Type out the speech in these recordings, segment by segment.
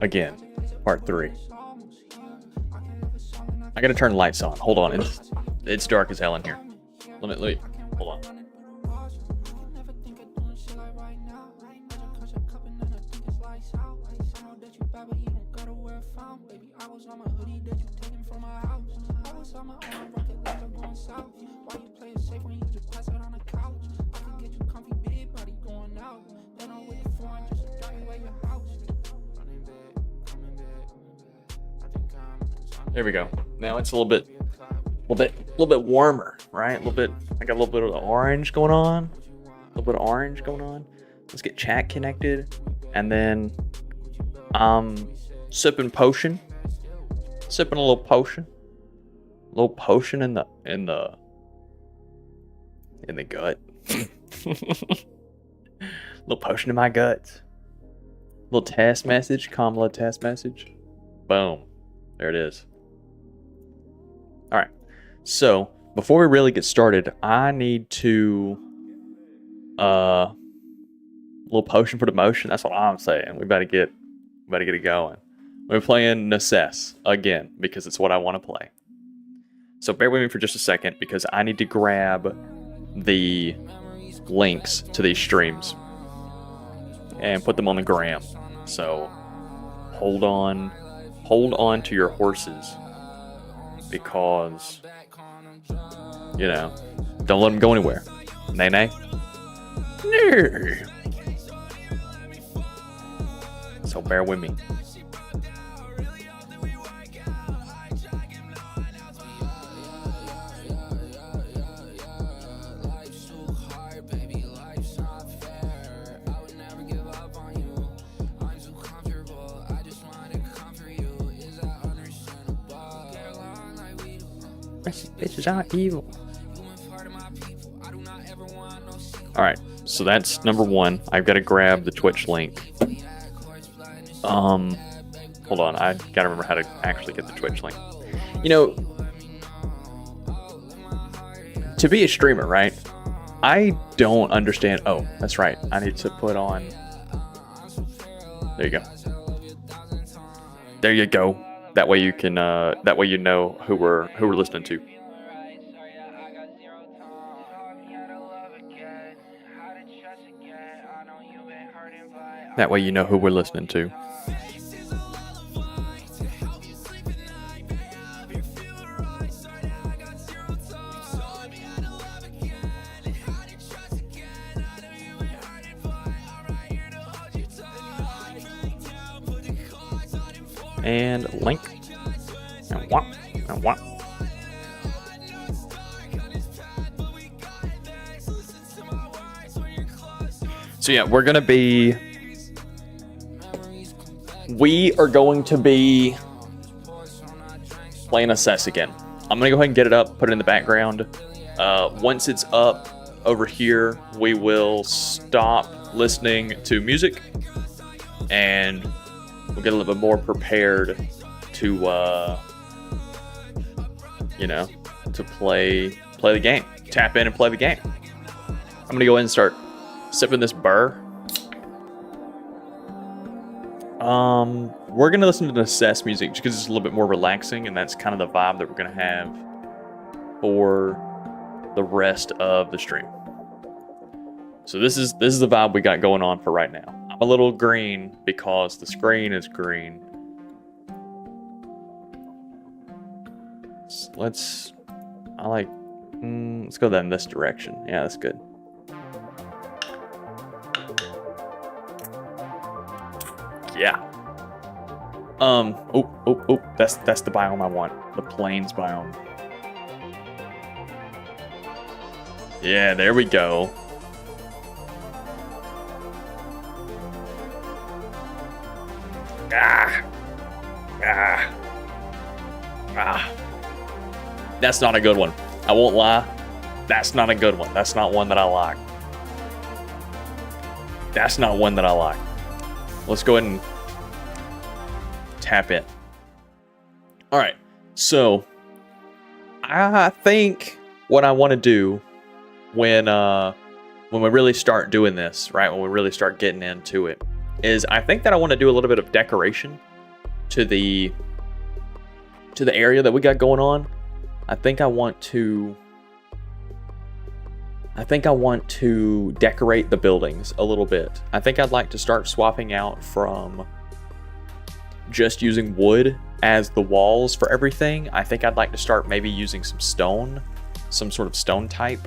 Again, part 3. I gotta turn lights on. Hold on, it's dark as hell in here. Let me hold on. There we go. Now it's a little bit warmer, right? I got a little bit of orange going on. Let's get chat connected, and then sipping a little potion in the gut. Little potion in my guts. Little test message, Kamala test message. Boom. There it is. All right. So before we really get started, I need to little potion for the motion. That's what I'm saying. We better get it going. We're playing Necesse again because it's what I want to play. So bear with me for just a second because I need to grab the links to these streams and put them on the gram. So hold on to your horses because, you know, don't let them go anywhere. Nay. So bear with me. Bitches aren't evil. Alright, so that's number 1. I've got to grab the Twitch link. Hold on, I gotta remember how to actually get the Twitch link. You know, to be a streamer, right? I don't understand. Oh, that's right. I need to put on. There you go. There you go. That way you can. That way you know who we're listening to. That way you know who we're listening to. And link. And what? So yeah, we are going to be playing Necesse again. I'm going to go ahead and get it up, put it in the background. Once it's up over here, we will stop listening to music and we'll get a little bit more prepared to, to play the game. Tap in and play the game. I'm going to go ahead and start sipping this burr. We're going to listen to Necesse music just because it's a little bit more relaxing, and that's kind of the vibe that we're going to have for the rest of the stream. So this is the vibe we got going on for right now. I'm a little green because the screen is green. Let's go in this direction. Yeah, that's good. Yeah. That's the biome I want. The plains biome. Yeah, there we go. That's not a good one. I won't lie. That's not a good one. That's not one that I like. Let's go ahead and tap in. All right. So I think what I want to do when we really start doing this, right? When we really start getting into it, is I think that I want to do a little bit of decoration to the area that we got going on, I think I want to decorate the buildings a little bit. I think I'd like to start swapping out from just using wood as the walls for everything. I think I'd like to start maybe using some stone, some sort of stone type.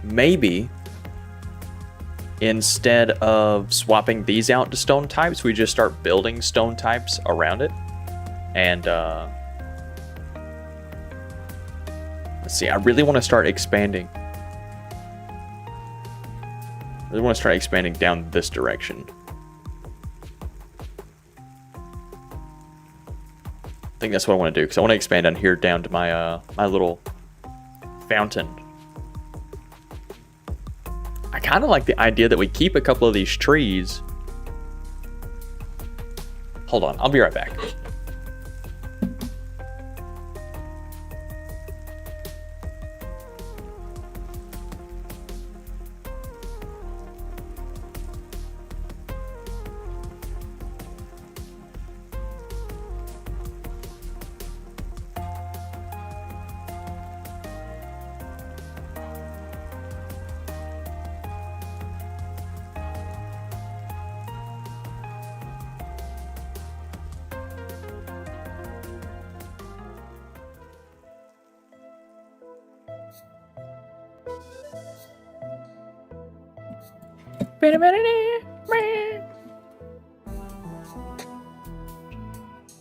Maybe instead of swapping these out to stone types, we just start building stone types around it. And let's see, I really want to start expanding. I really want to start expanding down this direction. I think that's what I want to do, because I want to expand down here down to my my little fountain. I kind of like the idea that we keep a couple of these trees. Hold on, I'll be right back.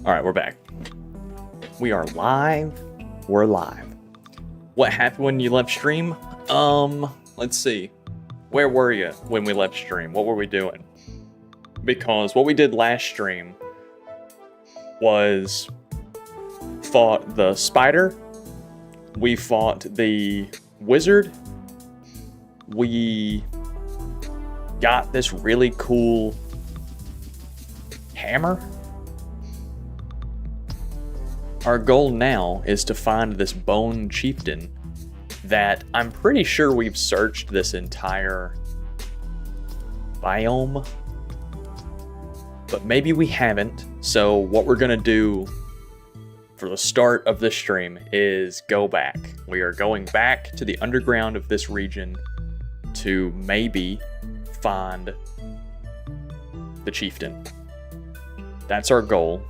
All right, we're back. We are live. We're live. What happened when you left stream? Let's see. Where were you when we left stream? What were we doing? Because what we did last stream was fought the spider. We fought the wizard. We got this really cool hammer. Our goal now is to find this bone chieftain that I'm pretty sure we've searched this entire biome, but maybe we haven't. So what we're gonna do for the start of this stream is go back. We are going back to the underground of this region to maybe find the chieftain. That's our goal.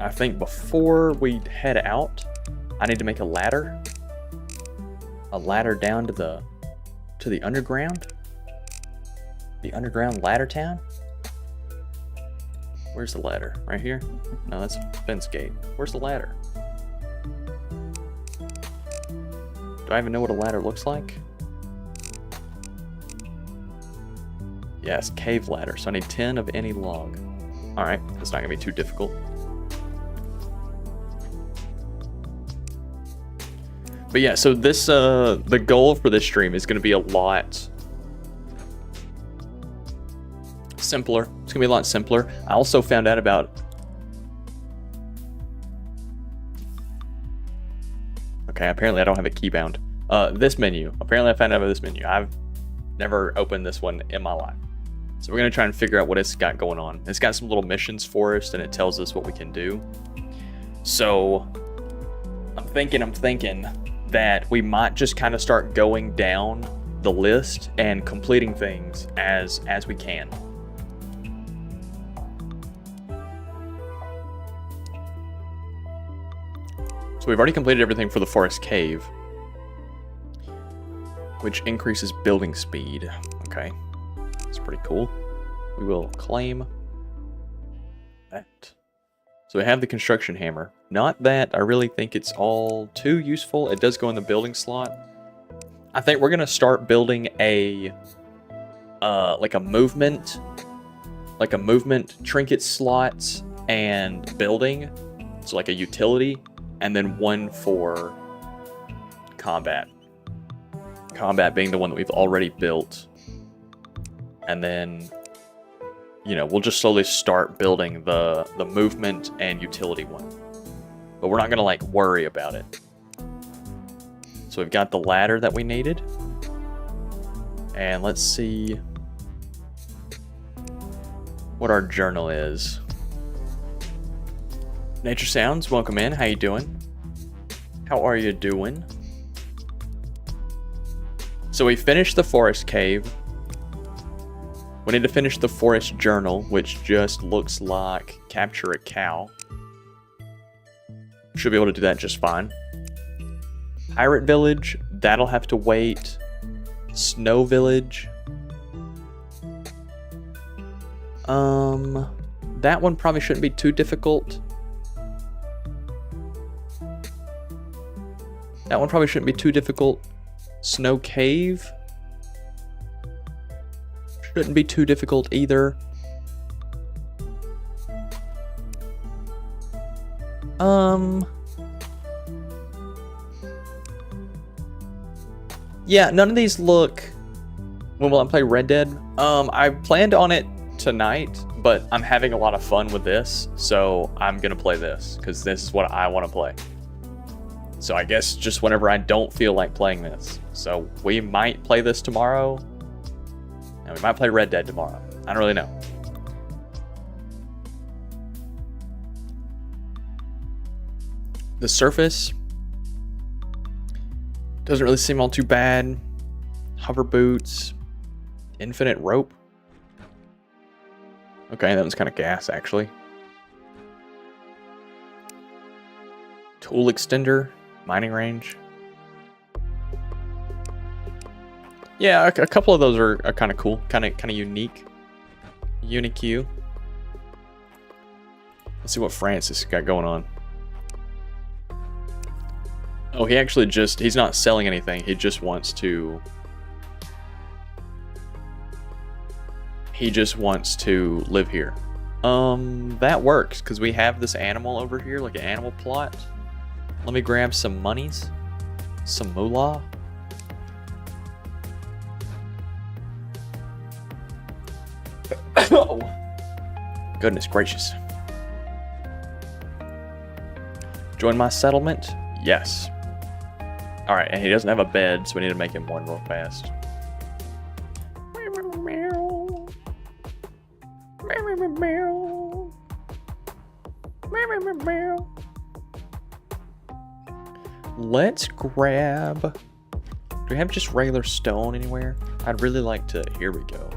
I think before we head out, I need to make a ladder down to the underground. The underground ladder town. Where's the ladder? Right here? No, that's fence gate. Where's the ladder? Do I even know what a ladder looks like? Yes, cave ladder. So I need 10 of any log. Alright, that's not gonna be too difficult. But yeah, so this, the goal for this stream is gonna be a lot simpler. It's gonna be a lot simpler. I also found out about... Okay, apparently I don't have a keybound. This menu. Apparently I found out about this menu. I've never opened this one in my life. So we're gonna try and figure out what it's got going on. It's got some little missions for us, and it tells us what we can do. So I'm thinking that we might just kind of start going down the list and completing things as we can. So we've already completed everything for the forest cave, which increases building speed. Okay, that's pretty cool. We will claim that. So we have the construction hammer. Not that I really think it's all too useful. It does go in the building slot. I think we're gonna start building a like a movement trinket slots and building. So like a utility, and then one for combat. Combat being the one that we've already built. And then, you know, we'll just slowly start building the movement and utility one. But we're not gonna like worry about it. So we've got the ladder that we needed. And let's see. what our journal is. Nature Sounds, welcome in. How you doing? How are you doing? So we finished the forest cave. We need to finish the forest journal, which just looks like capture a cow. Should be able to do that just fine. Pirate Village, that'll have to wait. Snow Village. That one probably shouldn't be too difficult. That one probably shouldn't be too difficult. Snow Cave shouldn't be too difficult either. Yeah, none of these look... When will I play Red Dead? I planned on it tonight, but I'm having a lot of fun with this, so I'm gonna play this, because this is what I want to play. So I guess just whenever I don't feel like playing this. So we might play this tomorrow, and we might play Red Dead tomorrow. I don't really know. The surface doesn't really seem all too bad. Hover boots, infinite rope. Okay, that was kind of gas, actually. Tool extender, mining range. Yeah, a couple of those are kind of cool, kind of unique. Unique. Let's see what Francis got going on. Oh, he actually he's not selling anything. He just wants to... He just wants to live here. That works, because we have this animal over here, like an animal plot. Let me grab some monies. Some moolah. Oh. Goodness gracious. Join my settlement? Yes. Alright, and he doesn't have a bed, so we need to make him one real fast. Let's grab... Do we have just regular stone anywhere? I'd really like to... Here we go.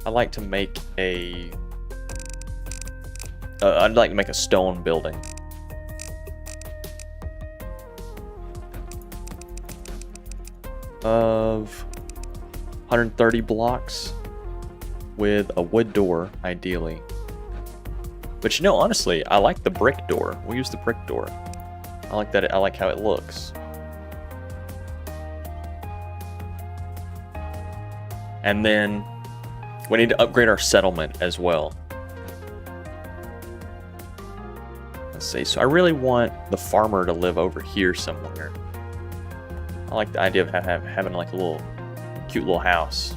I'd like to make a... I'd like to make a stone building. Of 130 blocks with a wood door, ideally. But you know, honestly, I like the brick door. We'll use the brick door. I like that. I like how it looks. And then we need to upgrade our settlement as well. Let's see. So I really want the farmer to live over here somewhere. I like the idea of having like a little cute little house.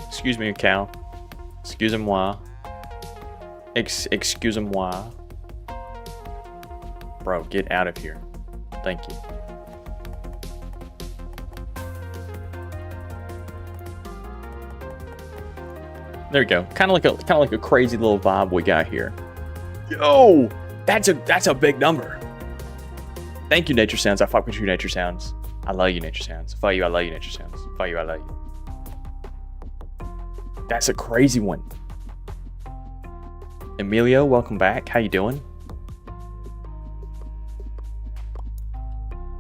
Excuse me, cow. Excusez-moi. Excusez-moi. Bro, get out of here. Thank you. There we go. Kind of like a crazy little vibe we got here. Yo, that's a big number. Thank you, Nature Sounds. I fuck with you, Nature Sounds. I love you, Nature Sounds. Fuck you, I love you, Nature Sounds. Fuck you, I love you. That's a crazy one. Emilio, welcome back. How you doing?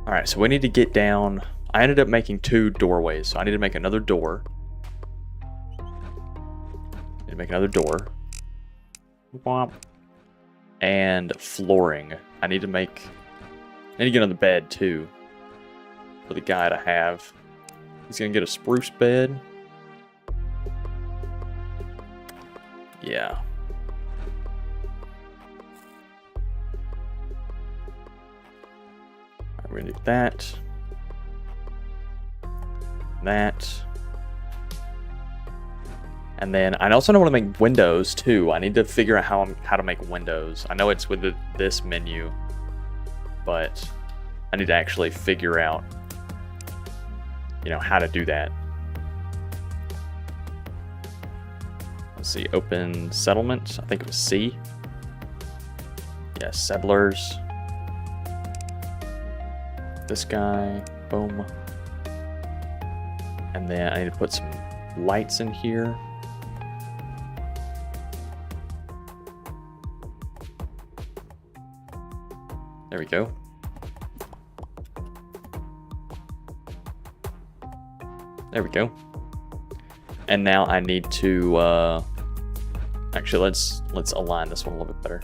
All right, so we need to get down. I ended up making 2 doorways, so I need to make another door. Need to make another door. And flooring. I need to get on the bed too. For the guy to have. He's gonna get a spruce bed. Yeah. We're gonna do that. That. And then I also want to make windows too. I need to figure out how to make windows. I know it's with this menu, but I need to actually figure out, how to do that. Let's see, open settlement. I think it was C. Yeah, settlers. This guy, boom. And then I need to put some lights in here. There we go. There we go. And now I need to actually let's align this one a little bit better.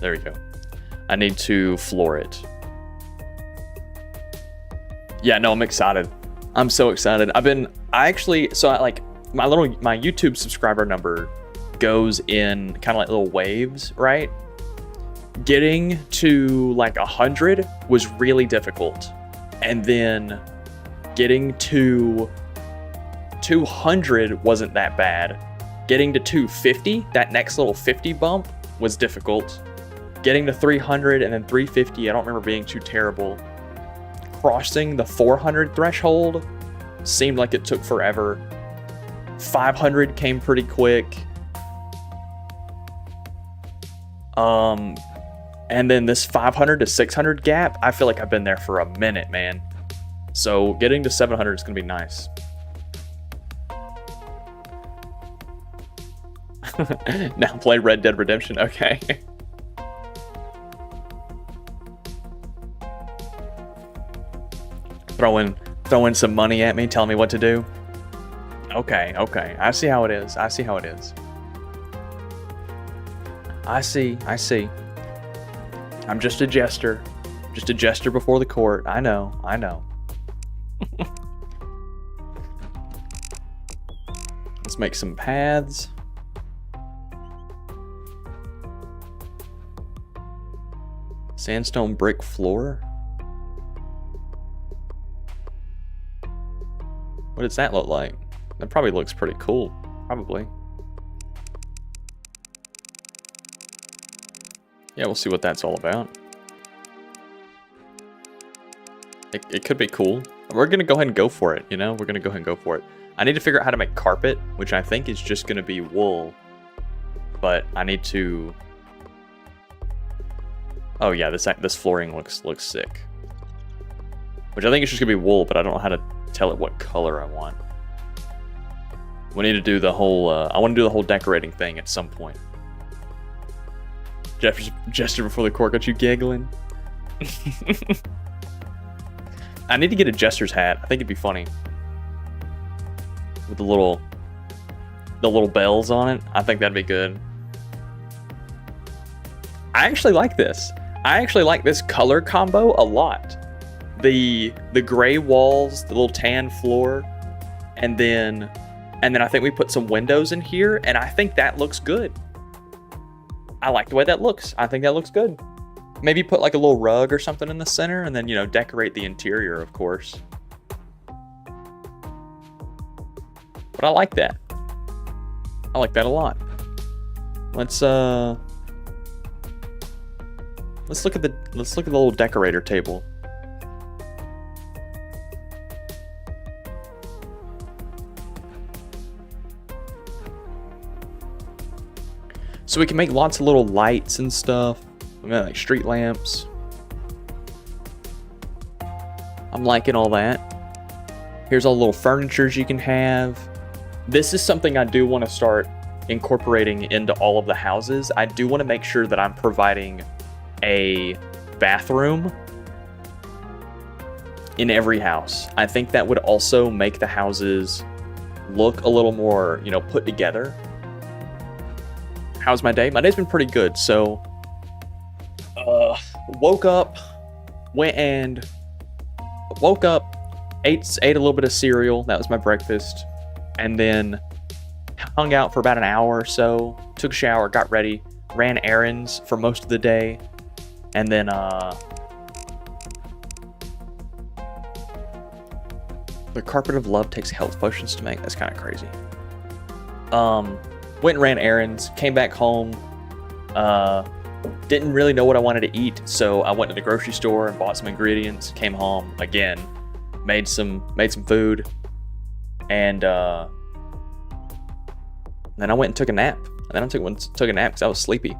There we go. I need to floor it. Yeah, no, I'm excited. I'm so excited. My YouTube subscriber number goes in kind of like little waves, right? Getting to like 100 was really difficult. And then getting to 200 wasn't that bad. Getting to 250, that next little 50 bump was difficult. Getting to 300 and then 350, I don't remember being too terrible. Crossing the 400 threshold seemed like it took forever. 500 came pretty quick. And then this 500 to 600 gap, I feel like I've been there for a minute, man. So getting to 700 is going to be nice. Now play Red Dead Redemption. Okay. Throw in some money at me, tell me what to do. Okay. I see how it is. I see. I'm just a jester. Just a jester before the court. I know. Let's make some paths. Sandstone brick floor. What does that look like? That probably looks pretty cool. Probably. Yeah, we'll see what that's all about. It could be cool. We're going to go ahead and go for it, We're going to go ahead and go for it. I need to figure out how to make carpet, which I think is just going to be wool. But I need to... Oh yeah, this flooring looks sick. Which I think it's just going to be wool, but I don't know how to tell it what color I want. We need to do the whole... I want to do the whole decorating thing at some point. Jester before the court got you giggling. I need to get a jester's hat. I think it'd be funny. With the little bells on it. I think that'd be good. I actually like this. I actually like this color combo a lot. The gray walls, the little tan floor, and then I think we put some windows in here, and I think that looks good. I like the way that looks. I think that looks good. Maybe put like a little rug or something in the center, and then, decorate the interior, of course. But I like that. I like that a lot. Let's look at the little decorator table. So we can make lots of little lights and stuff. We got like street lamps. I'm liking all that. Here's all the little furnitures you can have. This is something I do want to start incorporating into all of the houses. I do want to make sure that I'm providing a bathroom in every house. I think that would also make the houses look a little more, put together. How's my day? My day's been pretty good. So, woke up, ate a little bit of cereal. That was my breakfast. And then hung out for about an hour or so, took a shower, got ready, ran errands for most of the day. And then, The carpet of love takes health potions to make. That's kind of crazy. Went and ran errands, came back home. Didn't really know what I wanted to eat, so I went to the grocery store and bought some ingredients. Came home again, made some food, and then I went and took a nap. And then I took a nap because I was sleepy.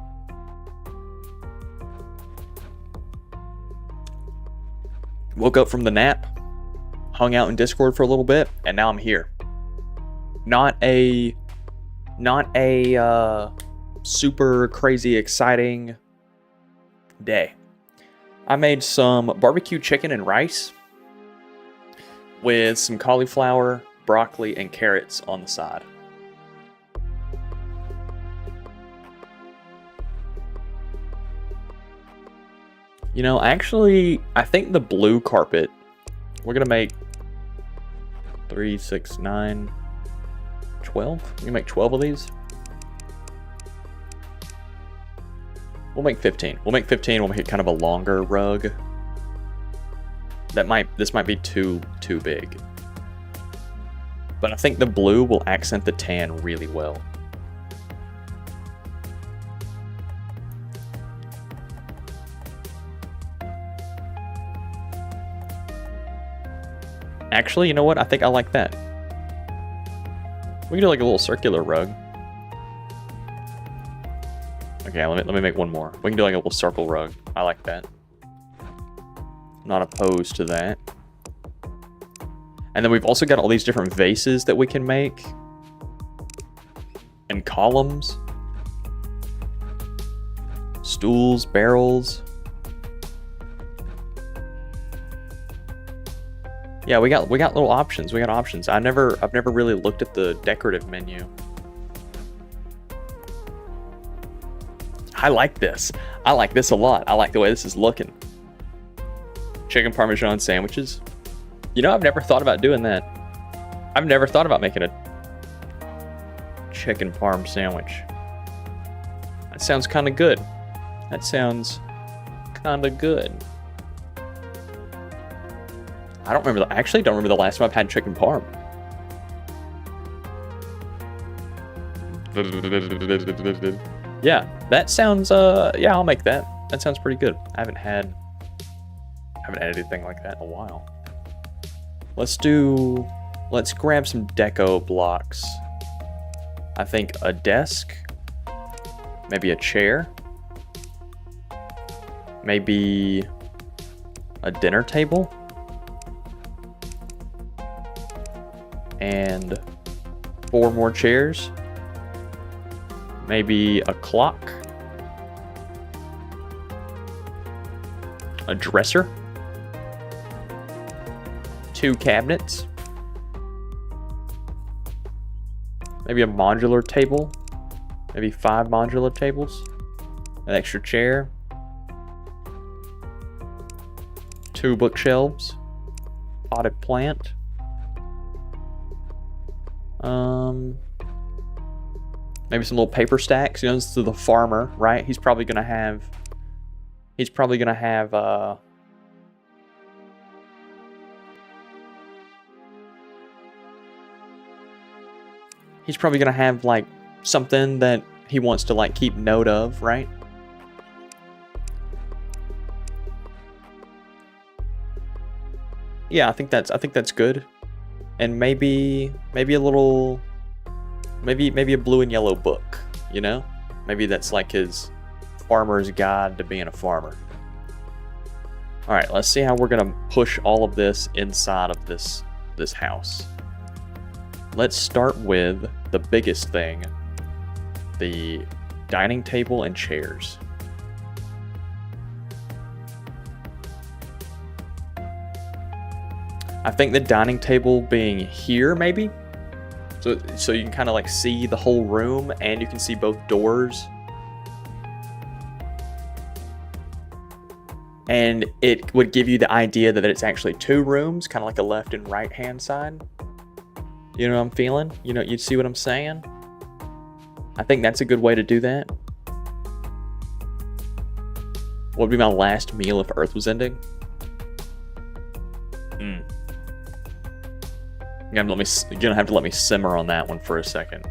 Woke up from the nap, hung out in Discord for a little bit, and now I'm here. Not a super crazy exciting day. I made some barbecue chicken and rice with some cauliflower, broccoli, and carrots on the side. You know, actually, I think the blue carpet, we're gonna make 3, 6, 9, 12. We're gonna make 12 of these. We'll make 15. We'll make 15. We'll make it kind of a longer rug. This might be too big. But I think the blue will accent the tan really well. Actually, you know what? I think I like that. We can do like a little circular rug. Okay, let me make one more. We can do like a little circle rug. I like that. Not opposed to that. And then we've also got all these different vases that we can make. And columns. Stools, barrels. Yeah, we got little options. We got options. I've never really looked at the decorative menu. I like this. I like this a lot. I like the way this is looking. Chicken Parmesan sandwiches. You know, I've never thought about doing that. I've never thought about making a chicken parm sandwich. That sounds kind of good. That sounds kind of good. I actually don't remember the last time I've had chicken parm. Yeah, that sounds, yeah, I'll make that. That sounds pretty good. I haven't had anything like that in a while. Let's grab some deco blocks. I think a desk, maybe a chair, maybe a dinner table, and 4 more chairs. Maybe a clock. A dresser. 2 cabinets. Maybe a modular table. Maybe 5 modular tables. An extra chair. 2 bookshelves. Potted plant. Maybe some little paper stacks. You know, this is the farmer, right? He's probably gonna have like something that he wants to like keep note of, right? Yeah, I think that's good. And maybe a little, maybe a blue and yellow book, you know? Maybe that's like his farmer's guide to being a farmer. All right, let's see how we're gonna push all of this inside of this house. Let's start with the biggest thing, the dining table and chairs. I think the dining table being here, maybe? So you can kind of like see the whole room and you can see both doors. And it would give you the idea that it's actually 2 rooms, kind of like a left and right hand side. You know what I'm feeling? You know, you see what I'm saying? I think that's a good way to do that. What would be my last meal if Earth was ending? You're gonna have to let me simmer on that one for a second.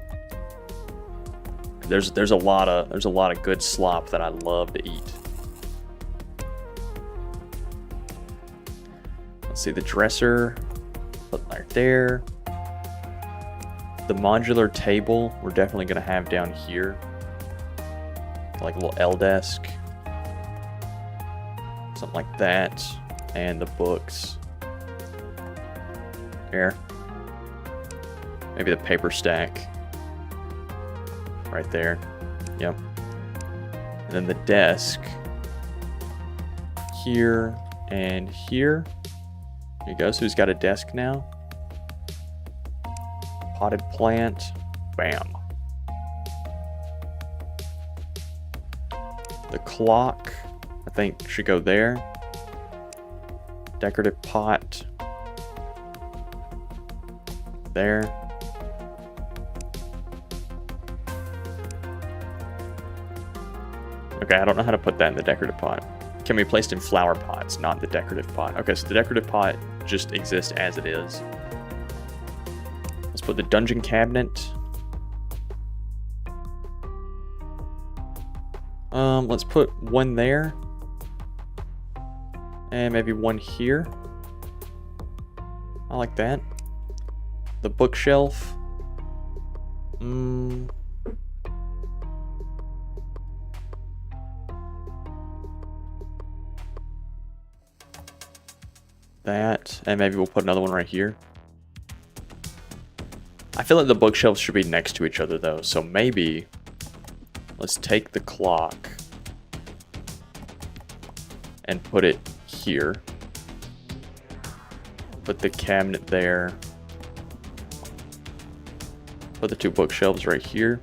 There's a lot of good slop that I love to eat. Let's see, the dresser, put right there. The modular table we're definitely gonna have down here, like a little L desk, something like that, and the books here. Maybe the paper stack right there. Yep. And then the desk here and here. There you go. So he's got a desk now. Potted plant. Bam. The clock, I think, should go there. Decorative pot. There. Okay, I don't know how to put that in the decorative pot. Can be placed in flower pots, not the decorative pot. Okay, so the decorative pot just exists as it is. Let's put the dungeon cabinet. Let's put one there. And maybe one here. I like that. The bookshelf. That, and maybe we'll put another one right here. I feel like the bookshelves should be next to each other though, so maybe let's take the clock and put it here. Put the cabinet there. Put the two bookshelves right here.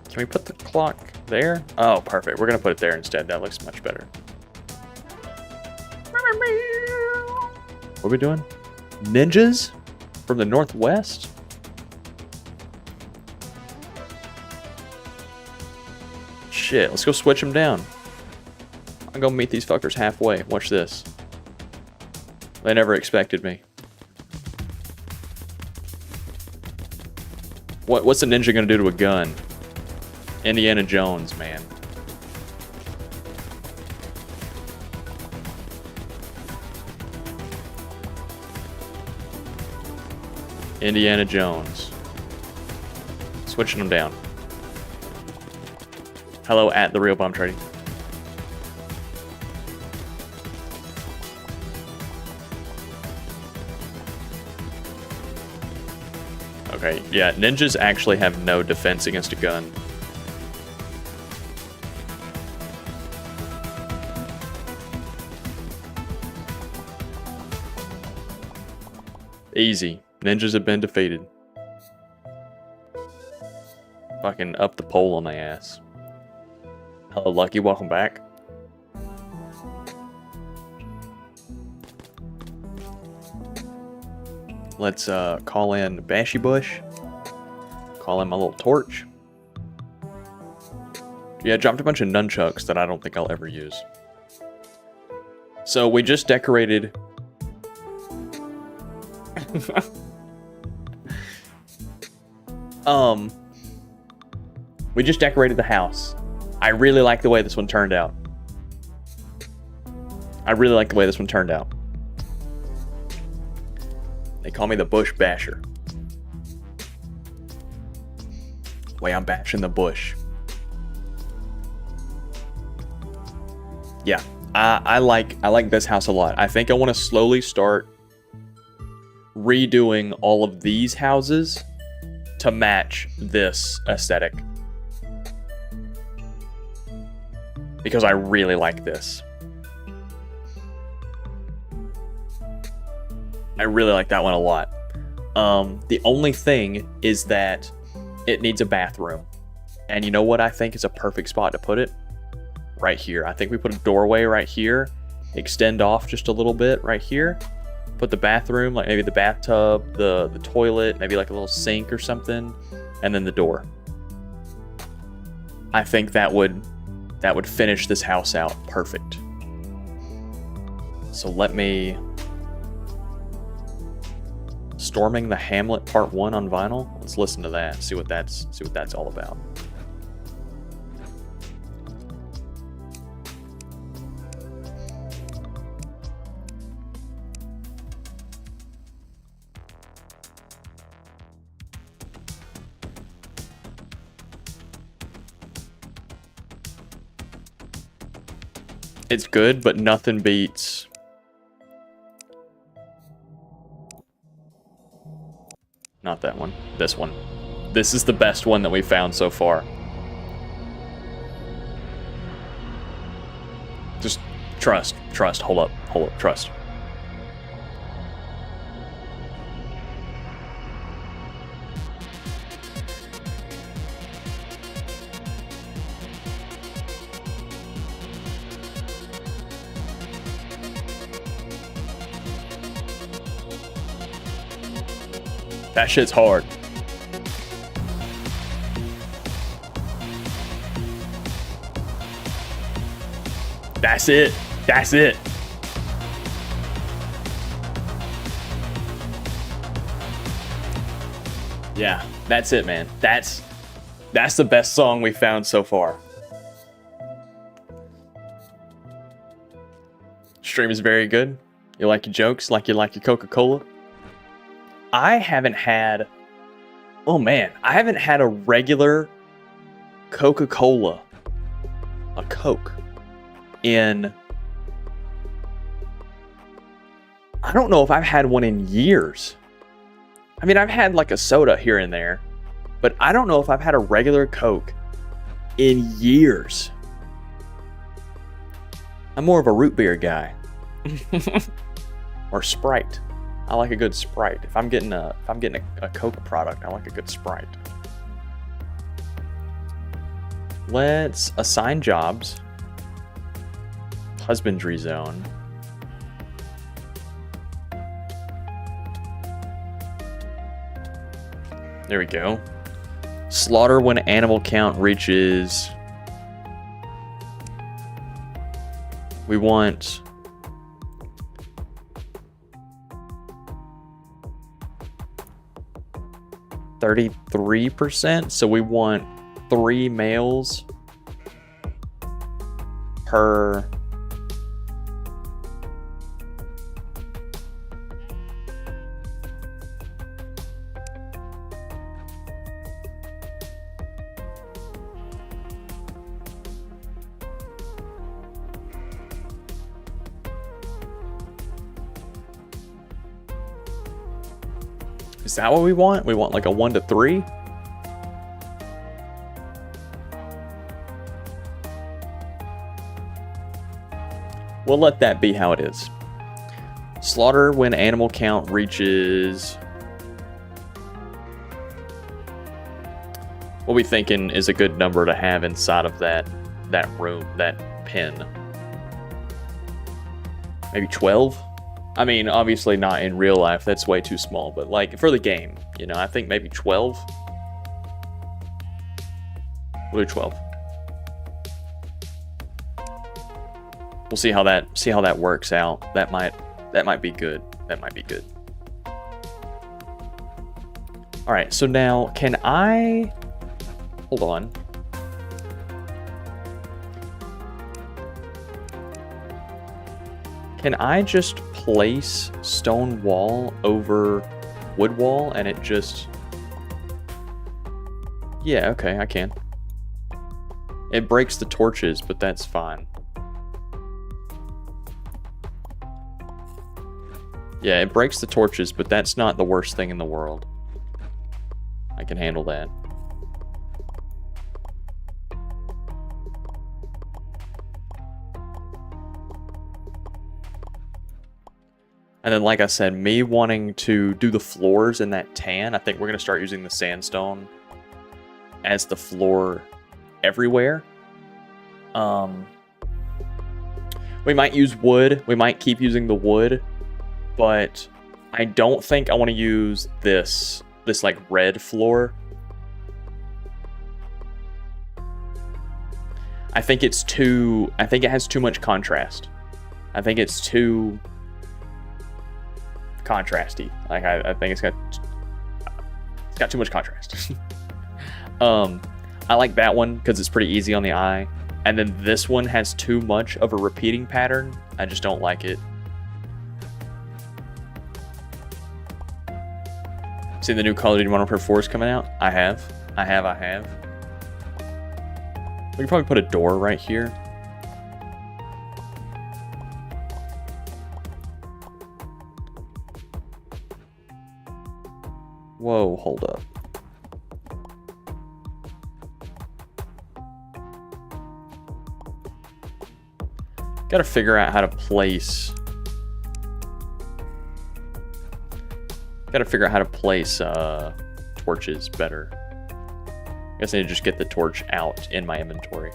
Can we put the clock there? Oh, perfect. We're gonna put it there instead. That looks much better. What are we doing? Ninjas from the Northwest? Shit, let's go switch them down. I'm gonna meet these fuckers halfway. Watch this. They never expected me. What's a ninja gonna do to a gun? Indiana Jones, man. Indiana Jones. Switching them down. Hello at the Real Bomb Trading. Okay, yeah, ninjas actually have no defense against a gun. Easy. Ninjas have been defeated. Fucking up the pole on my ass. Hello, Lucky. Welcome back. Let's call in Bashy Bush. Call in my little torch. Yeah, I dropped a bunch of nunchucks that I don't think I'll ever use. So we just decorated... we just decorated the house. I really like the way this one turned out. They call me the Bush Basher. The way I'm bashing the bush. Yeah, I like this house a lot. I think I want to slowly start redoing all of these houses to match this aesthetic. Because I really like this. I really like that one a lot. The only thing is that it needs a bathroom. And you know what I think is a perfect spot to put it? Right here. I think we put a doorway right here. Extend off just a little bit right here. Put the bathroom, like maybe the bathtub, the toilet, maybe like a little sink or something. And then the door. I think that would finish this house out perfect. So let me... Storming the Hamlet Part 1 on vinyl. Let's listen to that. See what that's all about. It's good, but nothing beats... Not that one. This one. This is the best one that we found so far. Just trust. Hold up, trust. That shit's hard. That's it. Yeah, that's it, man. That's the best song we found so far. Stream is very good. You like your jokes, like you like your Coca-Cola. I haven't had a regular Coca-Cola, a Coke, in, I don't know if I've had one in years. I mean, I've had like a soda here and there, but I don't know if I've had a regular Coke in years. I'm more of a root beer guy. Or Sprite. I like a good Sprite. If I'm getting a Coke product, I like a good Sprite. Let's assign jobs. Husbandry zone. There we go. Slaughter when animal count reaches... We want... 33%, so we want 3 males per Is that what we want? We want like a 1 to 3? We'll let that be how it is. Slaughter when animal count reaches... What we thinking is a good number to have inside of that room, that pen? Maybe 12? I mean, obviously not in real life. That's way too small. But like for the game, you know, I think maybe 12. We'll do 12. We'll see how that works out. That might be good. That might be good. All right. So now, can I? Hold on. Can I just place stone wall over wood wall and it just... Yeah, okay, I can. It breaks the torches, but that's fine. Yeah, it breaks the torches, but that's not the worst thing in the world. I can handle that. And then, like I said, me wanting to do the floors in that tan, I think we're going to start using the sandstone as the floor everywhere. We might use wood. We might keep using the wood. But I don't think I want to use this like red floor. I think it's too, I think it has too much contrast. I think it's too contrasty. Like I think it's got too much contrast. I like that one because it's pretty easy on the eye. And then this one has too much of a repeating pattern. I just don't like it. See the new Call of Duty Modern Warfare 4 is coming out? I have. We can probably put a door right here. Whoa, hold up. Gotta figure out how to place... torches better. I guess I need to just get the torch out in my inventory.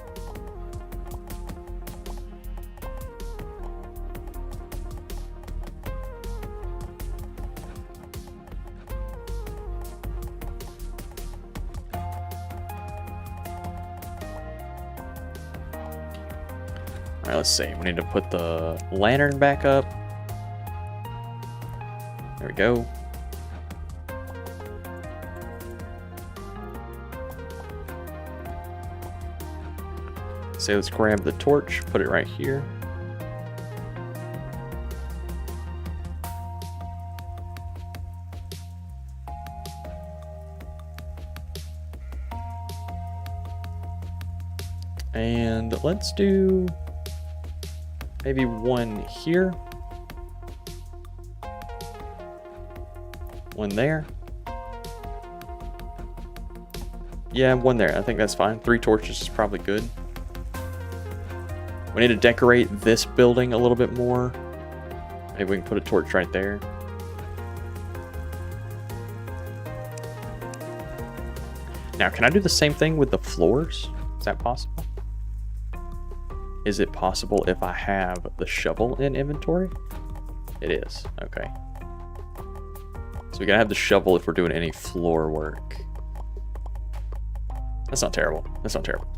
Alright, let's see. We need to put the lantern back up. There we go. So let's grab the torch, put it right here. And let's do maybe one here. One there. Yeah, one there. I think that's fine. 3 torches is probably good. We need to decorate this building a little bit more. Maybe we can put a torch right there. Now, can I do the same thing with the floors? Is that possible? Is it possible if I have the shovel in inventory? It is. Okay. So we gotta have the shovel if we're doing any floor work. That's not terrible. That's not terrible.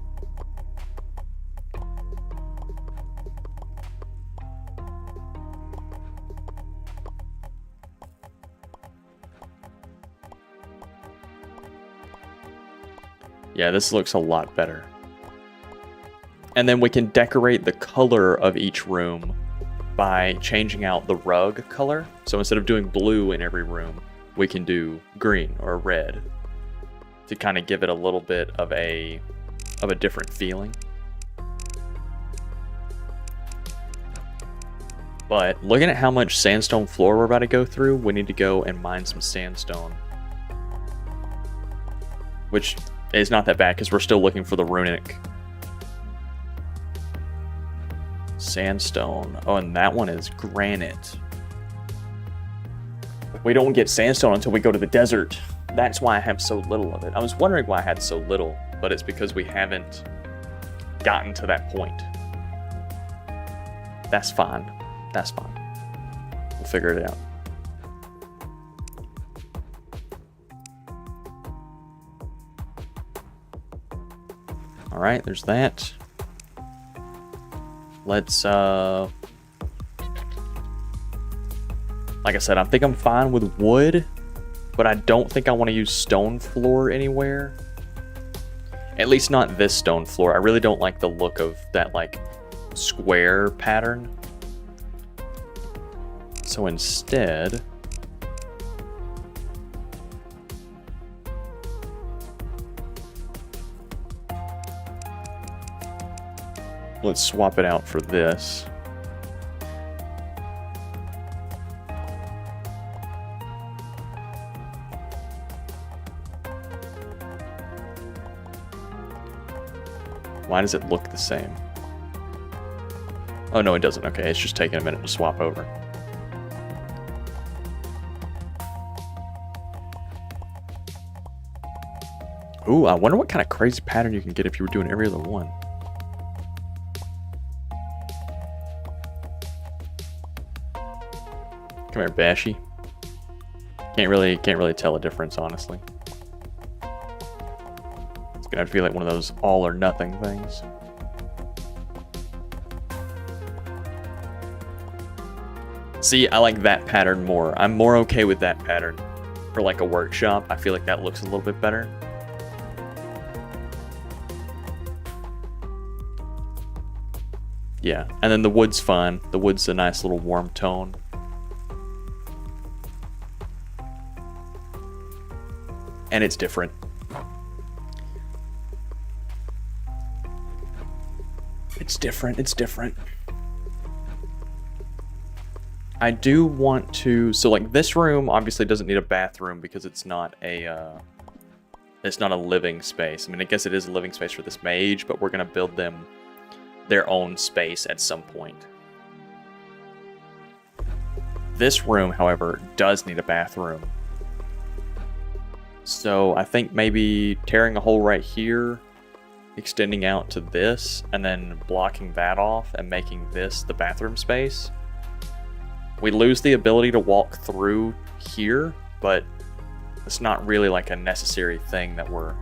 Yeah, this looks a lot better. And then we can decorate the color of each room by changing out the rug color. So instead of doing blue in every room, we can do green or red to kind of give it a little bit of a different feeling. But looking at how much sandstone floor we're about to go through, we need to go and mine some sandstone. Which is not that bad because we're still looking for the runic sandstone. Oh, and that one is granite. We don't get sandstone until we go to the desert. That's why I have so little of it. I was wondering why I had so little, but it's because we haven't gotten to that point. That's fine. That's fine. We'll figure it out. All right, there's that. Let's, like I said, I think I'm fine with wood, but I don't think I want to use stone floor anywhere. At least not this stone floor. I really don't like the look of that, like, square pattern. So instead, let's swap it out for this. Why does it look the same? Oh, no, it doesn't. Okay, it's just taking a minute to swap over. Ooh, I wonder what kind of crazy pattern you can get if you were doing every other one. Come here, Bashy. Can't really tell a difference, honestly. It's gonna have to be like one of those all or nothing things. See, I like that pattern more. I'm more okay with that pattern for like a workshop. I feel like that looks a little bit better. Yeah, and then the wood's fun. The wood's a nice little warm tone. And it's different. It's different, it's different. I do want to, so like this room obviously doesn't need a bathroom because it's not a living space. I mean, I guess it is a living space for this mage, but we're gonna build them their own space at some point. This room, however, does need a bathroom. So I think maybe tearing a hole right here, extending out to this, and then blocking that off and making this the bathroom space. We lose the ability to walk through here, but it's not really like a necessary thing that we're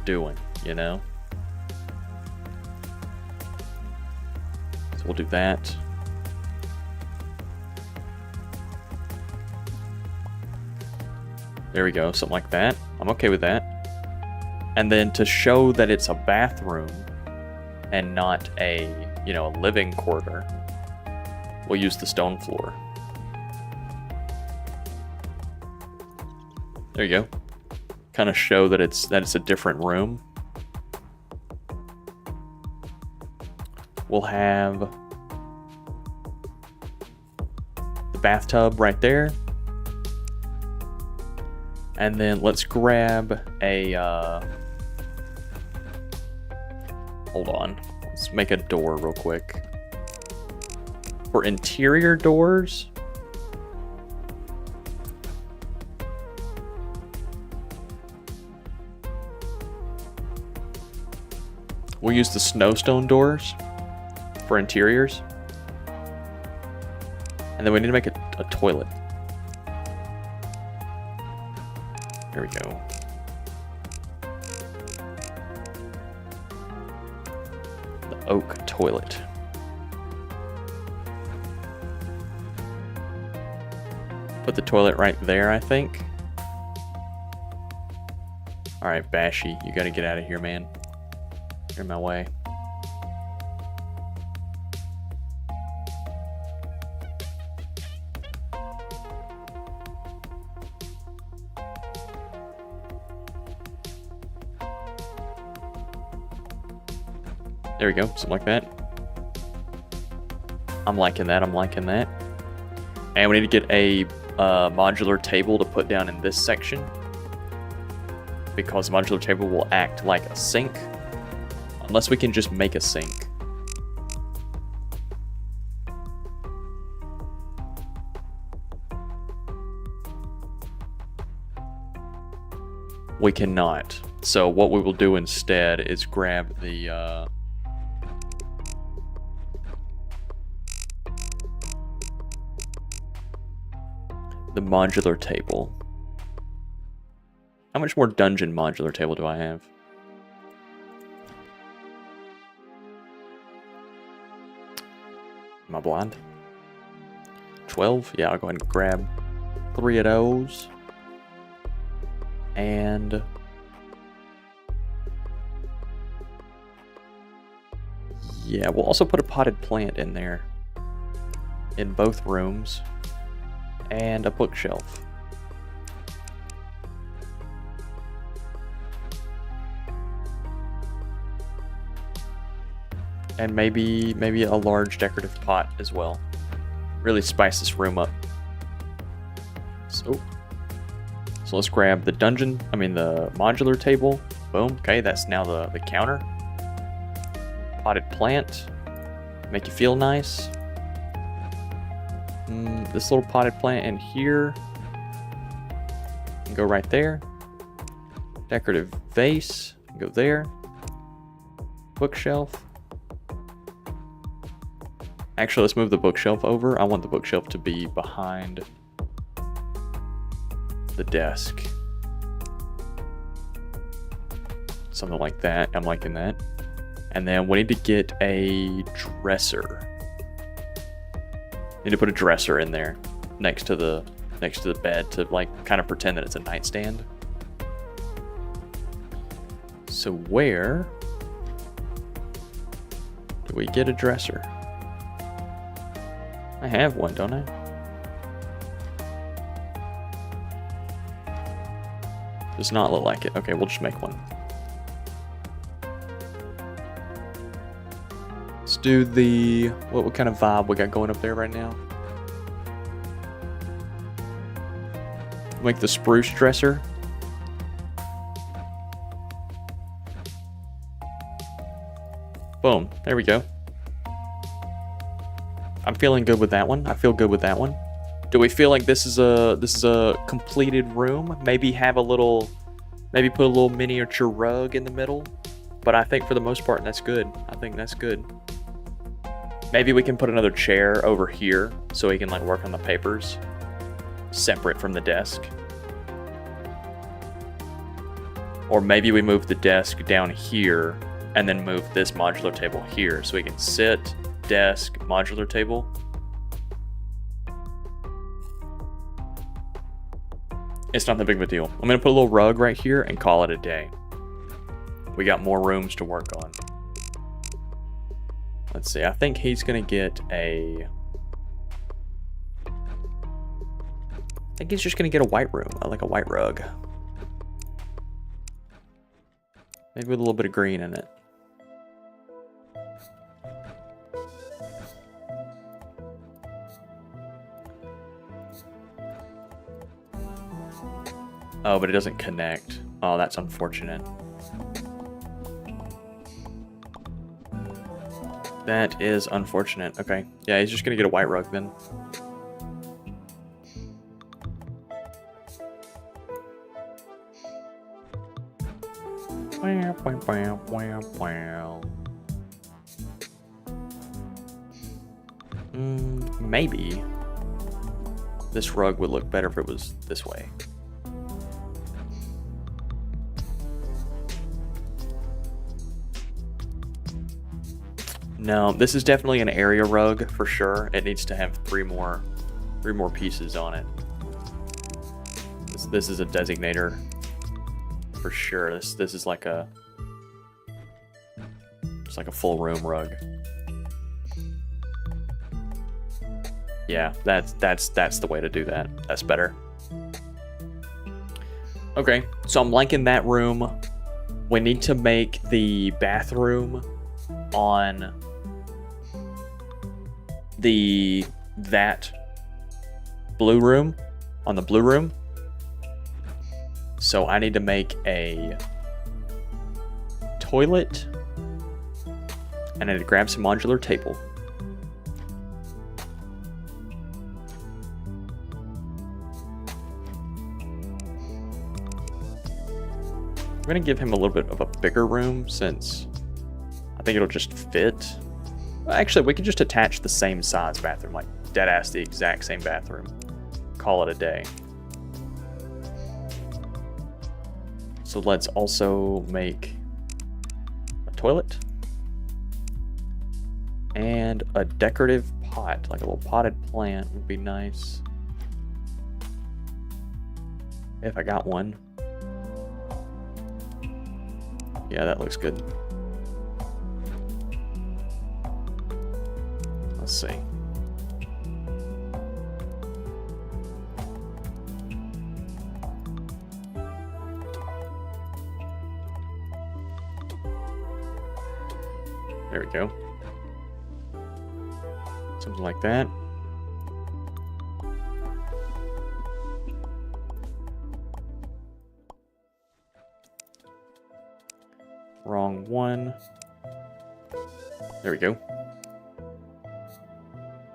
doing, you know? So we'll do that. There we go, something like that. I'm okay with that. And then to show that it's a bathroom and not a, you know, a living quarter, we'll use the stone floor. There you go. Kind of show that it's a different room. We'll have the bathtub right there. And then let's grab a, hold on. Let's make a door real quick. For interior doors, we'll use the snowstone doors for interiors. And then we need to make a toilet. There we go. The oak toilet. Put the toilet right there, I think. Alright, Bashy, you gotta get out of here, man. You're in my way. There we go, something like that. I'm liking that, I'm liking that. And we need to get a modular table to put down in this section, because the modular table will act like a sink, unless we can just make a sink. We cannot. So what we will do instead is grab the modular table. How much more dungeon modular table do I have? Am I blind? 12? Yeah, I'll go ahead and grab 3 of those. And yeah, we'll also put a potted plant in there in both rooms. And a bookshelf. And maybe a large decorative pot as well. Really spice this room up. So let's grab the the modular table. Boom. Okay, that's now the counter. Potted plant. Make you feel nice. This little potted plant in here. Go right there. Decorative vase. Go there. Bookshelf. Actually, let's move the bookshelf over. I want the bookshelf to be behind the desk. Something like that. I'm liking that. And then we need to get a dresser. Need to put a dresser in there next to the bed to like kind of pretend that it's a nightstand. So where do we get a dresser? I have one, don't I? Does not look like it. Okay, we'll just make one. Let's do the... What kind of vibe we got going up there right now? Make the spruce dresser. Boom. There we go. I'm feeling good with that one. I feel good with that one. Do we feel like this is a completed room? Maybe have a little, maybe put a little miniature rug in the middle. But I think for the most part, that's good. I think that's good. Maybe we can put another chair over here so he can like work on the papers separate from the desk. Or maybe we move the desk down here and then move this modular table here so we can sit, desk, modular table. It's not that big of a deal. I'm gonna put a little rug right here and call it a day. We got more rooms to work on. Let's see, I think he's gonna get a... I think he's just gonna get a white room. I like a white rug. Maybe with a little bit of green in it. Oh, but it doesn't connect. Oh, that's unfortunate. That is unfortunate. Okay. Yeah, he's just gonna get a white rug then. Maybe this rug would look better if it was this way. No, this is definitely an area rug for sure. It needs to have three more pieces on it. This is a designator for sure. This is like a full room rug. Yeah, that's the way to do that. That's better. Okay, so I'm liking that room. We need to make the bathroom on that blue room, on the blue room. So I need to make a toilet, and I need to grab some modular table. I'm gonna give him a little bit of a bigger room since I think it'll just fit. Actually, we could just attach the same size bathroom, like dead ass the exact same bathroom. Call it a day. So let's also make a toilet and a decorative pot, like a little potted plant would be nice. If I got one. Yeah, that looks good. Let's see. There we go. Something like that. Wrong one. There we go.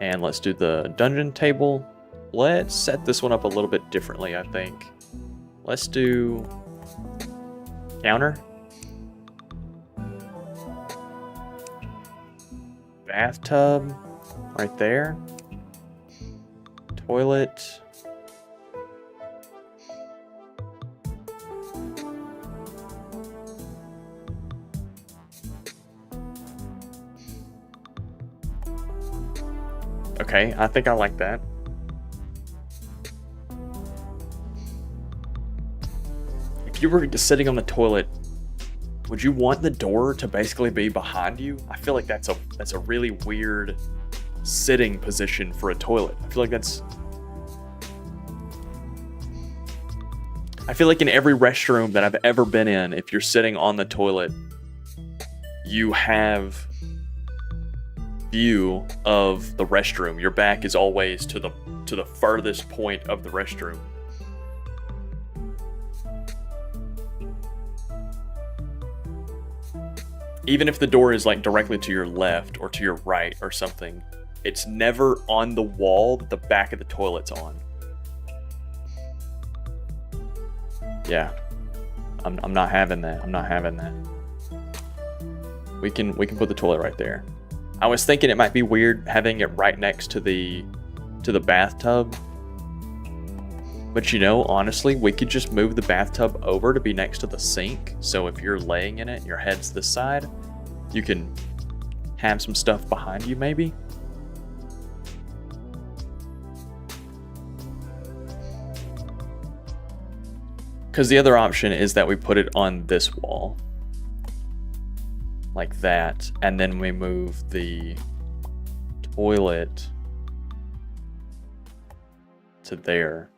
And let's do the dungeon table. Let's set this one up a little bit differently, I think. Let's do counter. Bathtub right there. Toilet. Okay, I think I like that. If you were just sitting on the toilet, would you want the door to basically be behind you? I feel like that's a really weird sitting position for a toilet. I feel like in every restroom that I've ever been in, if you're sitting on the toilet, you have view of the restroom. Your back is always to the furthest point of the restroom. Even if the door is like directly to your left or to your right or something, it's never on the wall that the back of the toilet's on. Yeah, I'm not having that. I'm not having that. We can put the toilet right there. I was thinking it might be weird having it right next to the bathtub. But you know, honestly, we could just move the bathtub over to be next to the sink. So if you're laying in it and your head's this side, you can have some stuff behind you maybe. Because the other option is that we put it on this wall. Like that. And then we move the toilet to there.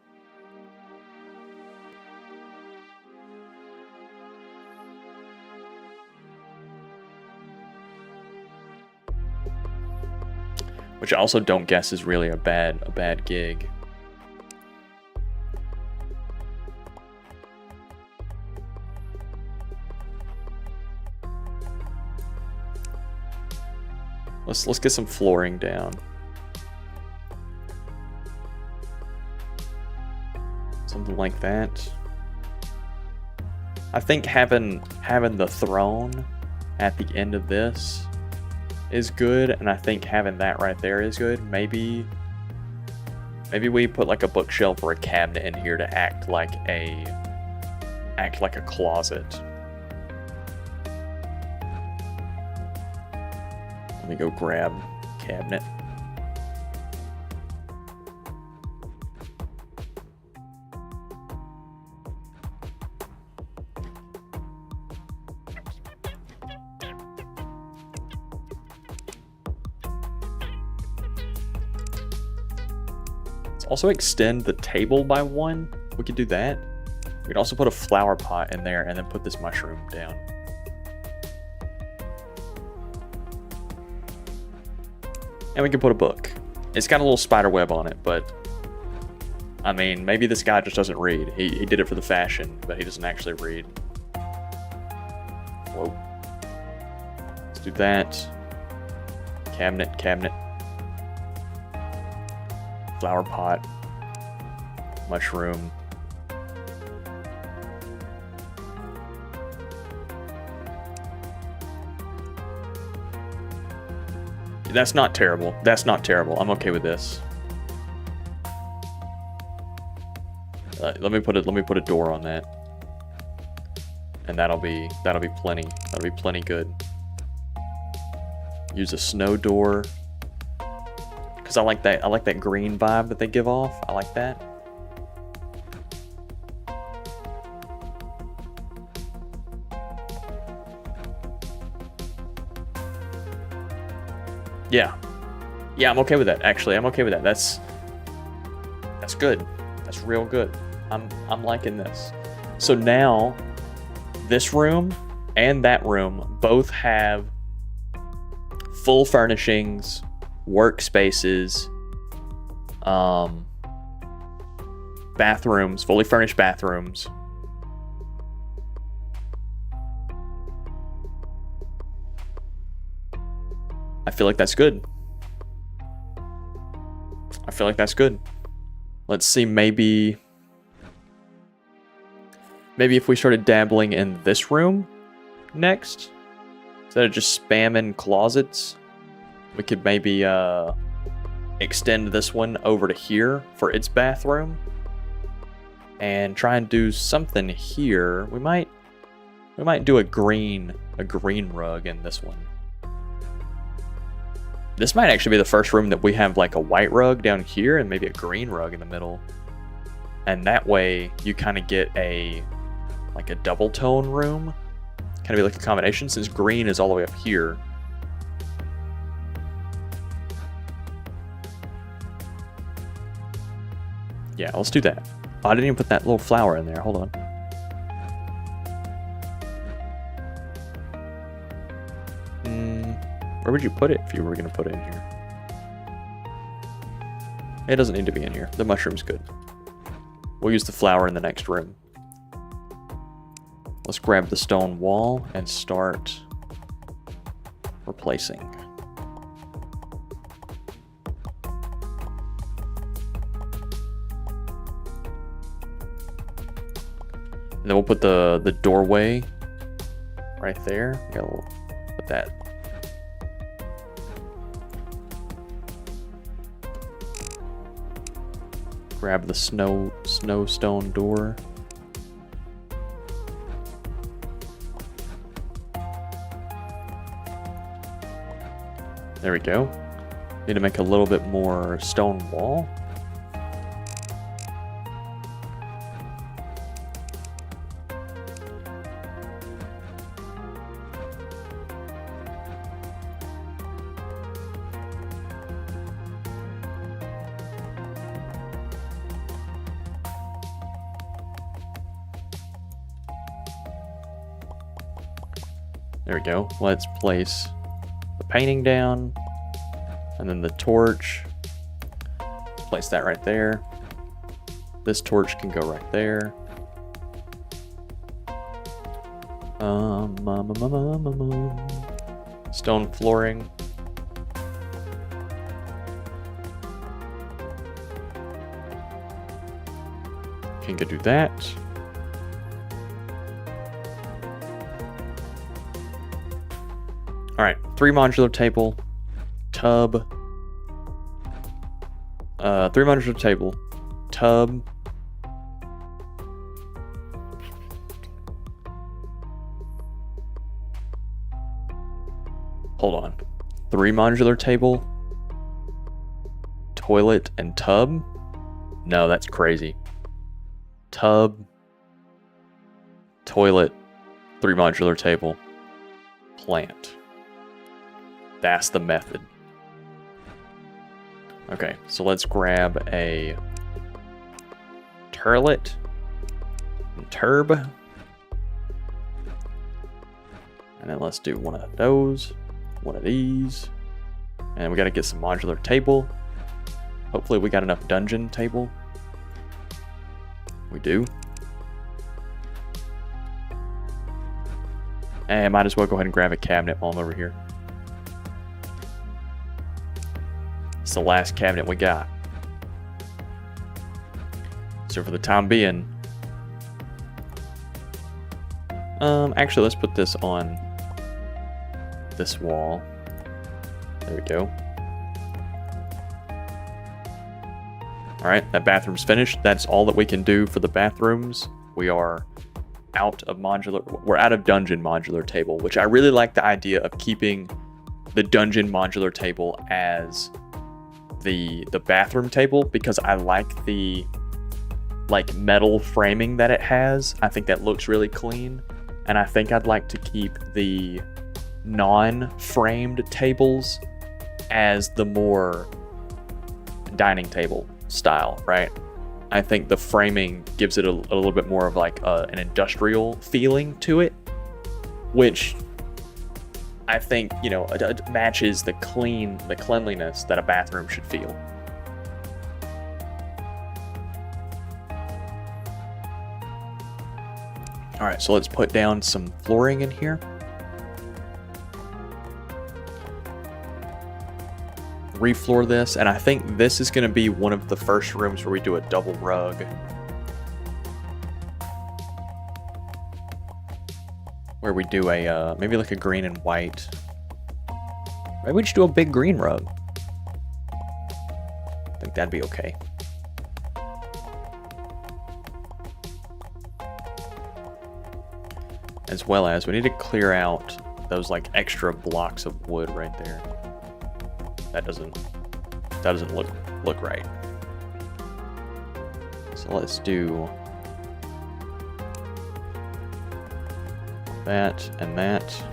Which I also don't guess is really a bad gig. Let's get some flooring down. Something like that. I think having the throne at the end of this is good, and I think having that right there is good. Maybe we put like a bookshelf or a cabinet in here to act like a closet. Let me go grab cabinet. Let's also extend the table by one. We could do that. We could also put a flower pot in there and then put this mushroom down. And we can put a book. It's got a little spider web on it, but I mean, maybe this guy just doesn't read. He did it for the fashion, but he doesn't actually read. Whoa. Let's do that. Cabinet. Flower pot. Mushroom. That's not terrible. That's not terrible. I'm okay with this. Let me put a door on that, and that'll be plenty. That'll be plenty good. Use a snow door because I like that green vibe that they give off. I like that. Yeah, I'm okay with that. Actually, I'm okay with that. That's good. That's real good. I'm liking this. So now, this room and that room both have full furnishings, workspaces, bathrooms, fully furnished bathrooms. I feel like that's good. Let's see, maybe if we started dabbling in this room next, instead of just spamming closets, we could maybe extend this one over to here for its bathroom and try and do something here. We might do a green rug in this one. This might actually be the first room that we have like a white rug down here and maybe a green rug in the middle. And that way you kind of get a double tone room. Kind of be like a combination since green is all the way up here. Yeah, let's do that. Oh, I didn't even put that little flower in there. Hold on. Where would you put it if you were going to put it in here? It doesn't need to be in here. The mushroom's good. We'll use the flower in the next room. Let's grab the stone wall and start replacing. And then we'll put the doorway right there. Yeah, we'll put that. Grab the snowstone door. There we go. Need to make a little bit more stone wall. There we go. Let's place the painting down and then the torch. Let's place that right there. This torch can go right there. Stone flooring. Can go do that. All right, 3 modular table, tub, 3 modular table, tub, hold on, 3 modular table, toilet, and tub? No, that's crazy. Tub, toilet, 3 modular table, plant. That's the method. Okay, so let's grab a turlet and turb. And then let's do one of those, one of these. And we gotta get some modular table. Hopefully we got enough dungeon table. We do. And I might as well go ahead and grab a cabinet while I'm over here. It's the last cabinet we got. So for the time being, actually let's put this on this wall. There we go. All right, that bathroom's finished. That's all that we can do for the bathrooms. We are out of modular, we're out of dungeon modular table, which I really like the idea of keeping the dungeon modular table as the bathroom table, because I like the metal framing that it has. I think that looks really clean, and I think I'd like to keep the non-framed tables as the more dining table style, right? I think the framing gives it a little bit more of like an industrial feeling to it, which I think, you know, it matches the cleanliness that a bathroom should feel. All right, so let's put down some flooring in here. Refloor this, and I think this is going to be one of the first rooms where we do a double rug. Where we do a, maybe like a green and white. Maybe we just do a big green rug. I think that'd be okay. As well as we need to clear out those like extra blocks of wood right there. That doesn't look right. So let's do that and that.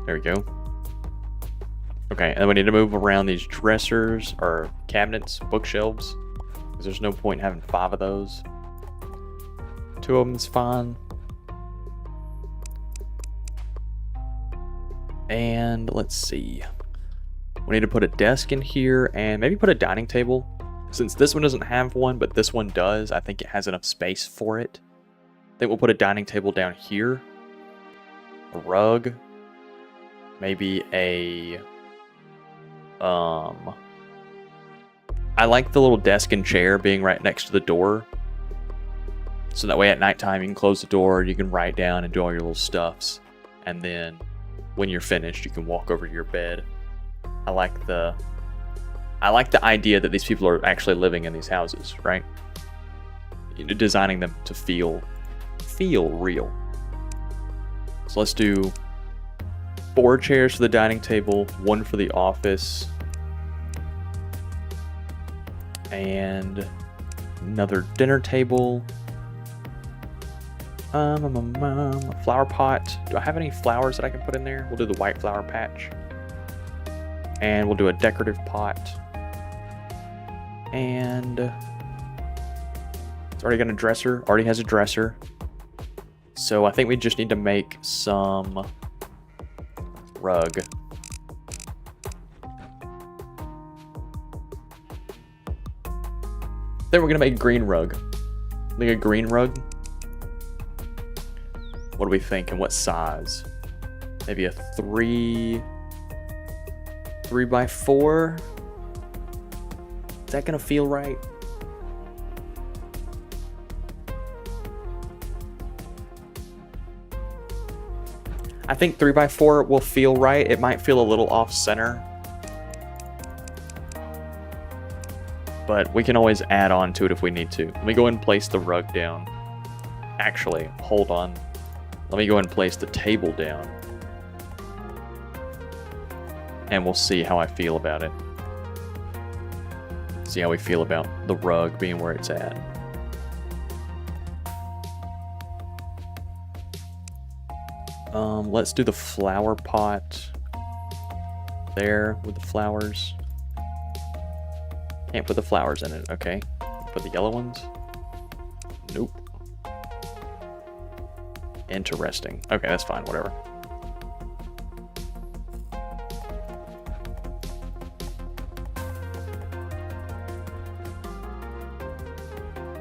There we go. Okay, and then we need to move around these dressers or cabinets, bookshelves, because there's no point in having 5 of those. 2 of them is fine. And let's see. We need to put a desk in here and maybe put a dining table. Since this one doesn't have one, but this one does, I think it has enough space for it. I think we'll put a dining table down here. A rug. Maybe a... I like the little desk and chair being right next to the door. So that way at nighttime you can close the door, you can write down and do all your little stuffs. And then when you're finished, you can walk over to your bed. I like the idea that these people are actually living in these houses, right? Designing them to feel real. So let's do 4 chairs for the dining table, 1 for the office, and another dinner table. A flower pot. Do I have any flowers that I can put in there? We'll do the white flower patch. And we'll do a decorative pot. And it's already got a dresser. Already has a dresser. So I think we just need to make some rug. Then we're gonna make a green rug. Make a green rug. What do we think and what size? Maybe a 3 by 4. Is that gonna feel right? I think 3 by 4 will feel right. It might feel a little off center, but we can always add on to it if we need to. Let me go ahead and place the rug down. Actually, hold on. Let me go ahead and place the table down. And we'll see how I feel about it. See how we feel about the rug being where it's at. Let's do the flower pot there with the flowers. Can't put the flowers in it, okay. Put the yellow ones? Nope. Interesting. Okay, that's fine, whatever.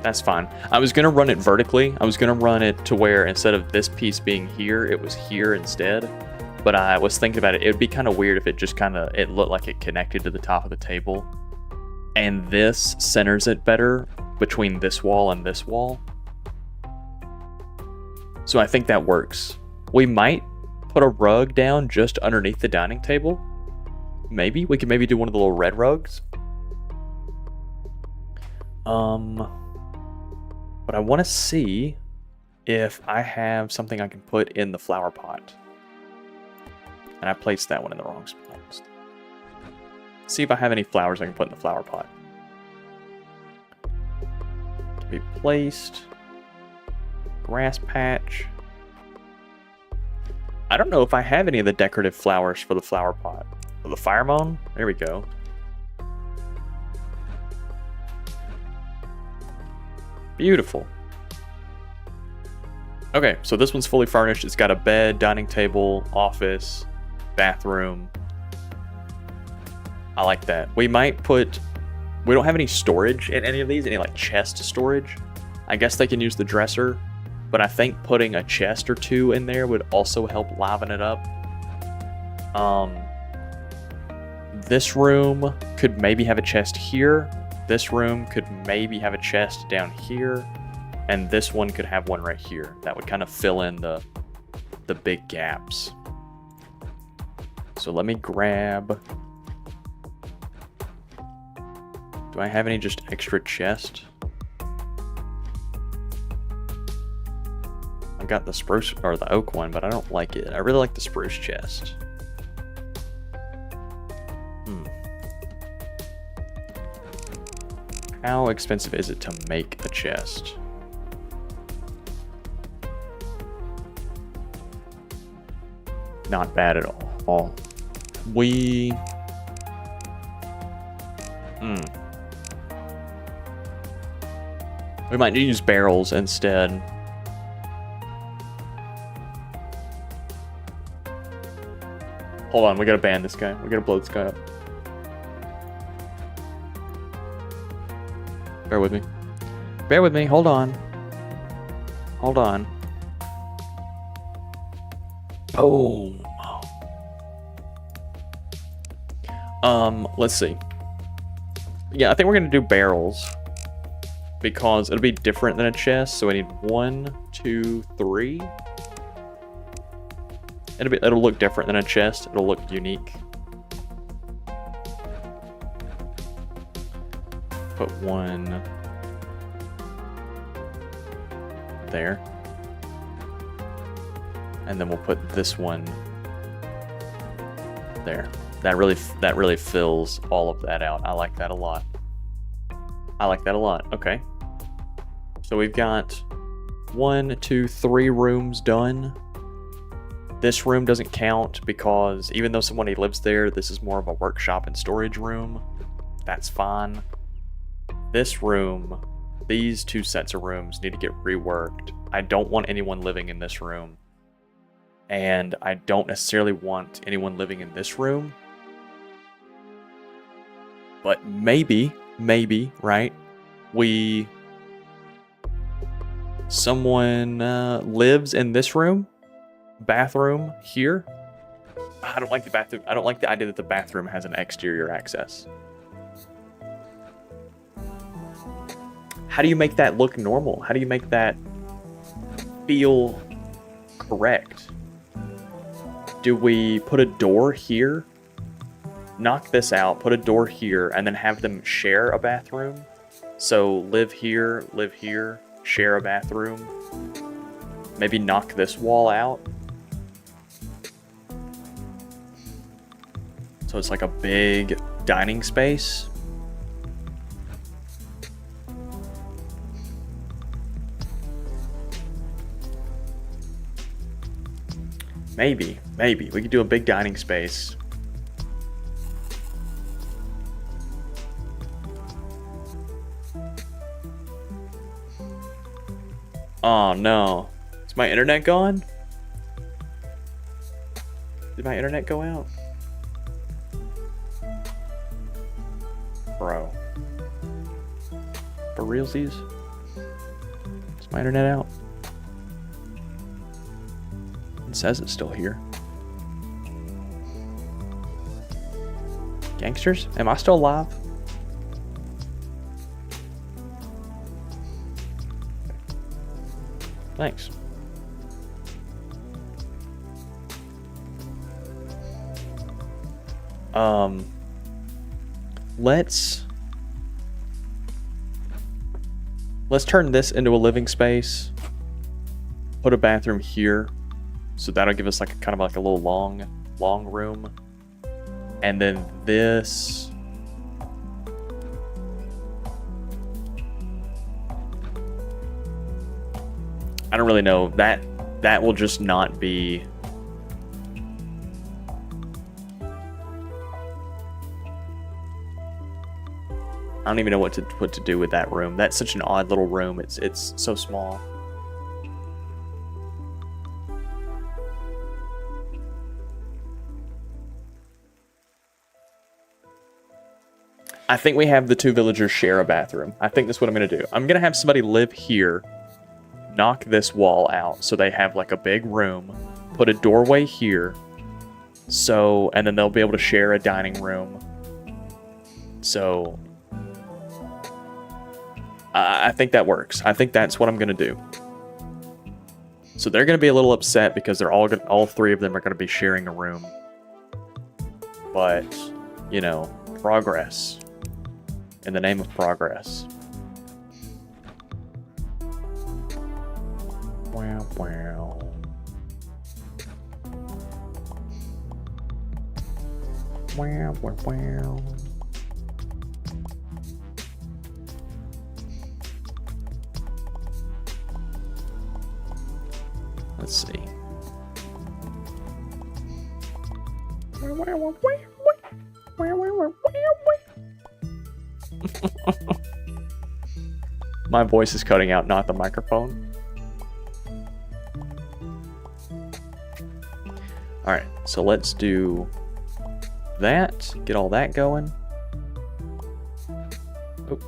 That's fine. I was gonna run it vertically. I was gonna run it to where instead of this piece being here, it was here instead. But I was thinking about it. It would be kind of weird if it just it looked like it connected to the top of the table. And this centers it better between this wall and this wall. So I think that works. We might put a rug down just underneath the dining table. Maybe. We could maybe do one of the little red rugs. But I want to see if I have something I can put in the flower pot. And I placed that one in the wrong spot. See if I have any flowers I can put in the flower pot. To be placed. Grass patch. I don't know if I have any of the decorative flowers for the flower pot. For the fire moan? There we go. Beautiful. Okay, so this one's fully furnished. It's got a bed, dining table, office, bathroom. I like that. We might put... We don't have any storage in any of these, any like chest storage. I guess they can use the dresser, but I think putting a chest or 2 in there would also help liven it up. This room could maybe have a chest here. This room could maybe have a chest down here. And this one could have one right here. That would kind of fill in the big gaps. So let me grab... Do I have any just extra chest? I got the spruce or the oak one, but I don't like it. I really like the spruce chest. How expensive is it to make a chest? Not bad at all. We might use barrels instead. Hold on, we gotta ban this guy. We gotta blow this guy up. Bear with me. Bear with me, hold on. Hold on. Boom. Let's see. Yeah, I think we're gonna do barrels because it'll be different than a chest. So I need 1, 2, 3. It'll look different than a chest. It'll look unique. Put 1 there. And then we'll put this one there. That really fills all of that out. I like that a lot. I like that a lot. Okay. So we've got 1, 2, 3 rooms done. This room doesn't count because even though somebody lives there, this is more of a workshop and storage room. That's fine. This room, these 2 sets of rooms need to get reworked. I don't want anyone living in this room. And I don't necessarily want anyone living in this room. But maybe, right? Someone lives in this room, bathroom here. I don't like the bathroom. I don't like the idea that the bathroom has an exterior access. How do you make that look normal? How do you make that feel correct? Do we put a door here? Knock this out, put a door here, and then have them share a bathroom? So live here, share a bathroom. Maybe knock this wall out. So it's like a big dining space. Maybe. We could do a big dining space. Oh no. Is my internet gone? Did my internet go out? Bro. For realsies? Is my internet out? It says it's still here. Gangsters? Am I still alive? Thanks. Let's turn this into a living space. Put a bathroom here. So that'll give us like a kind of like a little long room. And then this I don't really know. That will just not be I don't even know what to do with that room. That's such an odd little room. It's so small. I think we have the 2 villagers share a bathroom. I think that's what I'm going to do. I'm going to have somebody live here, knock this wall out so they have like a big room, put a doorway here, and then they'll be able to share a dining room. So I think that works. I think that's what I'm going to do. So they're going to be a little upset because they're all 3 of them are going to be sharing a room. But, you know, progress. In the name of progress. Wow, wow. Wow, wow, wow. Let's see. My voice is cutting out, not the microphone. Alright, so let's do that. Get all that going. Oop.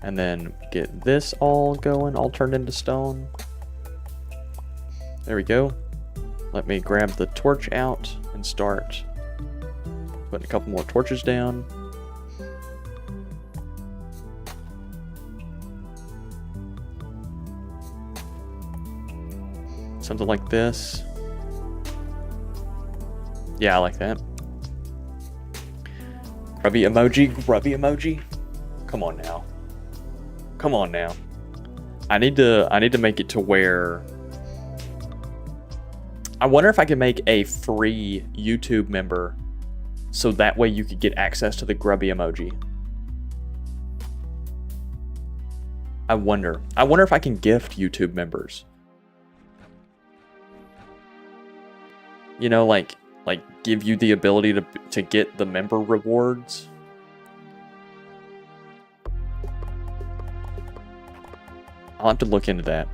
And then get this all going, all turned into stone. There we go. Let me grab the torch out and start putting a couple more torches down. Something like this. Yeah, I like that. Grubby emoji, grubby emoji. Come on now. Come on now. I need to make it to where I wonder if I can make a free YouTube member so that way you could get access to the grubby emoji. I wonder if I can gift YouTube members. You know, like give you the ability to get the member rewards. I'll have to look into that.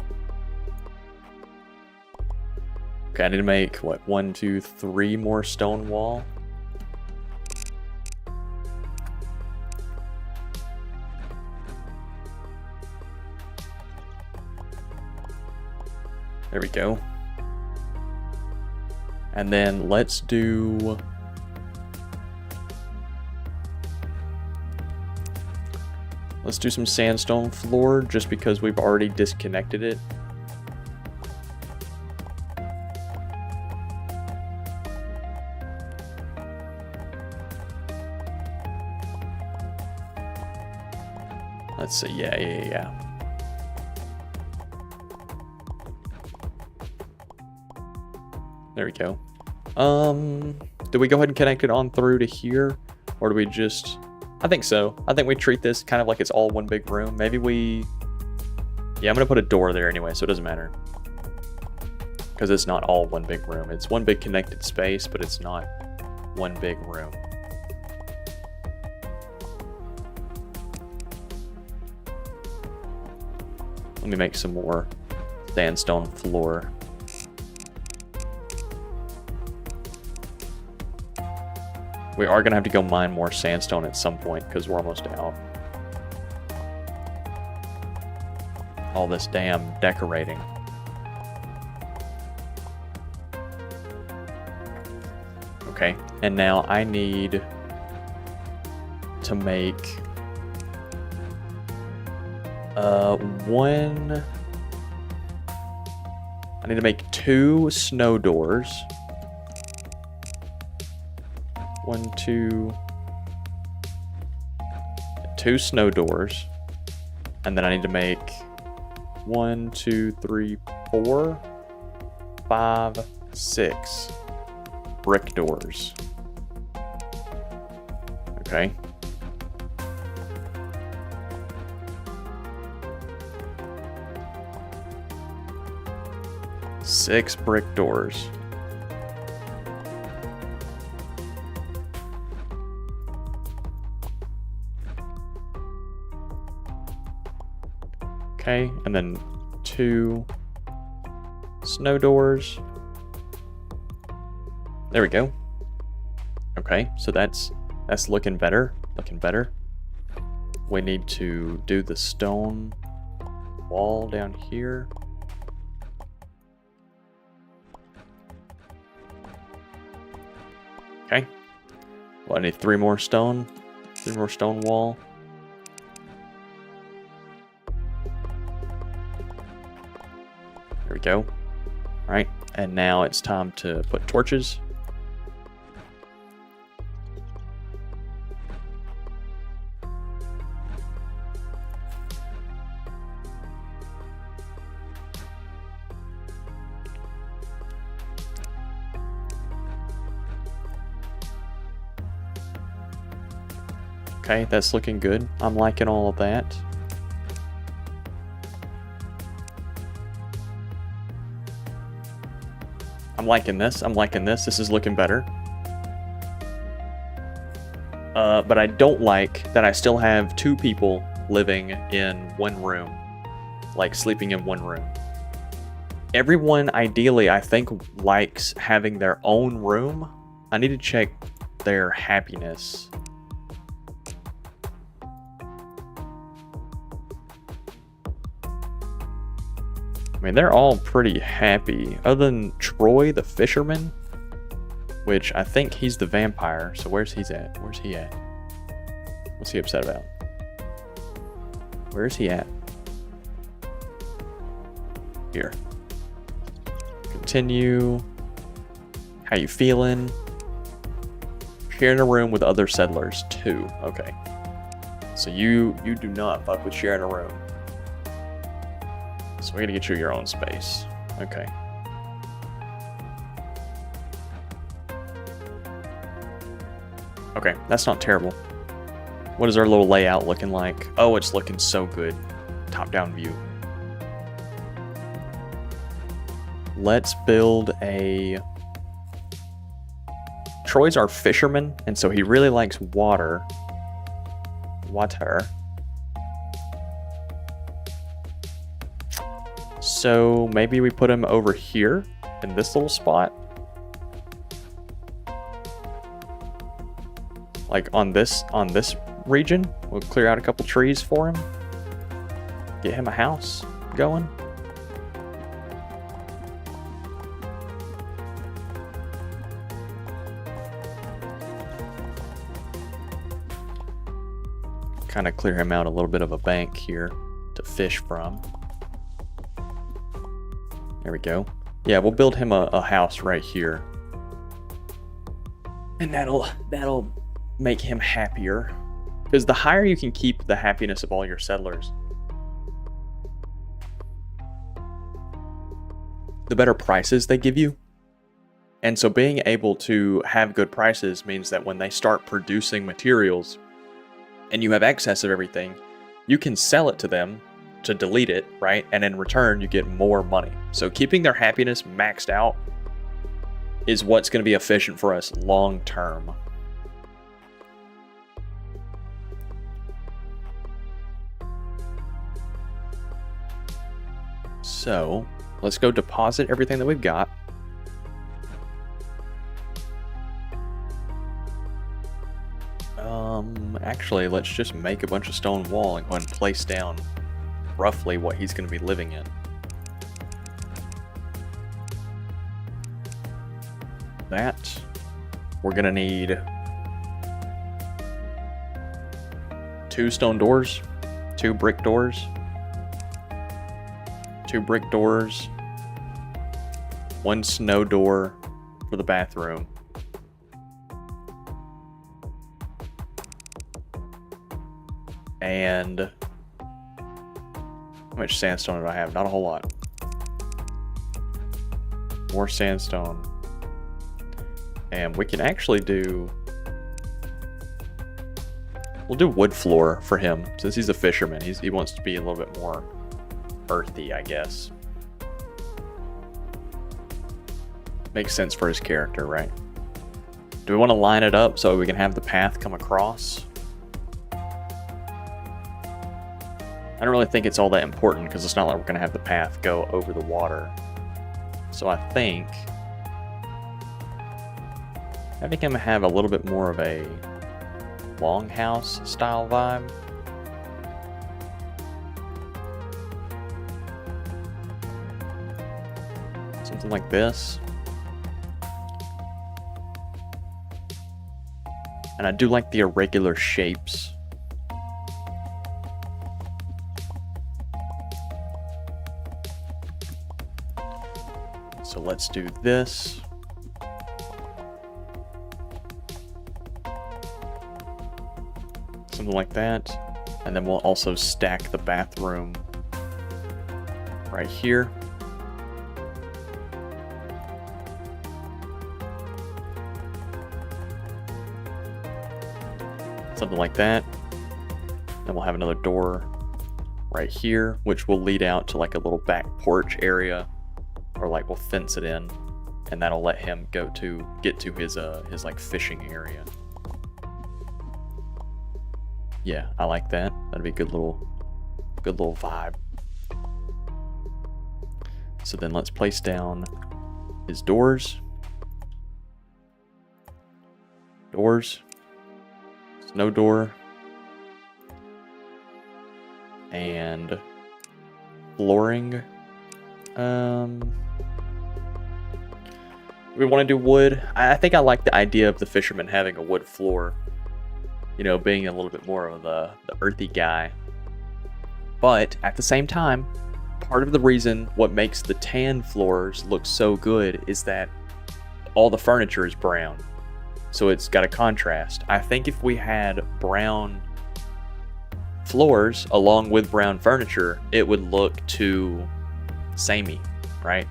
Okay, I need to make, what, 1, 2, 3 more stone wall? There we go. And then let's do... Let's do some sandstone floor, just because we've already disconnected it. Let's see, yeah. There we go. Do we go ahead and connect it on through to here? Or do we just... I think so. I think we treat this kind of like it's all one big room. Maybe we... Yeah, I'm going to put a door there anyway, so it doesn't matter. Because it's not all one big room. It's one big connected space, but it's not one big room. Let me make some more sandstone floor. We are going to have to go mine more sandstone at some point because we're almost out. All this damn decorating. Okay, and now I need to make I need to make 2 snow doors. 1, 2, 2 snow doors, and then I need to make 1, 2, 3, 4, 5, 6 brick doors. Okay. Six brick doors. Okay, and then 2 snow doors. There we go. Okay, so that's looking better. Looking better. We need to do the stone wall down here. Okay. Well, I need 3 more stone. 3 more stone wall. There we go. All right, and now it's time to put torches. Okay, that's looking good. I'm liking all of that. I'm liking this. I'm liking this. This is looking better. But I don't like that I still have 2 people living in one room. Like, sleeping in one room. Everyone, ideally, I think, likes having their own room. I need to check their happiness. I mean, they're all pretty happy. Other than Troy, the fisherman. Which, I think he's the vampire. So where's he at? Where's he at? What's he upset about? Where's he at? Here. Continue. How you feeling? Sharing a room with other settlers too. Okay. So you do not fuck with sharing a room. So we're gonna get you your own space. Okay. Okay, that's not terrible. What is our little layout looking like? Oh, it's looking so good. Top-down view. Let's build a... Troy's our fisherman, and so he really likes water. Water. So maybe we put him over here in this little spot. Like on this region. We'll clear out a couple trees for him. Get him a house going. Kind of clear him out a little bit of a bank here to fish from. There we go. Yeah, we'll build him a house right here. And that'll make him happier. Because the higher you can keep the happiness of all your settlers, the better prices they give you. And so being able to have good prices means that when they start producing materials and you have excess of everything, you can sell it to them to delete it, right? And in return, you get more money. So keeping their happiness maxed out is what's going to be efficient for us long term. So let's go deposit everything that we've got. Actually, let's just make a bunch of stone wall and go ahead and place down roughly what he's going to be living in. That. We're going to need 2 stone doors, 2 brick doors, 2 brick doors, 1 snow door for the bathroom. And how much sandstone do I have? Not a whole lot. More sandstone. And we can actually do... We'll do wood floor for him. Since he's a fisherman, he wants to be a little bit more earthy, I guess. Makes sense for his character, right? Do we want to line it up so we can have the path come across? I don't really think it's all that important because it's not like we're going to have the path go over the water. So I think having him have a little bit more of a longhouse style vibe. Something like this. And I do like the irregular shapes. So let's do this. Something like that. And then we'll also stack the bathroom right here. Something like that. Then we'll have another door right here, which will lead out to like a little back porch area. Or like we'll fence it in. and that'll let him get to his like fishing area. Yeah, I like that. That'd be a good little vibe. So then let's place down his doors. Doors. There's no door. And flooring. We want to do wood. I think I like the idea of the fisherman having a wood floor. You know, being a little bit more of the earthy guy. But at the same time, part of the reason what makes the tan floors look so good is that all the furniture is brown. So it's got a contrast. I think if we had brown floors along with brown furniture, it would look too samey, right?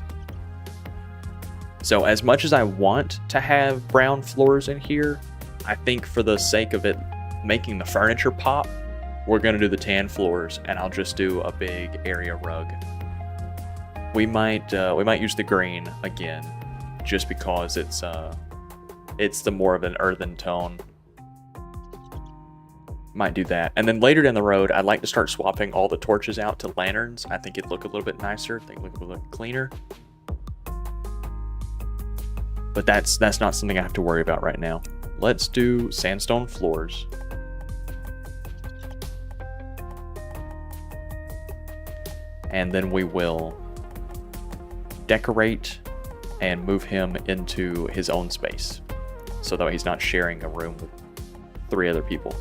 So as much as I want to have brown floors in here, I think for the sake of it making the furniture pop, we're gonna do the tan floors, and I'll just do a big area rug. We might use the green again, just because it's the more of an earthen tone. Might do that. And then later down the road, I'd like to start swapping all the torches out to lanterns. I think it'd look a little bit nicer. I think it would look cleaner. But that's not something I have to worry about right now. Let's do sandstone floors. And then we will decorate and move him into his own space, so that he's not sharing a room with 3 other people.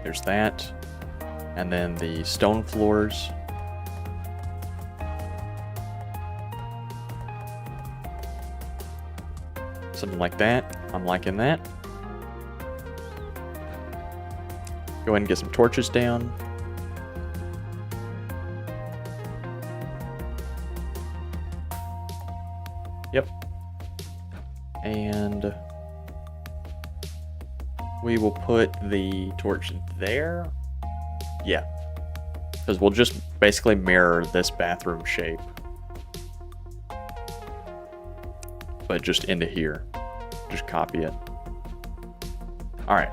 There's that. And then the stone floors. Something like that. I'm liking that. Go ahead and get some torches down. Yep. And we will put the torch there. Yeah. Because we'll just basically mirror this bathroom shape. But just into here. Just copy it. Alright.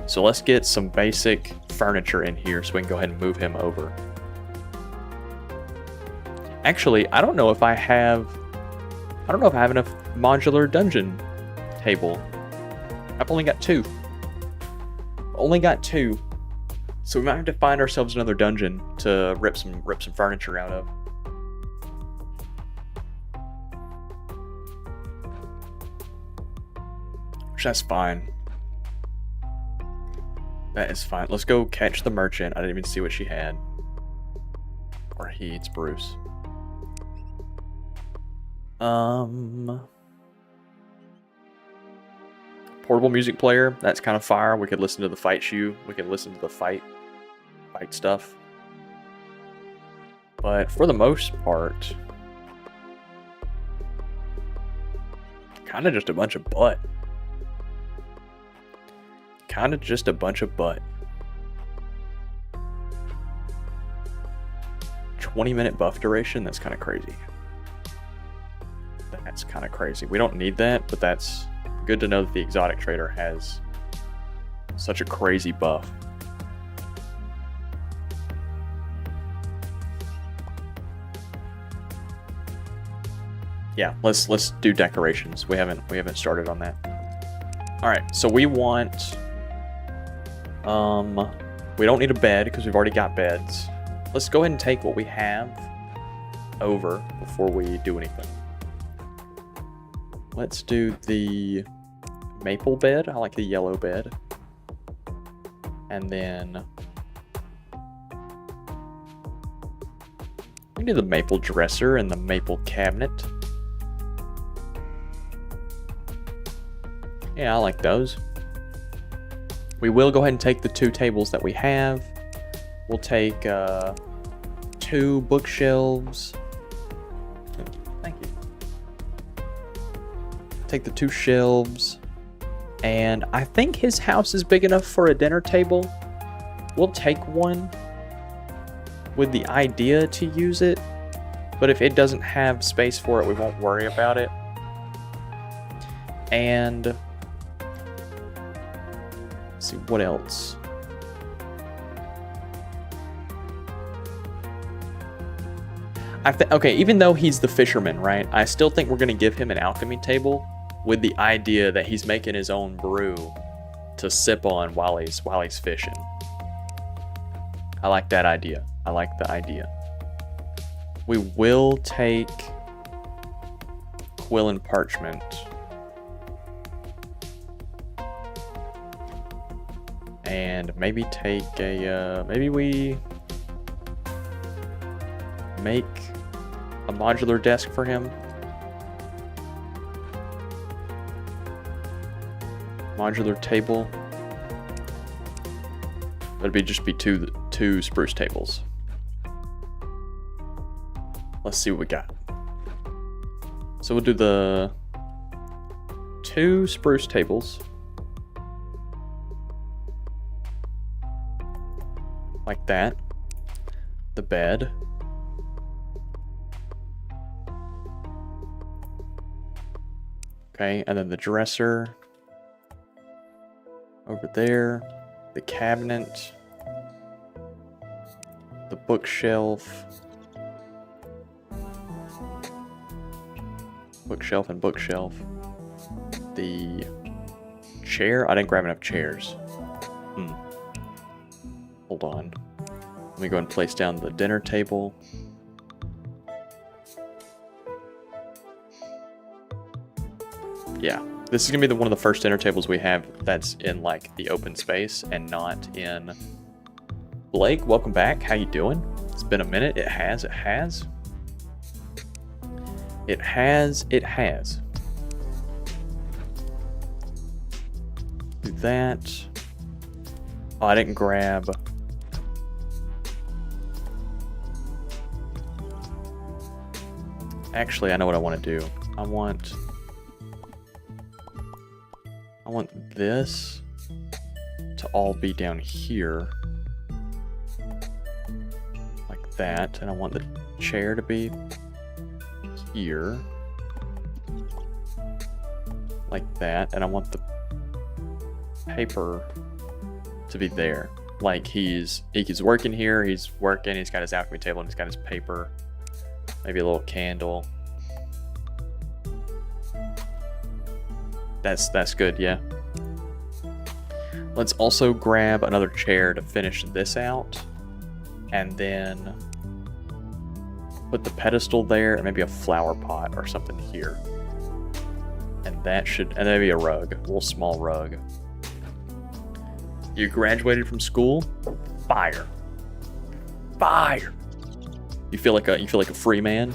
So let's get some basic furniture in here so we can go ahead and move him over. Actually, I don't know if I have enough modular dungeon table. I've only got 2. Only got 2. So we might have to find ourselves another dungeon to rip some furniture out of. Which that's fine. That is fine. Let's go catch the merchant. I didn't even see what she had. Or he, it's Bruce. Portable music player. That's kind of fire. We could listen to the fight shoe. We could listen to the fight stuff. But for the most part, kind of just a bunch of butt. Kind of just a bunch of butt. 20-minute buff duration? That's kind of crazy. That's kind of crazy. We don't need that, but that's good to know that the exotic trader has such a crazy buff. Yeah, let's do decorations. We haven't started on that. All right, so we want we don't need a bed because we've already got beds. Let's go ahead and take what we have over before we do anything. Let's do the maple bed. I like the yellow bed. And then we do the maple dresser and the maple cabinet. Yeah, I like those. We will go ahead and take the 2 tables that we have. We'll take 2 bookshelves. Thank you. Take the 2 shelves. And I think his house is big enough for a dinner table. We'll take one. with the idea to use it, but if it doesn't have space for it, we won't worry about it. And let's see what else. Okay, even though he's the fisherman, right? I still think we're going to give him an alchemy table with the idea that he's making his own brew to sip on while he's fishing. I like that idea. I like the idea. We will take quill and parchment. And maybe take a, maybe we make a modular desk for him. Modular table. It'd just be two spruce tables. Let's see what we got. So we'll do the 2 spruce tables. Like that. The bed. Okay, and then the dresser over there, the cabinet, the bookshelf, and bookshelf, the chair. I didn't grab enough chairs. Hold on. Let me go and place down the dinner table. Yeah, this is gonna be one of the first dinner tables we have that's in like the open space and not in. Blake, welcome back. How you doing? It's been a minute. It has. Do that. Oh, I didn't grab. Actually, I know what I want to do. I want this to all be down here. Like that. And I want the chair to be here. Like that. And I want the paper to be there. Like he's working here, he's working, he's got his alchemy table, and he's got his paper. Maybe a little candle. That's good, yeah. Let's also grab another chair to finish this out. And then put the pedestal there and maybe a flower pot or something here. And maybe a rug, a little small rug. You graduated from school? Fire. You feel like a free man?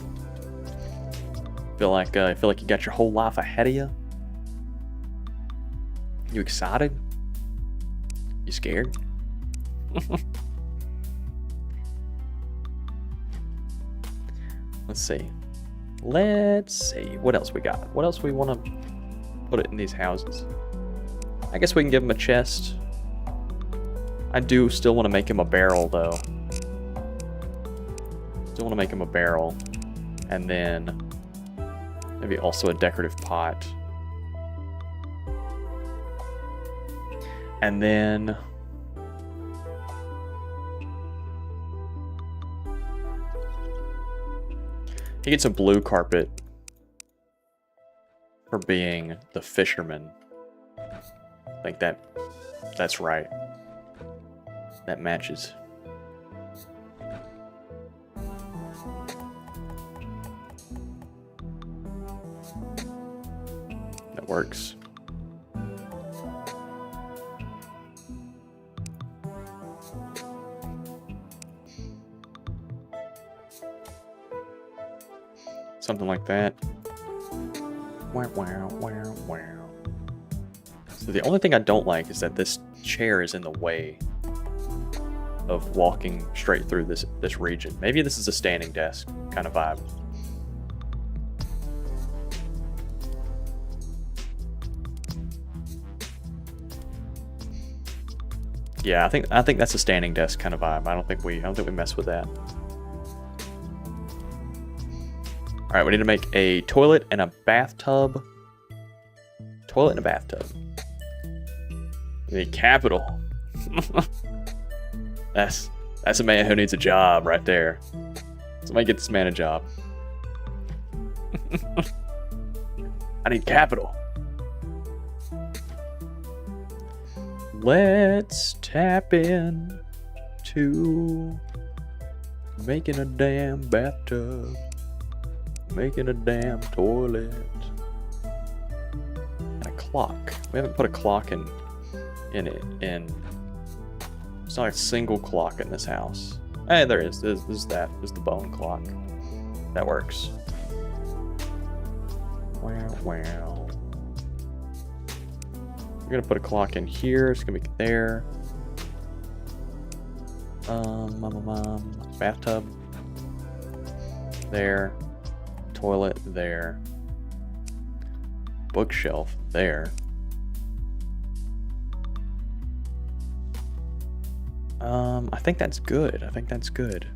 Feel like you got your whole life ahead of you? You excited? You scared? Let's see. What else we got? What else we want to put it in these houses? I guess we can give him a chest. I do still want to make him a barrel, though. Still want to make him a barrel. And then maybe also a decorative pot. And then he gets a blue carpet for being the fisherman. Like that's right. That matches. That works. Something like that. Wow. So the only thing I don't like is that this chair is in the way of walking straight through this region. Maybe this is a standing desk kind of vibe. Yeah, I think that's a standing desk kind of vibe. I don't think we mess with that. All right, we need to make a toilet and a bathtub. Toilet and a bathtub. We need capital. That's a man who needs a job right there. Somebody get this man a job. I need capital. Let's tap in to making a damn bathtub, making a damn toilet, and a clock. We haven't put a clock in it, and it's not a single clock in this house. Hey, there is. This is the bone clock. That works. Wow, wow. We're gonna put a clock in here. It's gonna be there. Bathtub. There. Toilet there. Bookshelf there. I think that's good. I think that's good.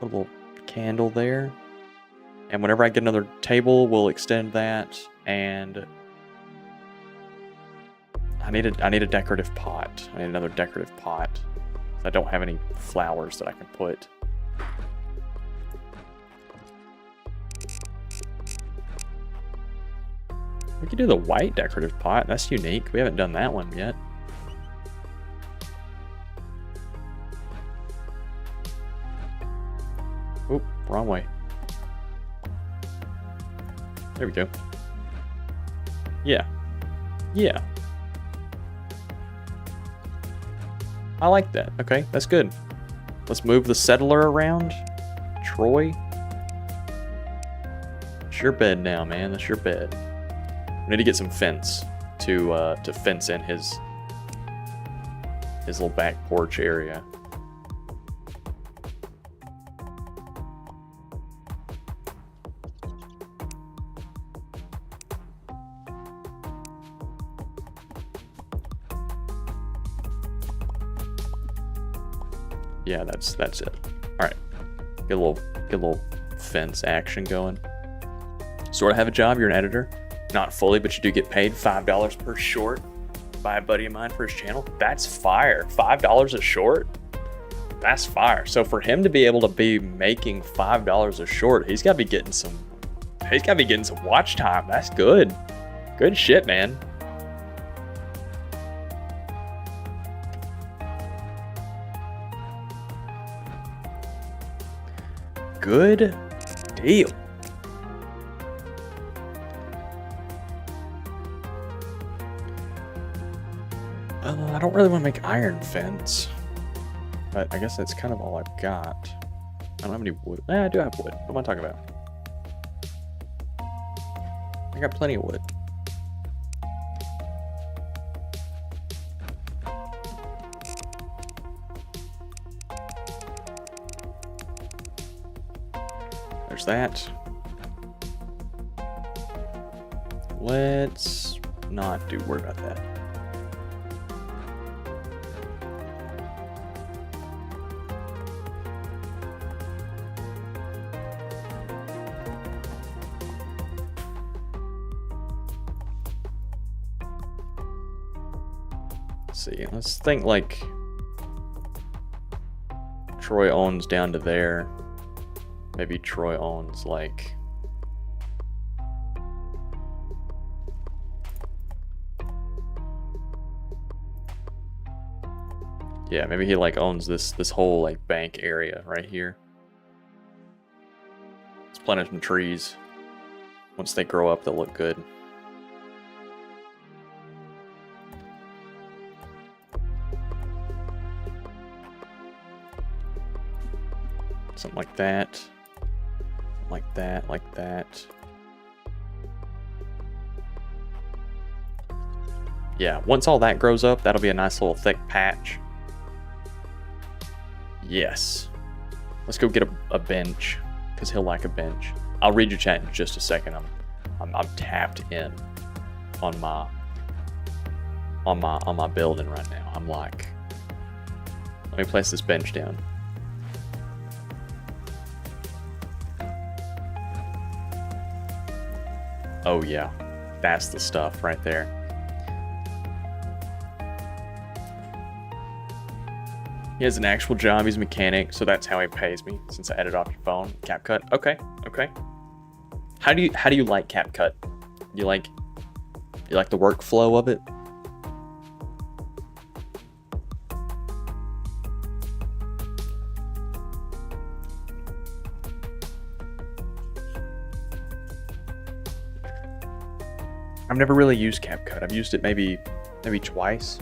Put a little candle there. And whenever I get another table, we'll extend that. And I need a decorative pot. I need another decorative pot. I don't have any flowers that I can put. We could do the white decorative pot. That's unique. We haven't done that one yet. Oop, wrong way. There we go. Yeah. Yeah. I like that. Okay, that's good. Let's move the settler around. Troy. It's your bed now, man. That's your bed. We need to get some fence to fence in his little back porch area. Yeah, that's it. All right, get a little fence action going. Sort of have a job. You're an editor, not fully, but you do get paid $5 per short by a buddy of mine for his channel. That's fire. $5 a short. That's fire. So for him to be able to be making $5 a short, he's got to be getting some. He's got to be getting some watch time. That's good. Good shit, man. Good deal. I don't really want to make iron fence, but I guess that's kind of all I've got. I don't have any wood. I do have wood. What am I talking about? I got plenty of wood. There's that. Let's not worry about that. Let's see. Let's think like Troy owns down to there. Maybe Troy owns like yeah, maybe he like owns this whole like bank area right here. Let's plant some trees. Once they grow up, they'll look good. Something like that. Like that, like that. Yeah, once all that grows up, that'll be a nice little thick patch. Yes. Let's go get a bench, because he'll like a bench. I'll read your chat in just a second. I'm tapped in on my on my building right now. I'm like, let me place this bench down. Oh yeah, that's the stuff right there. He has an actual job. He's a mechanic, so that's how he pays me. Since I edit off your phone, CapCut. Okay, okay. How do you like CapCut? You like the workflow of it? I've never really used CapCut. I've used it maybe twice,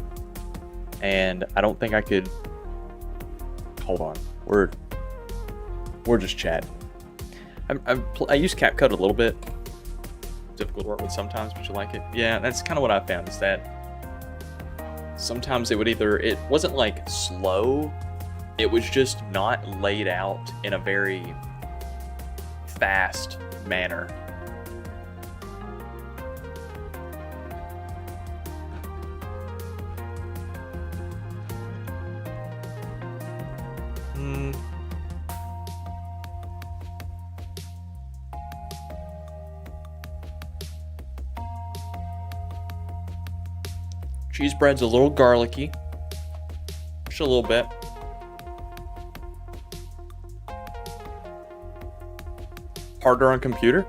and I don't think I could. Hold on, we're just chatting. I use CapCut a little bit. Difficult to work with sometimes, but you like it. Yeah, that's kind of what I found, is that sometimes it wasn't like slow, it was just not laid out in a very fast manner. Cheese bread's a little garlicky. Just a little bit. Harder on computer.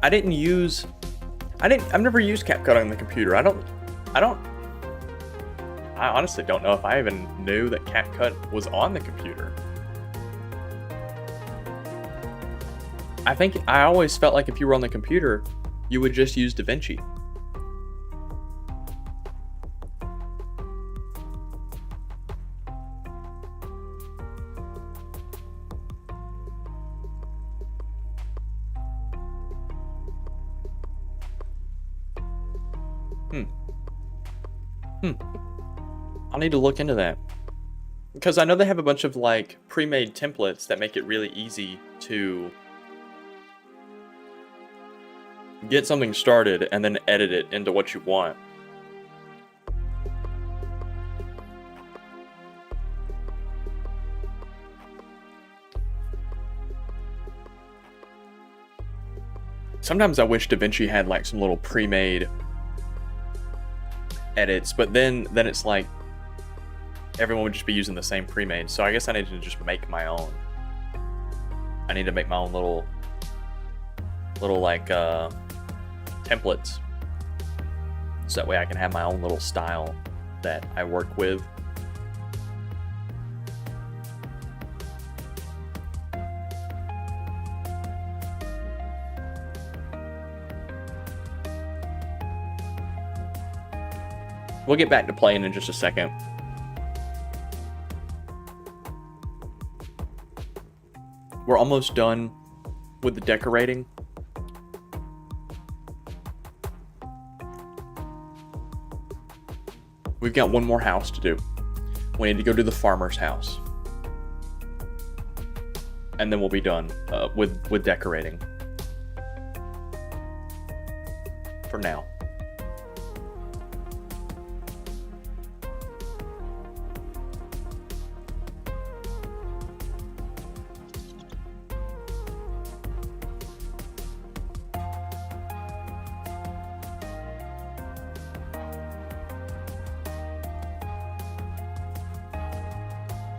I've never used CapCut on the computer. I honestly don't know if I even knew that CapCut was on the computer. I always felt like if you were on the computer, you would just use DaVinci. I'll need to look into that. Because I know they have a bunch of like pre-made templates that make it really easy to get something started and then edit it into what you want. Sometimes I wish DaVinci had like some little pre-made edits, but then it's like everyone would just be using the same pre-made. So I guess I need to just make my own. I need to make my own little like templates, so that way I can have my own little style that I work with. We'll get back to playing in just a second. We're almost done with the decorating. We've got one more house to do. We need to go to the farmer's house. And then we'll be done with decorating. For now.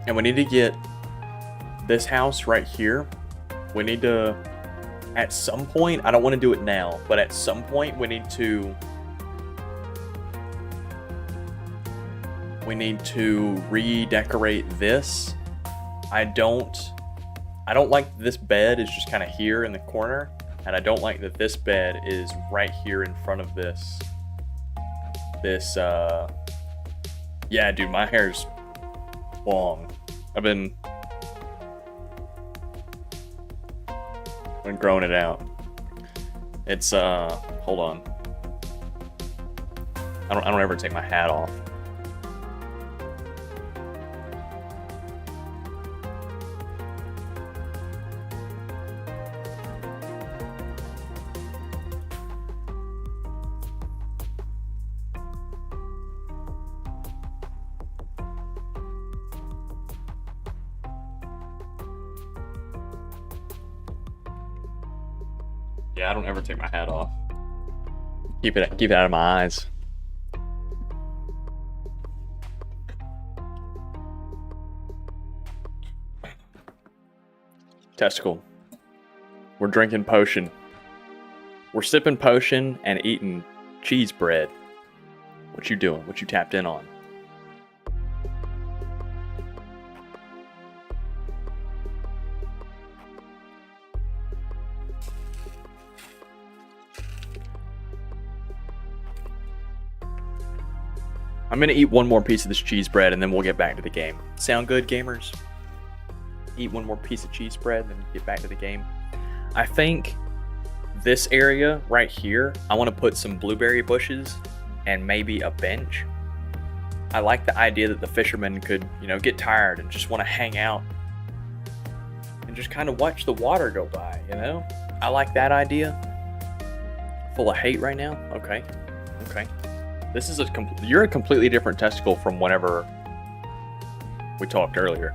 And we need to get this house right here. We need to, at some point, I don't want to do it now, but at some point we need to redecorate this. I don't like this bed is just kind of here in the corner, and I don't like that this bed is right here in front of this. Yeah, dude, my hair's long. I've been growing it out. It's hold on. I don't ever take my hat off. Yeah, I don't ever take my hat off. Keep it out of my eyes. Testicle. We're drinking potion. We're sipping potion and eating cheese bread. What you doing? What you tapped in on? I'm gonna eat one more piece of this cheese bread and then we'll get back to the game. Sound good, gamers? Eat one more piece of cheese bread, then get back to the game. I think this area right here, I want to put some blueberry bushes and maybe a bench. I like the idea that the fishermen could, get tired and just want to hang out and just kind of watch the water go by, I like that idea. Full of hate right now? Okay. This is you're a completely different testicle from whenever we talked earlier.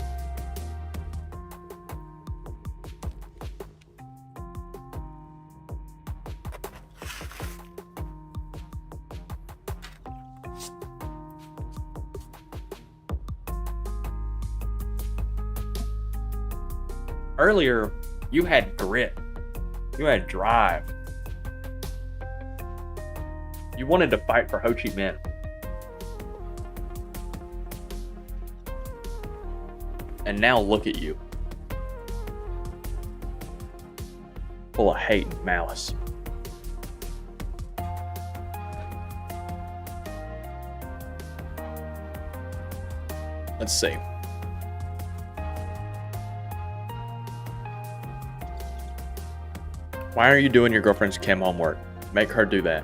Earlier, you had grit. You had drive. You wanted to fight for Ho Chi Minh. And now look at you. Full of hate and malice. Let's see. Why are you doing your girlfriend's chem homework? Make her do that.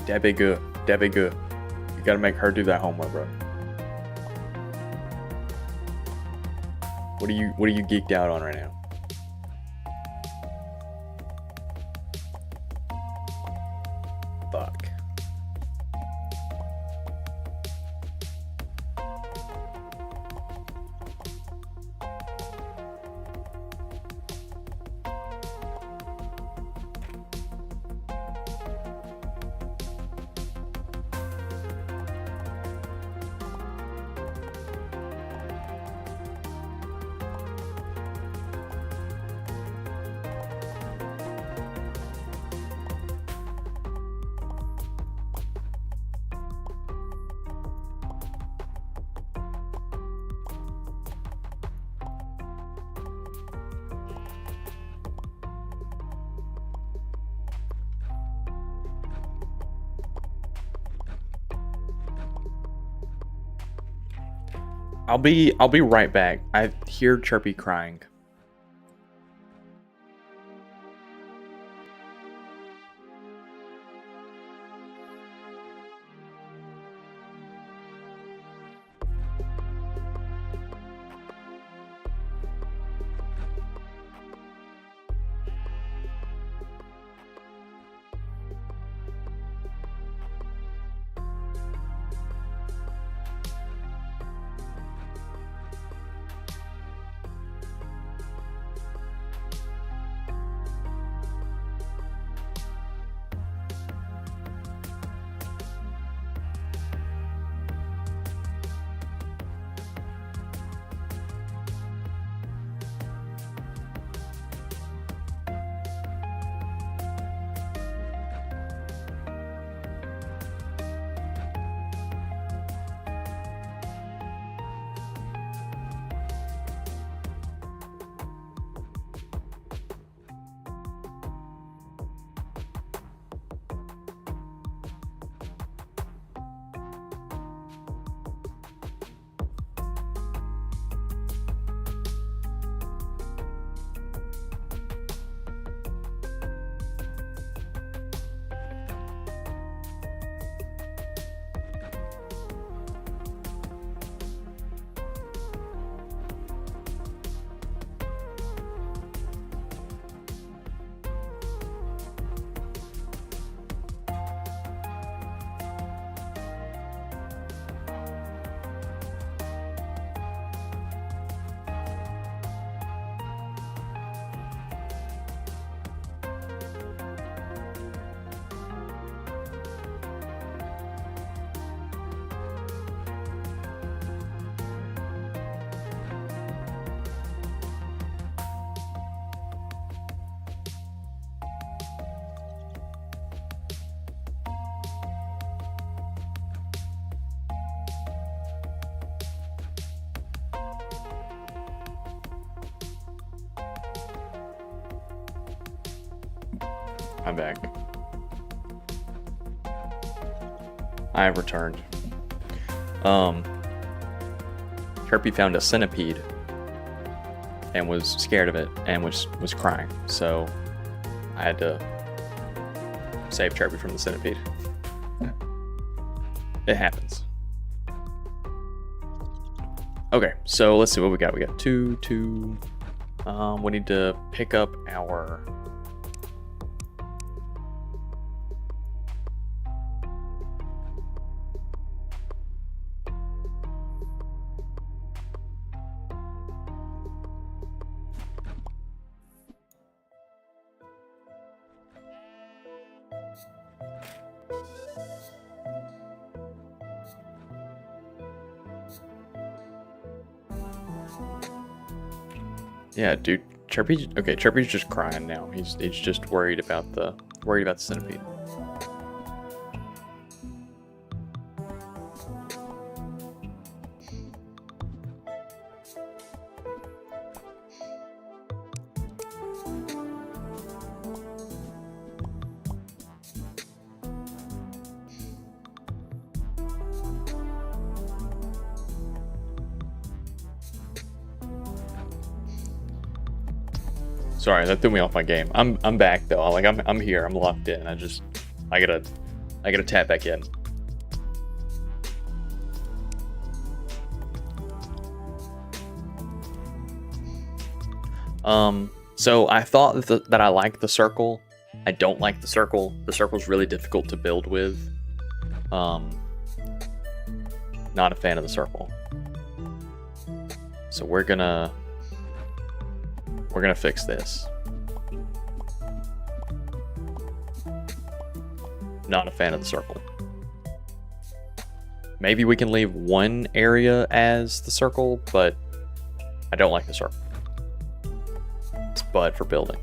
That be good. You gotta make her do that homework, bro. What are you geeked out on right now? Fuck. I'll be right back. I hear Chirpy crying. I'm back. I have returned. Chirpy found a centipede and was scared of it and was crying. So I had to save Chirpy from the centipede. It happens. Okay, so let's see what we got. We got two. We need to pick up our... Yeah, dude. Chirpy's just crying now. He's just worried about the centipede. Sorry, that threw me off my game. I'm back though. I'm here. I'm locked in. I gotta tap back in. So I thought that I liked the circle. I don't like the circle. The circle's really difficult to build with. Not a fan of the circle. So we're gonna fix this. Not a fan of the circle. Maybe we can leave one area as the circle, but I don't like the circle. It's butt for building.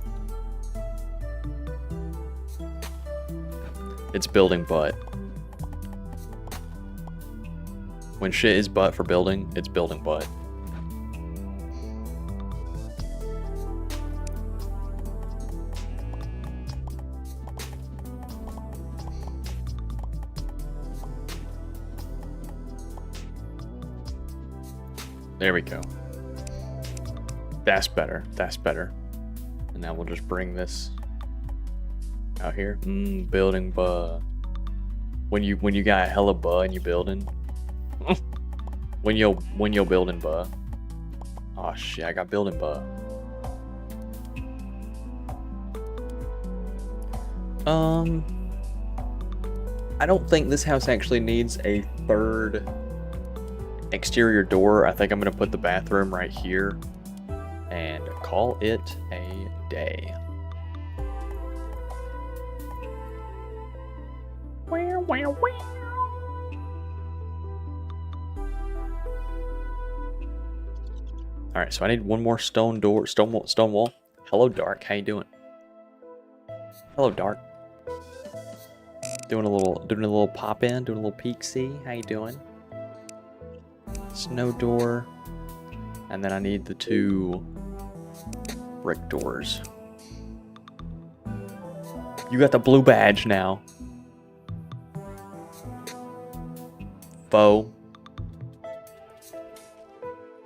It's building butt. When shit is butt for building, it's building butt. There we go. That's better. That's better. And now we'll just bring this out here. Building buh. When you got hella buh and you building. when you're building buh. Oh shit, I got building buh. I don't think this house actually needs a third exterior door. I think I'm gonna put the bathroom right here and call it a day. All right, so I need one more stone wall. Hello, Dark. How you doing? Hello, Dark. Doing a little pop in, doing a little peek see. How you doing? Snow door, and then I need the 2 brick doors. You got the blue badge now. Faux.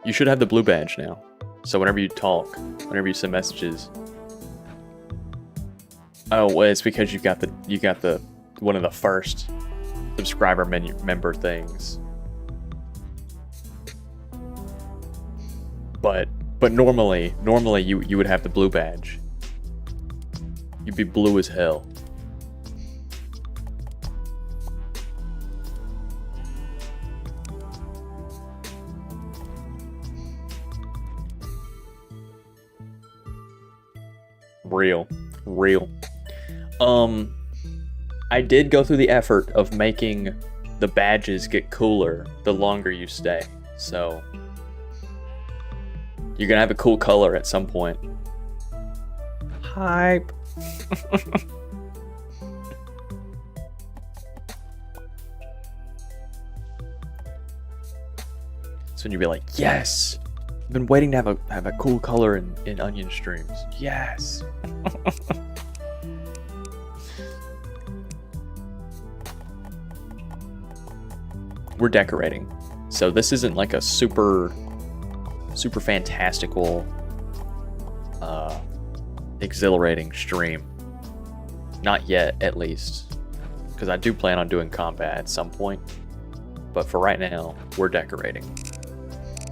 You should have the blue badge now. So whenever you talk, whenever you send messages. Oh, well, it's because you got the one of the first subscriber member things. But normally you would have the blue badge. You'd be blue as hell. Real. I did go through the effort of making the badges get cooler the longer you stay. So you're gonna have a cool color at some point. Hype. So you'd be like, yes! I've been waiting to have a cool color in onion streams. Yes! we're decorating. So this isn't like a super fantastical, exhilarating stream. Not yet, at least. Because I do plan on doing combat at some point. But for right now, we're decorating.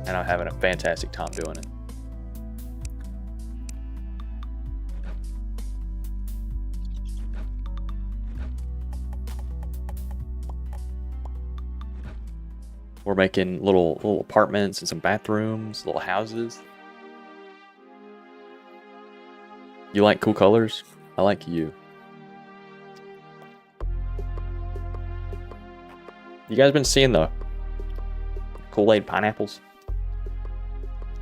And I'm having a fantastic time doing it. We're making little apartments and some bathrooms, little houses. You like cool colors? I like you. You guys been seeing the Kool-Aid pineapples?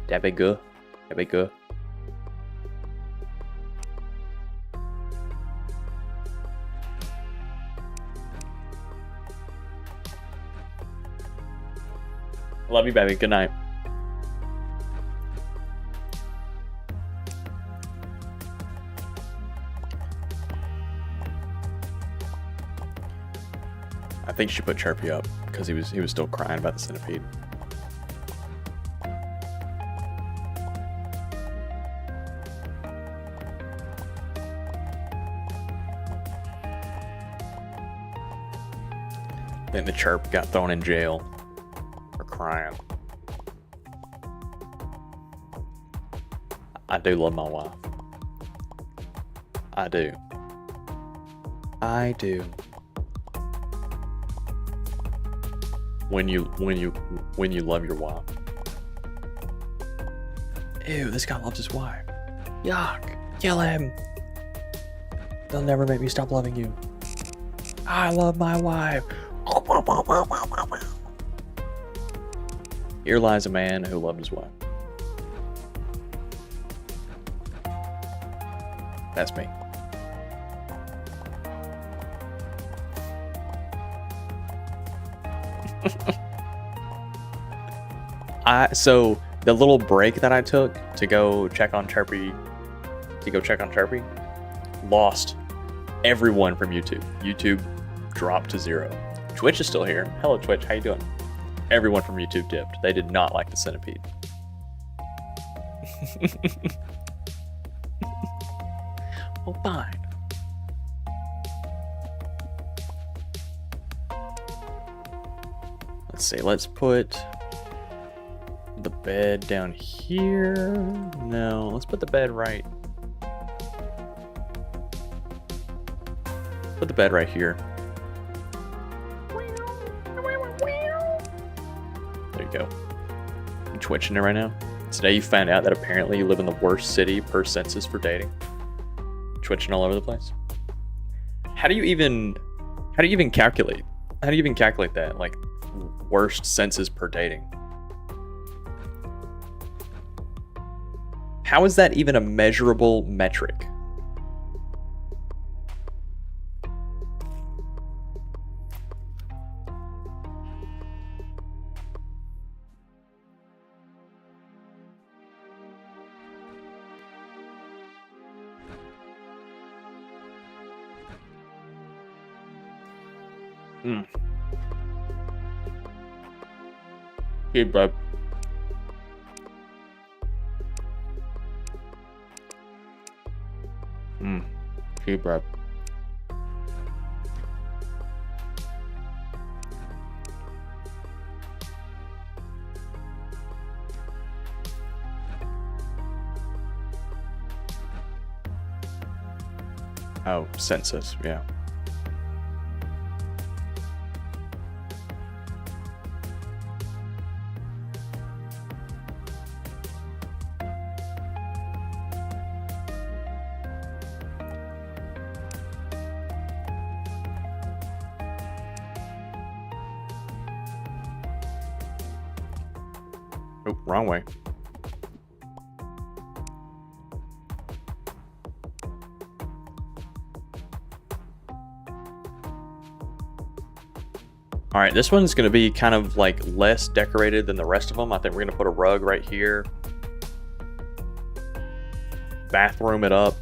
That be good. That be good. Love you, baby. Good night. I think she put Chirpy up because he was still crying about the centipede. Then the Chirp got thrown in jail for crying. I do love my wife. I do. I do. When you love your wife. Ew, this guy loves his wife. Yuck. Kill him. They'll never make me stop loving you. I love my wife. Here lies a man who loved his wife. That's me. So the little break that I took to go check on Chirpy, lost everyone from YouTube. YouTube dropped to 0. Twitch is still here. Hello, Twitch. How you doing? Everyone from YouTube dipped. They did not like the centipede. Well, fine. Let's see. Let's put the bed down here. No, let's put the bed right. Put the bed right here. There you go. You twitching it right now? Today you found out that apparently you live in the worst city per census for dating. Twitching all over the place. How do you even calculate? How do you even calculate that? Like, worst census per dating. How is that even a measurable metric? Hey, bub. Hey, bub. Oh, census, yeah. Oh, wrong way. All right, this one's going to be kind of like less decorated than the rest of them. I think we're going to put a rug right here. Bathroom it up.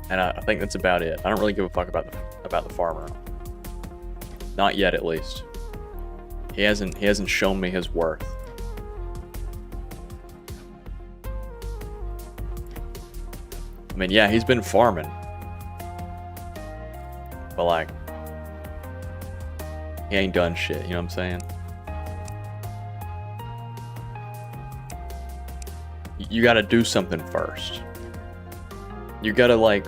And I think that's about it. I don't really give a fuck about the farmer. Not yet, at least. He hasn't shown me his worth. I mean, yeah, he's been farming. But like, he ain't done shit, you know what I'm saying? You gotta do something first. You gotta like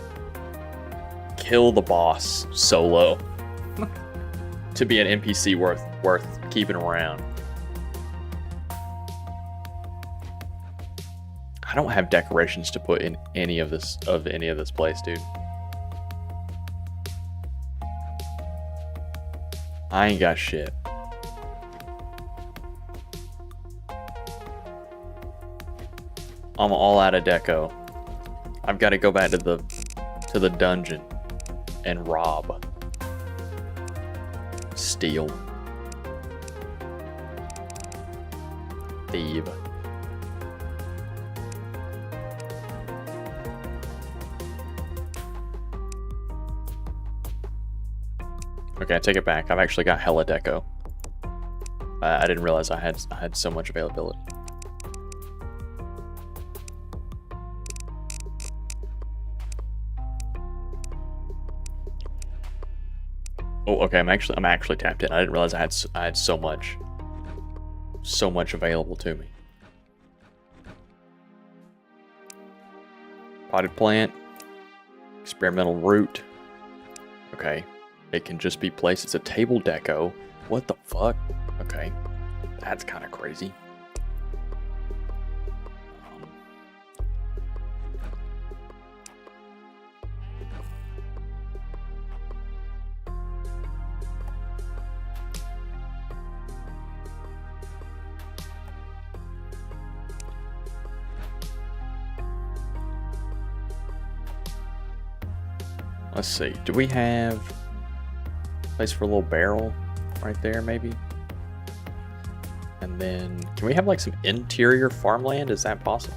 kill the boss solo to be an NPC worth keeping around. I don't have decorations to put in any of this place, dude. I ain't got shit. I'm all out of deco. I've got to go back to the dungeon and rob, steal, thieve. Okay, I take it back. I've actually got hella deco. I didn't realize I had so much availability. Oh, okay. I'm actually tapped in. I didn't realize I had so much available to me. Potted plant, experimental root. Okay. It can just be placed as a table deco. What the fuck? Okay. That's kind of crazy. Let's see. Do we have place for a little barrel right there, maybe? And then, can we have like some interior farmland? Is that possible?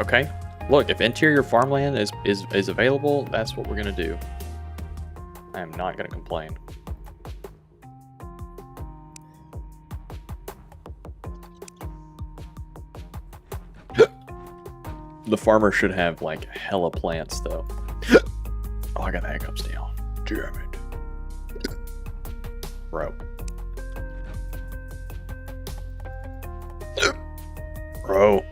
Okay. Look, if interior farmland is available, that's what we're gonna do. I am not gonna complain. The farmer should have like hella plants though. Oh, I got the hiccups down. Damn it. Bro. Bro.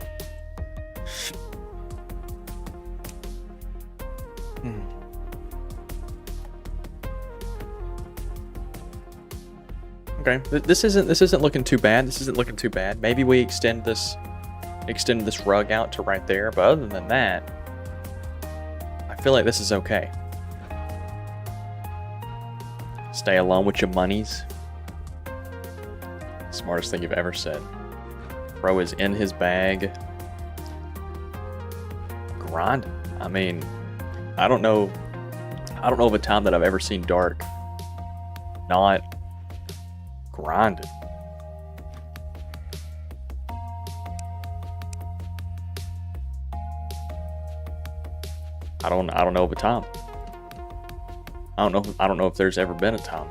Okay, this isn't looking too bad. This isn't looking too bad. Maybe we extend this rug out to right there, but other than that, I feel like this is okay. Stay alone with your monies. Smartest thing you've ever said. Bro is in his bag. Grind. I mean, I don't know of a time that I've ever seen Dark not grinding. I don't know of a time. I don't know if there's ever been a time.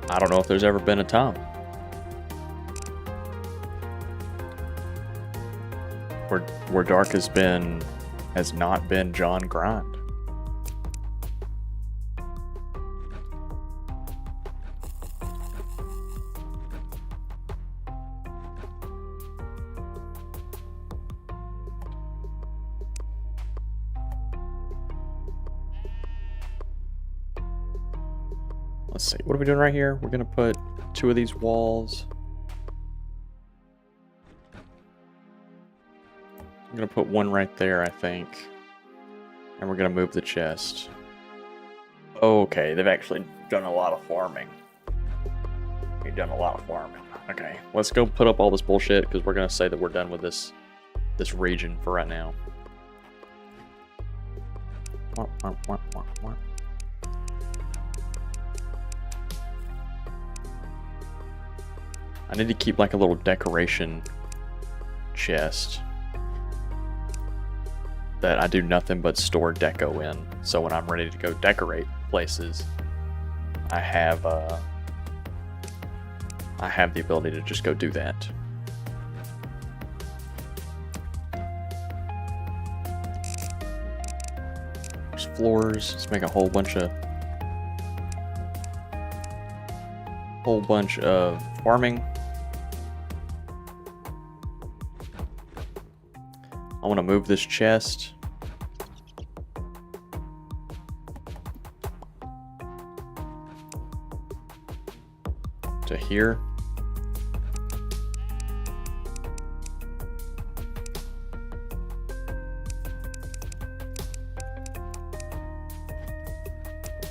I don't know if there's ever been a time where Dark has not been John Grind. Let's see, what are we doing right here? We're gonna put 2 of these walls. I'm gonna put 1 right there, I think. And we're gonna move the chest. Okay, they've actually done a lot of farming. We've done a lot of farming. Okay, let's go put up all this bullshit because we're gonna say that we're done with this region for right now. I need to keep like a little decoration chest that I do nothing but store deco in. So when I'm ready to go decorate places, I have the ability to just go do that. There's floors. Let's make a whole bunch of farming. I want to move this chest to here.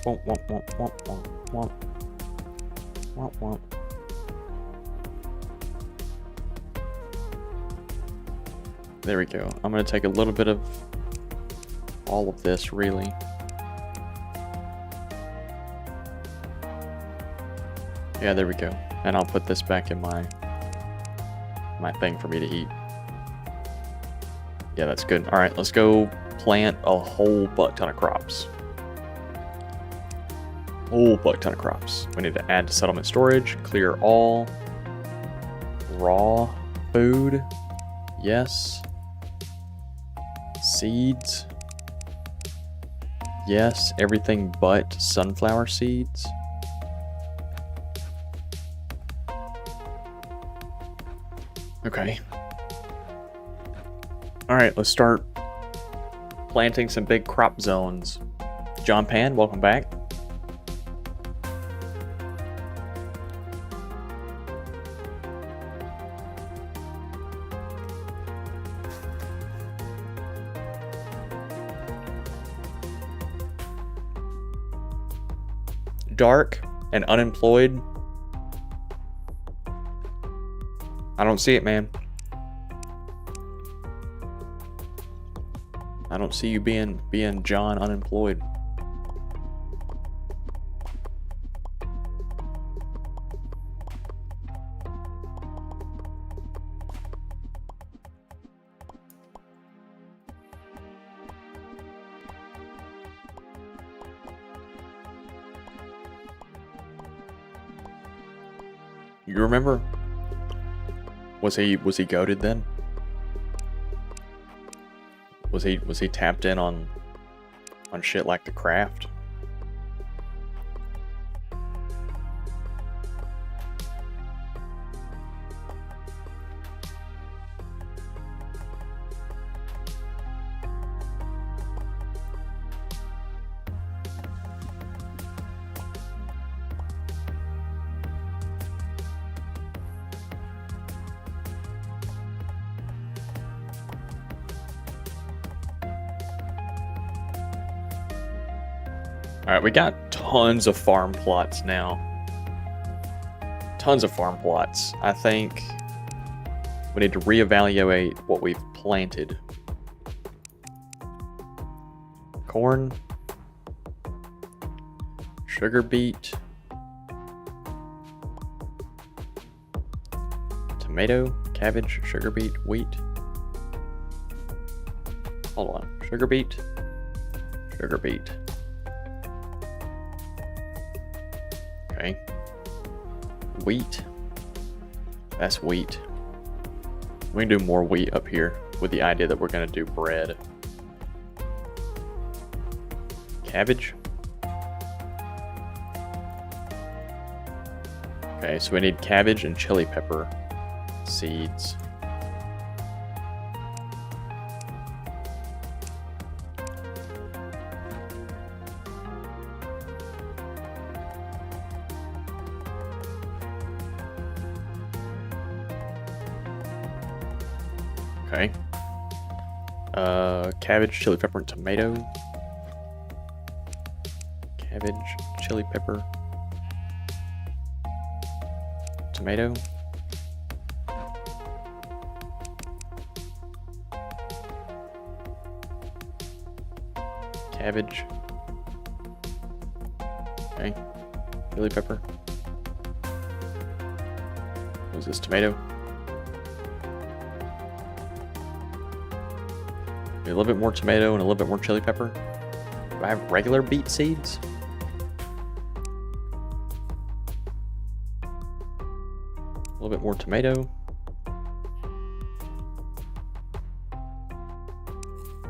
Womp, womp, womp, womp, womp, womp. Womp, womp. There we go. I'm going to take a little bit of all of this, really. Yeah, there we go. And I'll put this back in my thing for me to eat. Yeah, that's good. All right, let's go plant a whole butt ton of crops. Whole butt ton of crops. We need to add to settlement storage. Clear all. Raw food. Yes. Seeds. Yes, everything but sunflower seeds. Okay. Alright, let's start planting some big crop zones. John Pan, welcome back. Dark and unemployed. I don't see it, man. I don't see you being John unemployed. You remember? Was he goated then? Was he tapped in on shit like the craft? Alright, we got tons of farm plots now. Tons of farm plots. I think we need to reevaluate what we've planted. Corn. Sugar beet. Tomato, cabbage, sugar beet, wheat. Hold on. Sugar beet. Sugar beet. Okay. Wheat. That's wheat. We can do more wheat up here with the idea that we're going to do bread. Cabbage. Okay, so we need cabbage and chili pepper seeds. Okay. Cabbage, chili pepper, and tomato. Cabbage, chili pepper, tomato. Cabbage. Okay. Chili pepper. What's this, tomato? A little bit more tomato and a little bit more chili pepper. Do I have regular beet seeds? A little bit more tomato.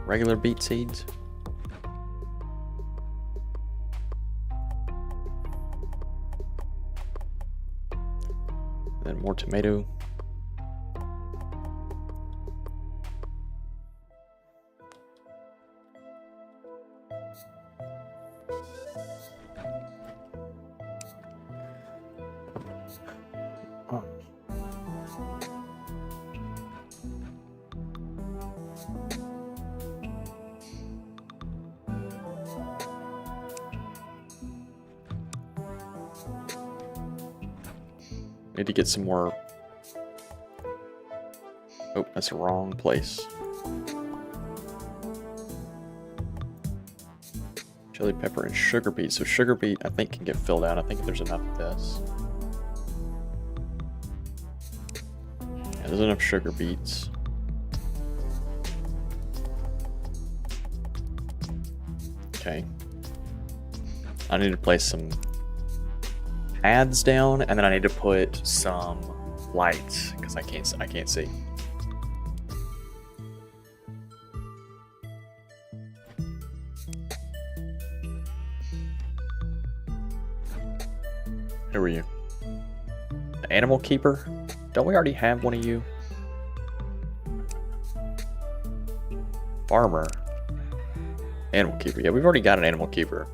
Regular beet seeds. Then more tomato. Need to get some more. Oh, that's the wrong place. Chili pepper and sugar beet. So sugar beet, I think, can get filled out. I think there's enough of this. Yeah, there's enough sugar beets. Okay. I need to place some pads down, and then I need to put some lights because I can't see. Who are you? The animal keeper? Don't we already have one of you? Farmer. Animal keeper. Yeah, we've already got an animal keeper.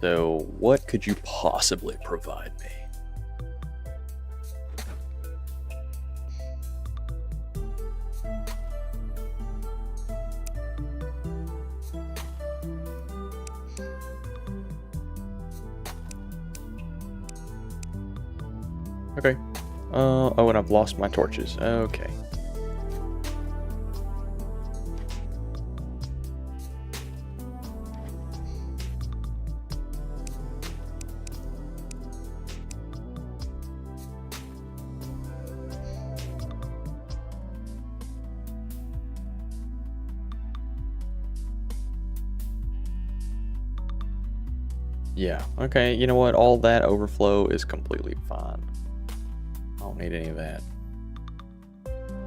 So, what could you possibly provide me? Okay. Oh, and I've lost my torches. Okay. Yeah, okay, you know what? All that overflow is completely fine. I don't need any of that.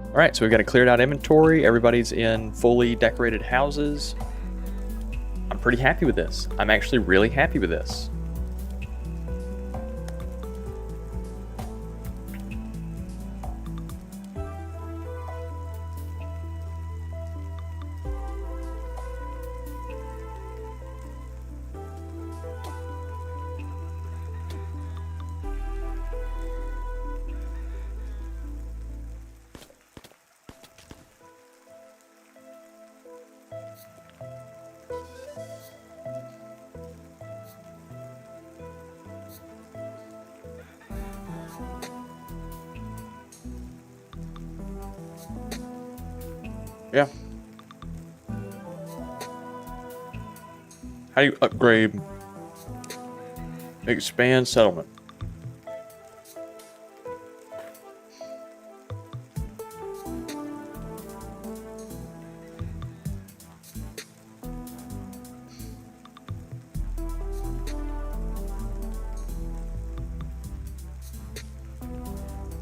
Alright, so we've got a cleared out inventory. Everybody's in fully decorated houses. I'm pretty happy with this. I'm actually really happy with this. Yeah. How do you upgrade? Expand settlement.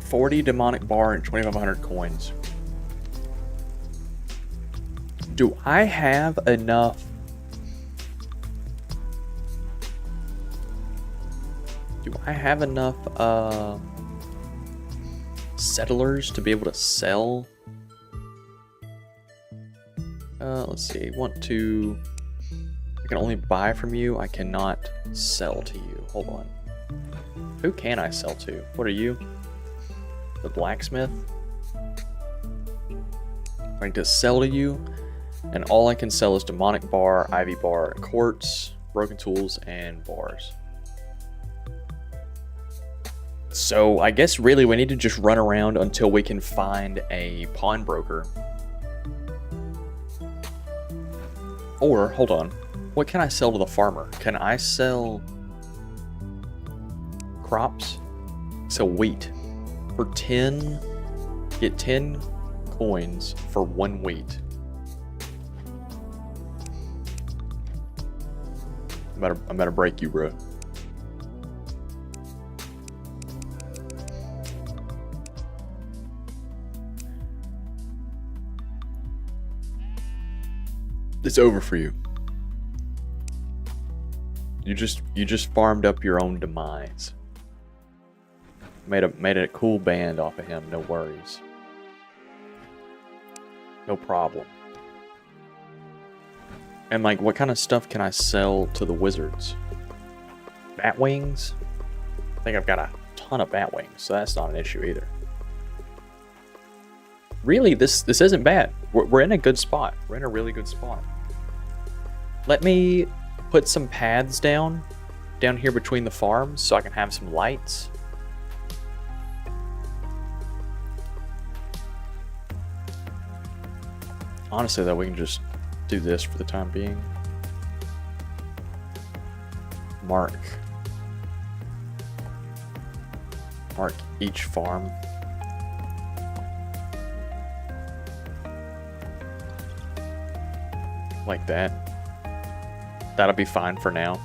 $40 demonic bar and 2,500 coins. Do I have enough? Do I have enough settlers to be able to sell? Let's see. Want to? I can only buy from you. I cannot sell to you. Hold on. Who can I sell to? What are you? The blacksmith? I need to sell to you. And all I can sell is demonic bar, ivy bar, quartz, broken tools, and bars. So I guess really we need to just run around until we can find a pawnbroker. Or, hold on, what can I sell to the farmer? Can I sell crops? Sell wheat For 10, get 10 coins for 1 wheat. I'm about to break you, bro. It's over for you. You just farmed up your own demise. Made a cool band off of him, no worries. No problem. And like, what kind of stuff can I sell to the wizards? Bat wings? I think I've got a ton of bat wings, so that's not an issue either. Really, this isn't bad. We're in a good spot. We're in a really good spot. Let me put some paths down here between the farms so I can have some lights. Honestly, though, we can just do this for the time being. Mark each farm. Like that. That'll be fine for now.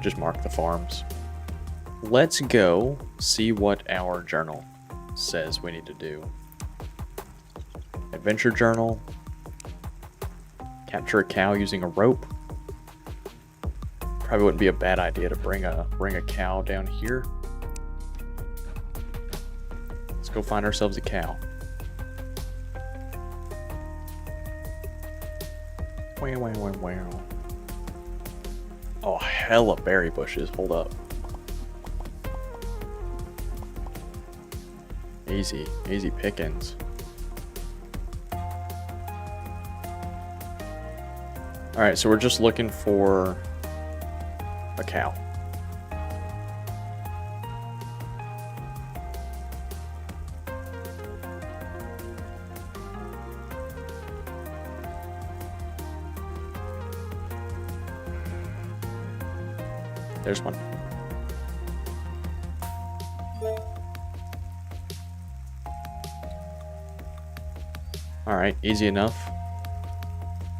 Just mark the farms. Let's go see what our journal says we need to do. Adventure journal. Capture a cow using a rope. Probably wouldn't be a bad idea to bring a cow down here. Let's go find ourselves a cow. Wow, wow, wow, wow. Oh, hella berry bushes. Hold up. Easy pickings. Alright, so we're just looking for a cow. There's one. Alright, easy enough.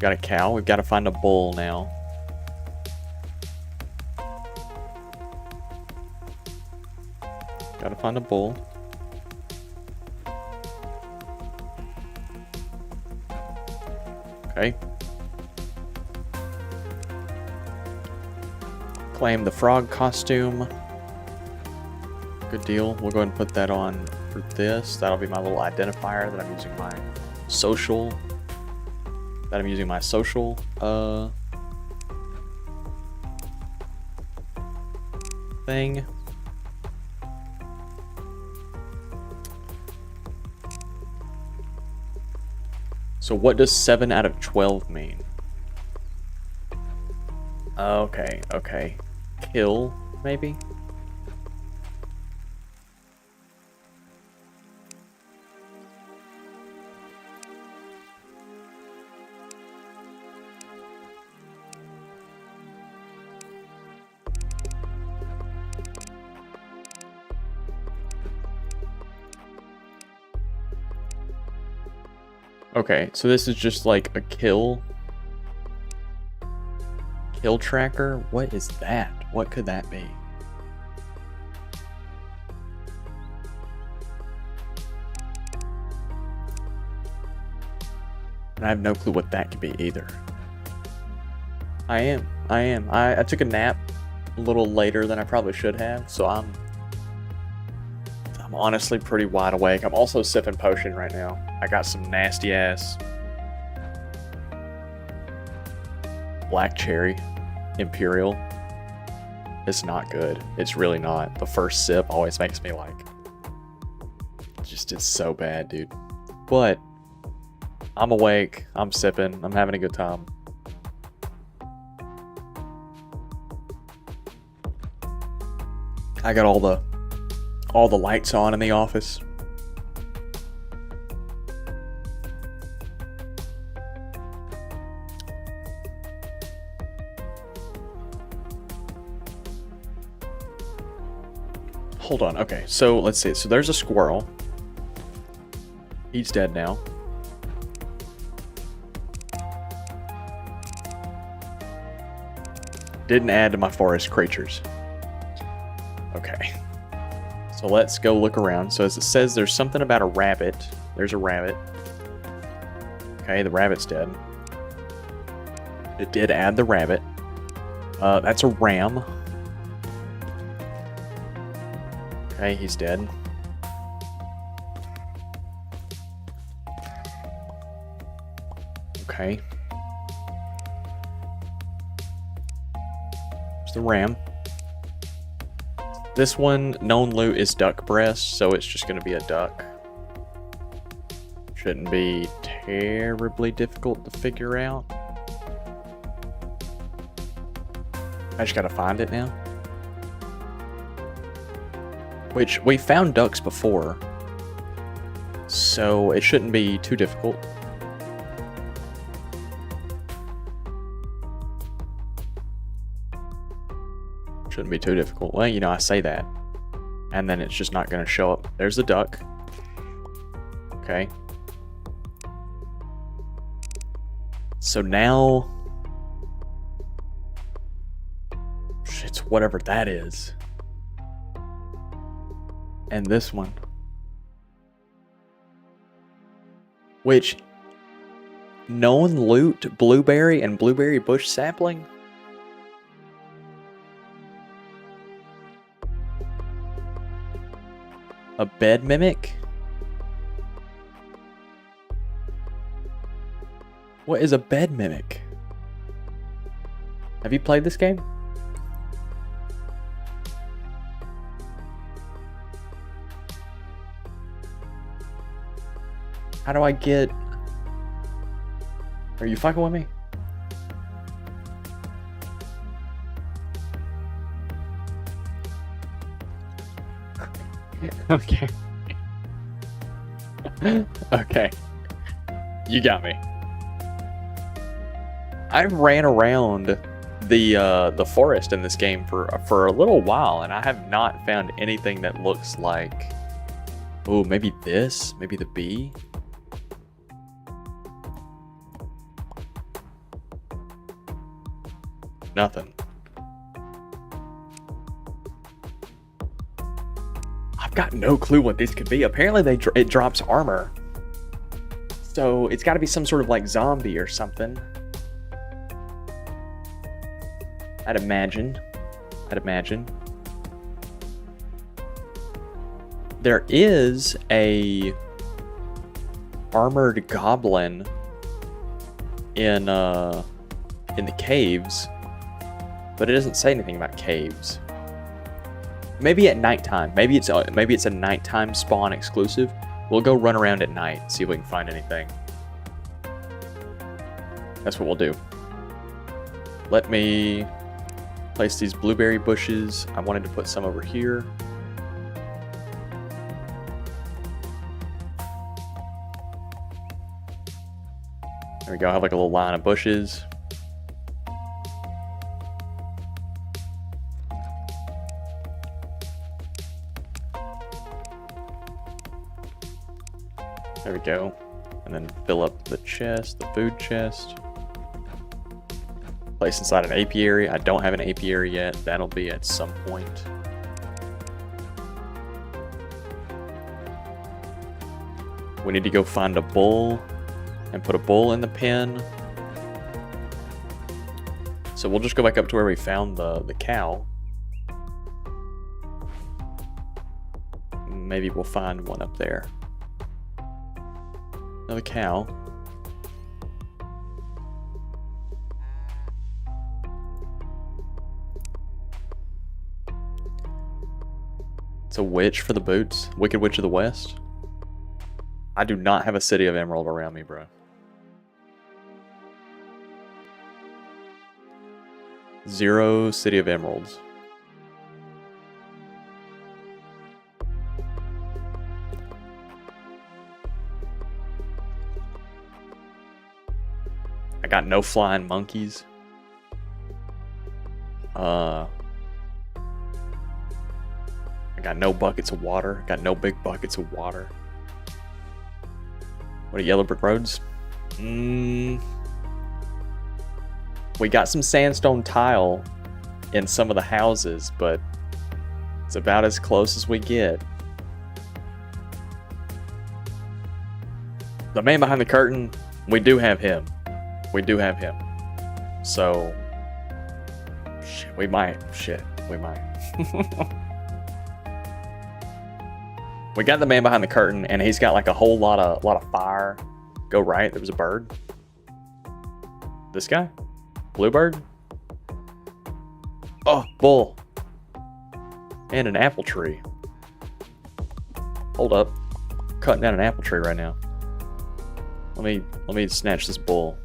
Got a cow. We've got to find a bull now. Got to find a bull. Okay. Claim the frog costume. Good deal. We'll go ahead and put that on for this. That'll be my little identifier that I'm using my social. Thing. So what does 7 out of 12 mean? Okay. Kill, maybe? Okay, so this is just like a kill tracker? What is that? What could that be? And I have no clue what that could be either. I am. I took a nap a little later than I probably should have, so I'm honestly pretty wide awake. I'm also sipping potion right now. I got some nasty ass black cherry imperial. It's not good. It's really not. The first sip always makes me like, it's so bad, dude. But I'm awake. I'm sipping. I'm having a good time. I got all the lights on in the office. Hold on. Okay, so let's see. So there's a squirrel. He's dead now. Didn't add to my forest creatures. Okay. So let's go look around. So as it says, there's something about a rabbit. There's a rabbit. Okay, the rabbit's dead. It did add the rabbit. That's a ram. Okay, he's dead. Okay. There's the ram. This one, known loot is duck breast, so it's just going to be a duck. Shouldn't be terribly difficult to figure out. I just gotta find it now. Which, we found ducks before, so it shouldn't be too difficult. Shouldn't be too difficult. Well, you know, I say that, and then it's just not gonna show up. There's the duck. Okay. So now, it's whatever that is. And this one. Which, known loot, blueberry and blueberry bush sapling? A bed mimic? What is a bed mimic? Have you played this game? How do I get... Are you fucking with me? Okay. Okay. You got me. I ran around the forest in this game for a little while, and I have not found anything that looks like... Oh, maybe this? Maybe the bee? Nothing. I've got no clue what this could be. Apparently it drops armor. So it's got to be some sort of like zombie or something. I'd imagine. There is a armored goblin in the caves, but it doesn't say anything about caves. Maybe at nighttime. Maybe it's a nighttime spawn exclusive. We'll go run around at night, see if we can find anything. That's what we'll do. Let me place these blueberry bushes. I wanted to put some over here. There we go. I have like a little line of bushes. There we go. And then fill up the chest, the food chest. Place inside an apiary. I don't have an apiary yet. That'll be at some point. We need to go find a bull and put a bull in the pen. So we'll just go back up to where we found the cow. Maybe we'll find one up there. Another cow. It's a witch for the boots. Wicked Witch of the West. I do not have a city of emerald around me, bro. 0 city of emeralds. I got no flying monkeys. I got no buckets of water. Got no big buckets of water. What are yellow brick roads? We got some sandstone tile in some of the houses, but it's about as close as we get. The man behind the curtain, we do have him. We do have him. So, we might. We got the man behind the curtain, and he's got like a whole lot of fire. Go right. There was a bird. This guy, bluebird. Oh, bull. And an apple tree. Hold up, cutting down an apple tree right now. Let me snatch this bull.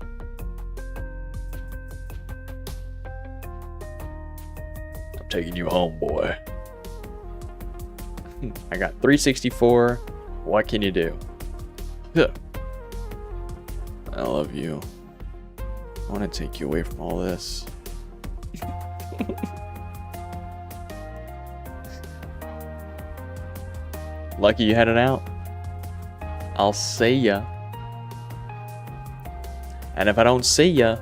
I'm taking you home, boy. I got 364. What can you do? Huh. I love you. I want to take you away from all this. Lucky you had it out. I'll see ya. And if I don't see ya,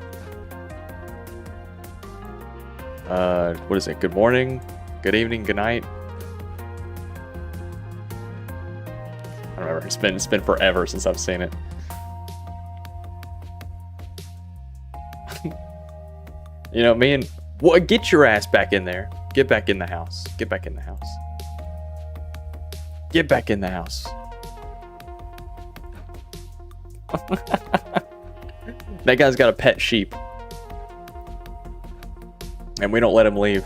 what is it? Good morning, good evening, good night. I don't remember. It's been forever since I've seen it. You know, me and what? Get your ass back in there. Get back in the house. Get back in the house. Get back in the house. That guy's got a pet sheep. And we don't let him leave.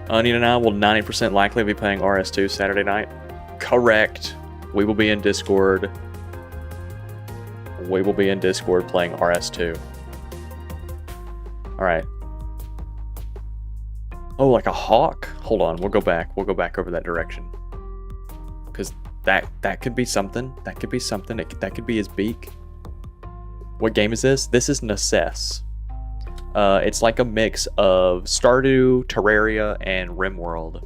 Onion and I will 90% likely be playing RS2 Saturday night. Correct. We will be in Discord. We will be in Discord playing RS2. Alright. Oh, like a hawk? Hold on, we'll go back. We'll go back over that direction. Because that could be something. That could be something. That could be his beak. What game is this? This is Necesse. It's like a mix of Stardew, Terraria, and RimWorld.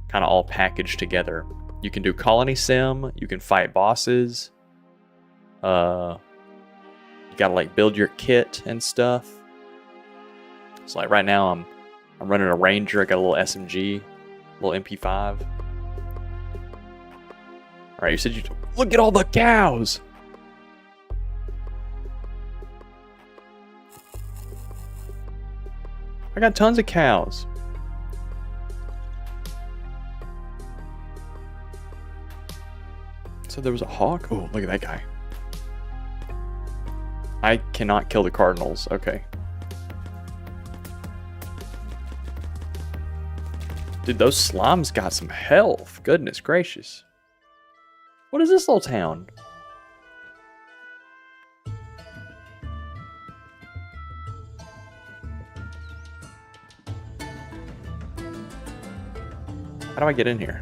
Kind of all packaged together. You can do colony sim. You can fight bosses. You gotta like build your kit and stuff. So like right now I'm running a Ranger. I got a little SMG, little MP5. All right, you said you look at all the cows. I got tons of cows. So there was a hawk. Oh, look at that guy. I cannot kill the cardinals. Okay. Dude, those slimes got some health. Goodness gracious. What is this little town? How do I get in here?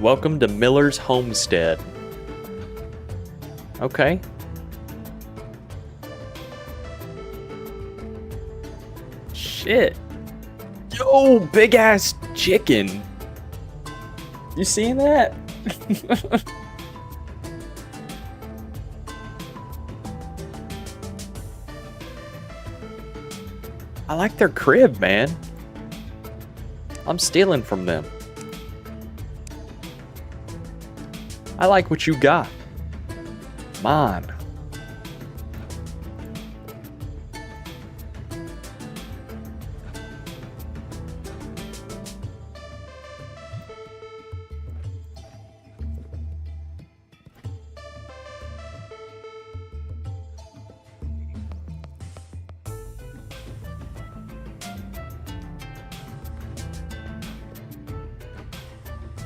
Welcome to Miller's Homestead. Okay. Shit. Yo, big ass chicken. You seeing that? I like their crib, man. I'm stealing from them. I like what you got. Mine.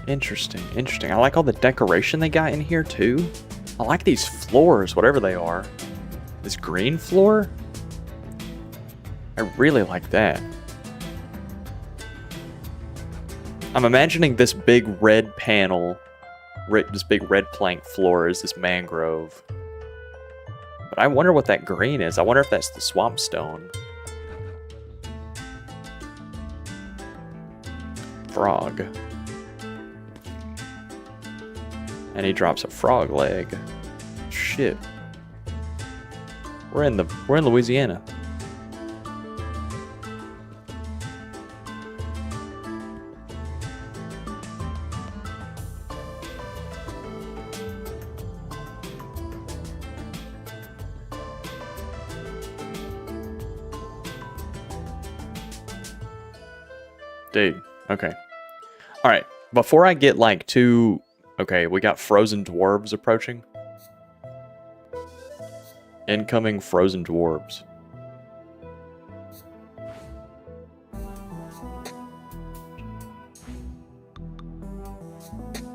Interesting, interesting. I like all the decoration they got in here too. I like these floors, whatever they are. This green floor? I really like that. I'm imagining this big red panel, this big red plank floor is this mangrove. But I wonder what that green is. I wonder if that's the swamp stone. Frog. And he drops a frog leg. Shit. We're in Louisiana. Dude, okay. Alright, before I get like too... Okay, we got frozen dwarves approaching. Incoming frozen dwarves.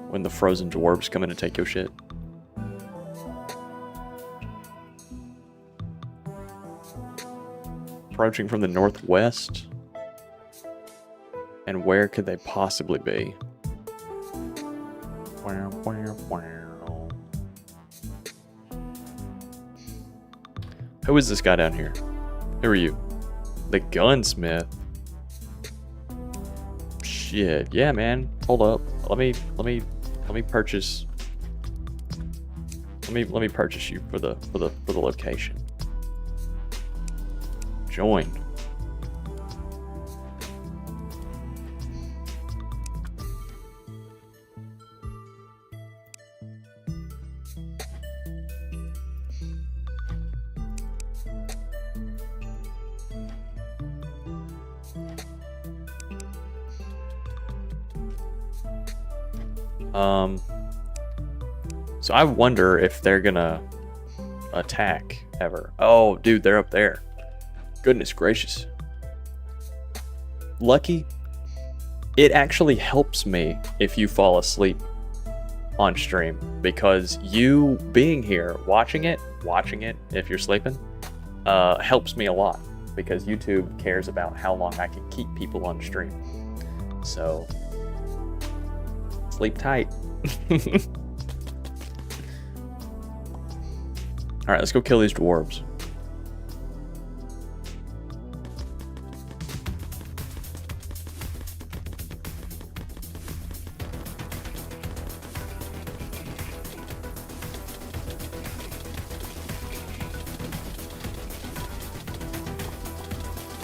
When the frozen dwarves come in to take your shit. Approaching from the northwest. And where could they possibly be? Who is this guy down here? Who are you? The gunsmith. Shit, yeah, man. Hold up. Let me purchase. Let me purchase you for the location. Join. So I wonder if they're gonna attack ever. Oh, dude, they're up there. Goodness gracious. Lucky, it actually helps me if you fall asleep on stream, because you being here, watching it, if you're sleeping, helps me a lot, because YouTube cares about how long I can keep people on stream. So, sleep tight. Alright, let's go kill these dwarves.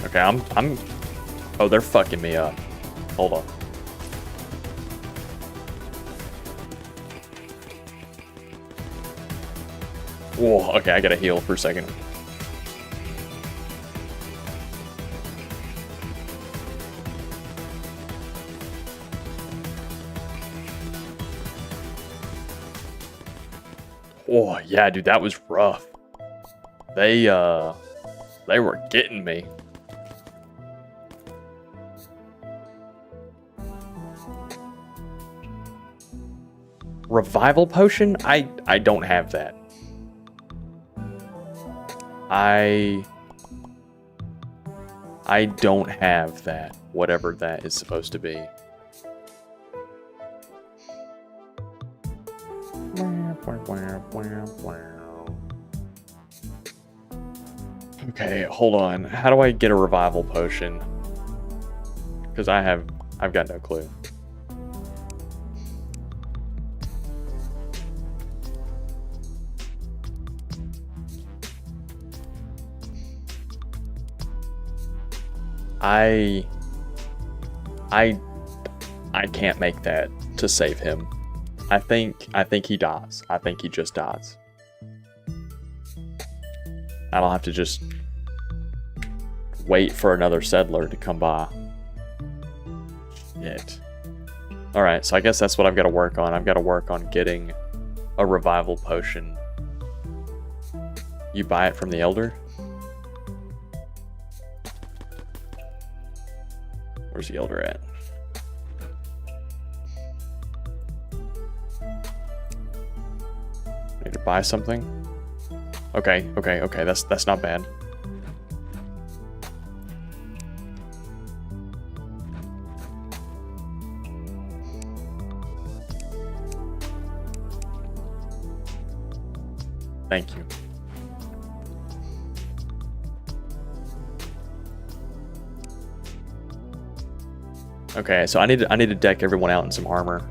Okay, I'm... Oh, they're fucking me up. Hold on. Whoa, okay, I gotta heal for a second. Oh, yeah, dude, that was rough. They were getting me. Revival potion? I don't have that. I don't have that, whatever that is supposed to be. Okay, hold on. How do I get a revival potion? Because I've got no clue. I can't make that to save him. I think he dies. I think he just dies. I'll have to just wait for another settler to come by. Shit. Alright, so I guess that's what I've got to work on. I've got to work on getting a revival potion. You buy it from the elder? Where's the elder at? Need to buy something? Okay, that's not bad. Thank you. Okay, so I need to deck everyone out in some armor.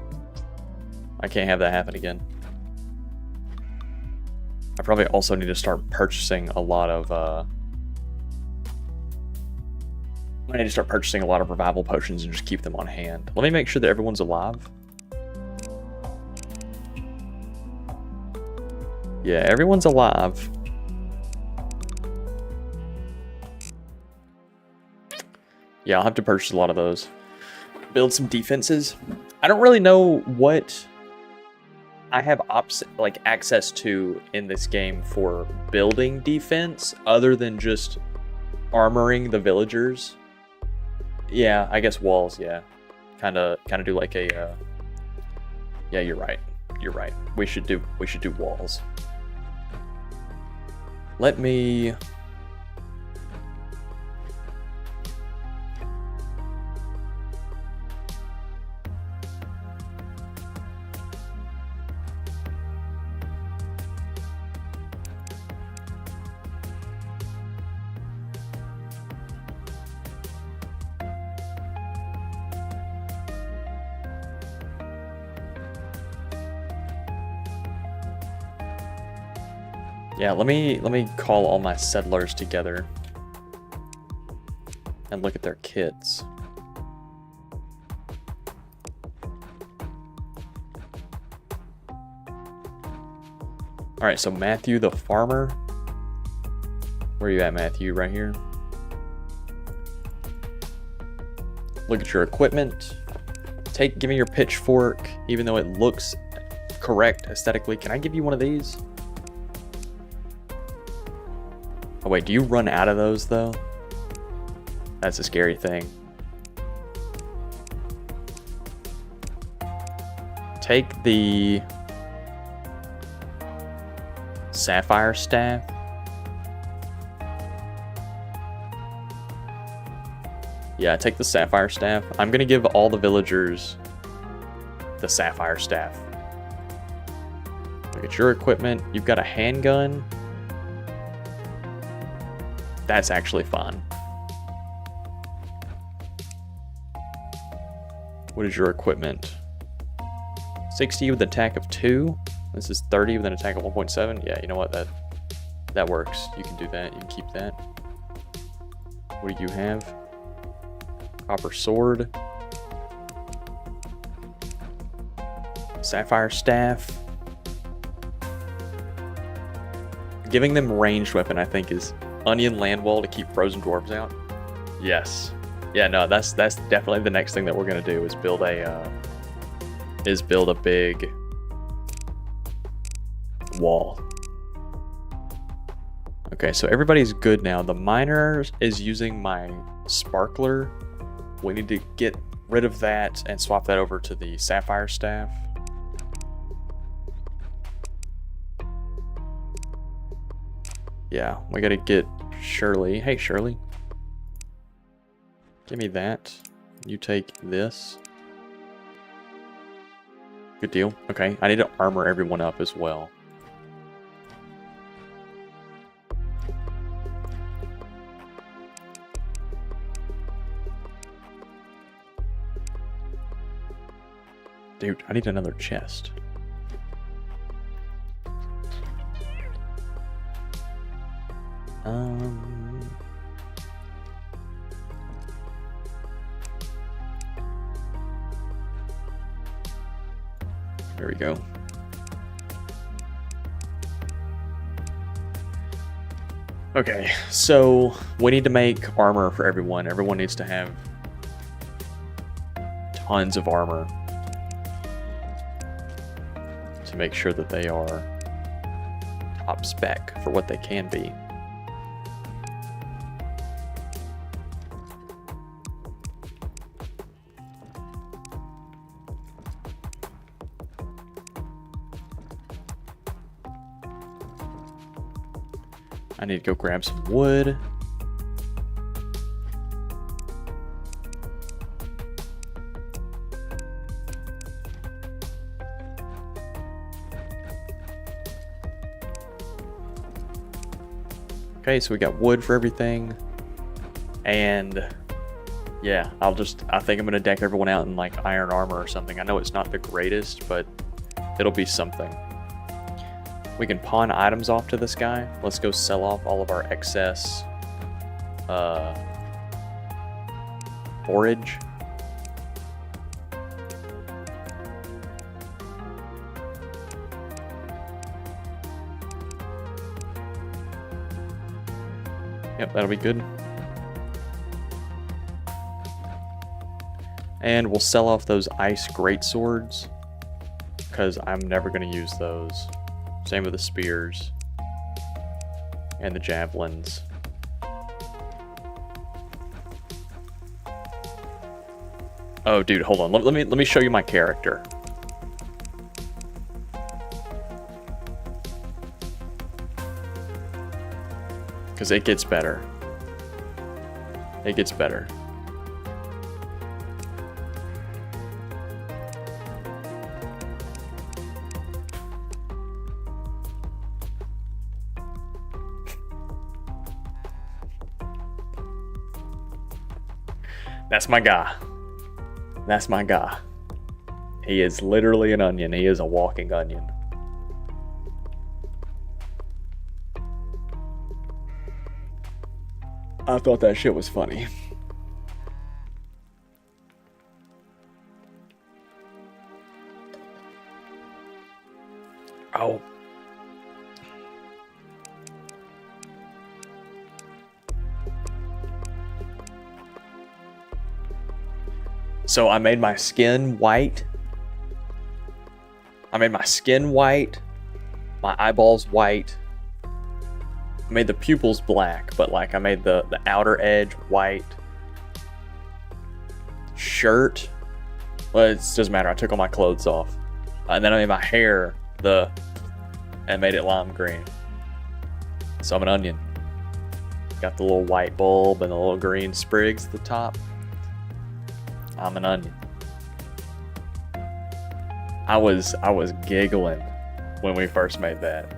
I can't have that happen again. I probably also need to start purchasing a lot of I need to start purchasing a lot of revival potions and just keep them on hand. Let me make sure that everyone's alive. Yeah, everyone's alive. Yeah, I'll have to purchase a lot of those. Build some defenses. I don't really know what I have access to in this game for building defense other than just armoring the villagers. Yeah, I guess walls, yeah. Kind of do like a yeah, you're right. You're right. We should do walls. Let me Yeah, let me call all my settlers together and look at their kits. All right, so Matthew the farmer. Where are you at, Matthew? Right here. Look at your equipment. Give me your pitchfork, even though it looks correct aesthetically. Can I give you one of these? Oh wait, do you run out of those though? That's a scary thing. Take the sapphire staff. Yeah, take the sapphire staff. I'm gonna give all the villagers the sapphire staff. Look at your equipment. You've got a handgun. That's actually fun. What is your equipment? 60 with an attack of 2. This is 30 with an attack of 1.7. Yeah, you know what? That works. You can do that. You can keep that. What do you have? Copper sword. Sapphire staff. Giving them ranged weapon, I think, is onion land wall to keep frozen dwarves out. Yes. Yeah, no, that's definitely the next thing that we're gonna do is build a big wall. Okay, so everybody's good now. The miner is using my sparkler. We need to get rid of that and swap that over to the sapphire staff. Yeah, we gotta get Shirley. Hey, Shirley. Give me that. You take this. Good deal. Okay, I need to armor everyone up as well. Dude, I need another chest. There we go. Okay, so we need to make armor for everyone. Everyone needs to have tons of armor to make sure that they are top spec for what they can be. I need to go grab some wood. Okay, so we got wood for everything. And Yeah, I think I'm gonna deck everyone out in like iron armor or something. I know it's not the greatest, but it'll be something. We can pawn items off to this guy. Let's go sell off all of our excess forage. Yep, that'll be good. And we'll sell off those ice greatswords, because I'm never going to use those. Same with the spears and the javelins. Oh, dude, hold on. Let me show you my character. Because it gets better. It gets better. That's my guy. That's my guy. He is literally an onion. He is a walking onion. I thought that shit was funny. Oh. So I made my skin white. I made my skin white. My eyeballs white. I made the pupils black, but like I made the outer edge white. Shirt. Well, it doesn't matter. I took all my clothes off. And then I made my hair and made it lime green. So I'm an onion. Got the little white bulb and the little green sprigs at the top. I'm an onion. I was giggling when we first made that.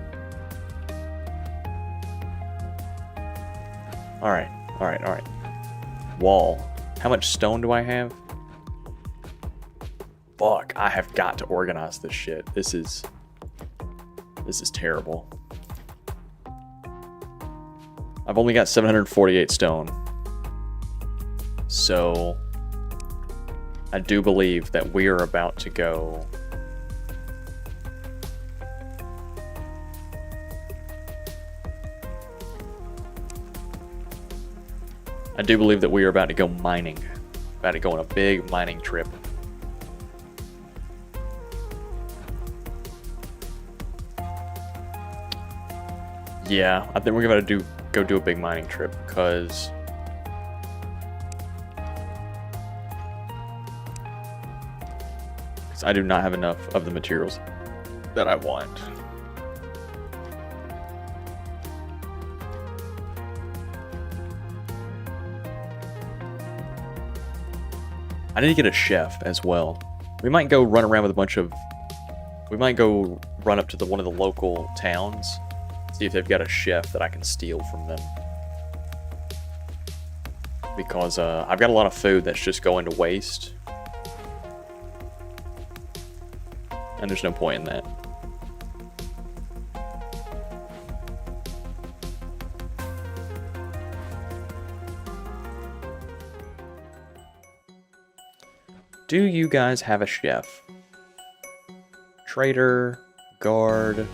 All right. Wall. How much stone do I have? Fuck, I have got to organize this shit. This is terrible. I've only got 748 stone. So I do believe that we are about to go. I do believe that we are about to go mining. About to go on a big mining trip. Yeah, I think we're about to go do a big mining trip because I do not have enough of the materials that I want. I need to get a chef as well. We might go run around with a bunch of... We might go run up to one of the local towns, see if they've got a chef that I can steal from them. Because I've got a lot of food that's just going to waste. And there's no point in that. Do you guys have a chef? Trader, guard,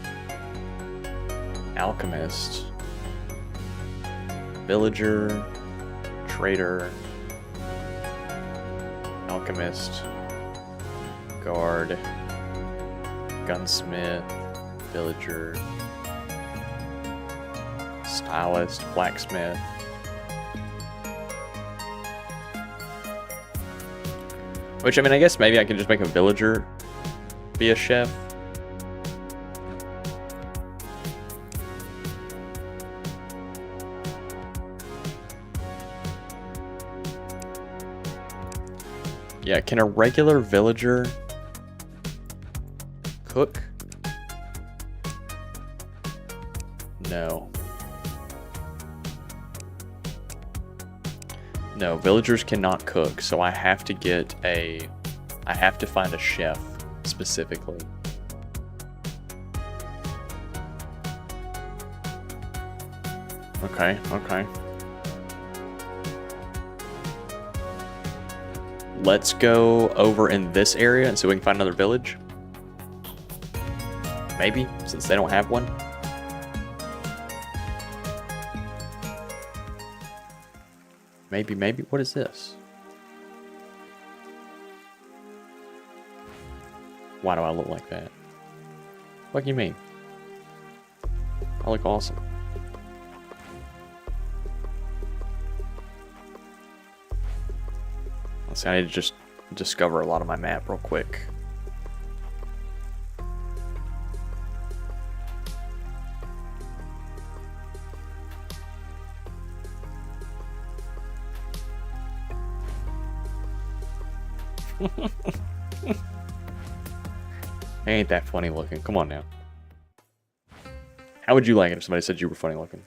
alchemist, villager, trader, alchemist, guard, gunsmith, villager, stylist, blacksmith. Which, I mean, I guess maybe I can just make a villager be a chef. Yeah, can a regular villager cook? No. No, villagers cannot cook, so I have to find a chef specifically. Okay, okay. Let's go over in this area and see if we can find another village. Maybe, since they don't have one. Maybe. What is this? Why do I look like that? What do you mean? I look awesome. Let's see, I need to just discover a lot of my map real quick. Ain't that funny looking? Come on now. How would you like it if somebody said you were funny looking?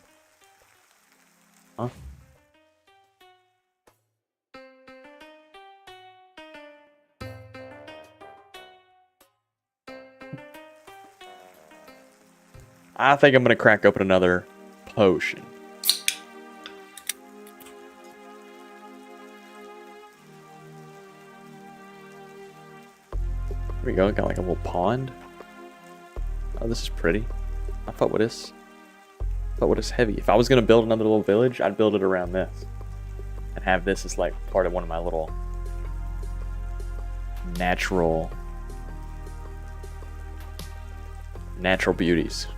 Huh? I think I'm gonna crack open another potion. There we go, got like a little pond. Oh, this is pretty. I thought what is heavy. If I was gonna build another little village, I'd build it around this. And have this as like part of one of my little natural beauties.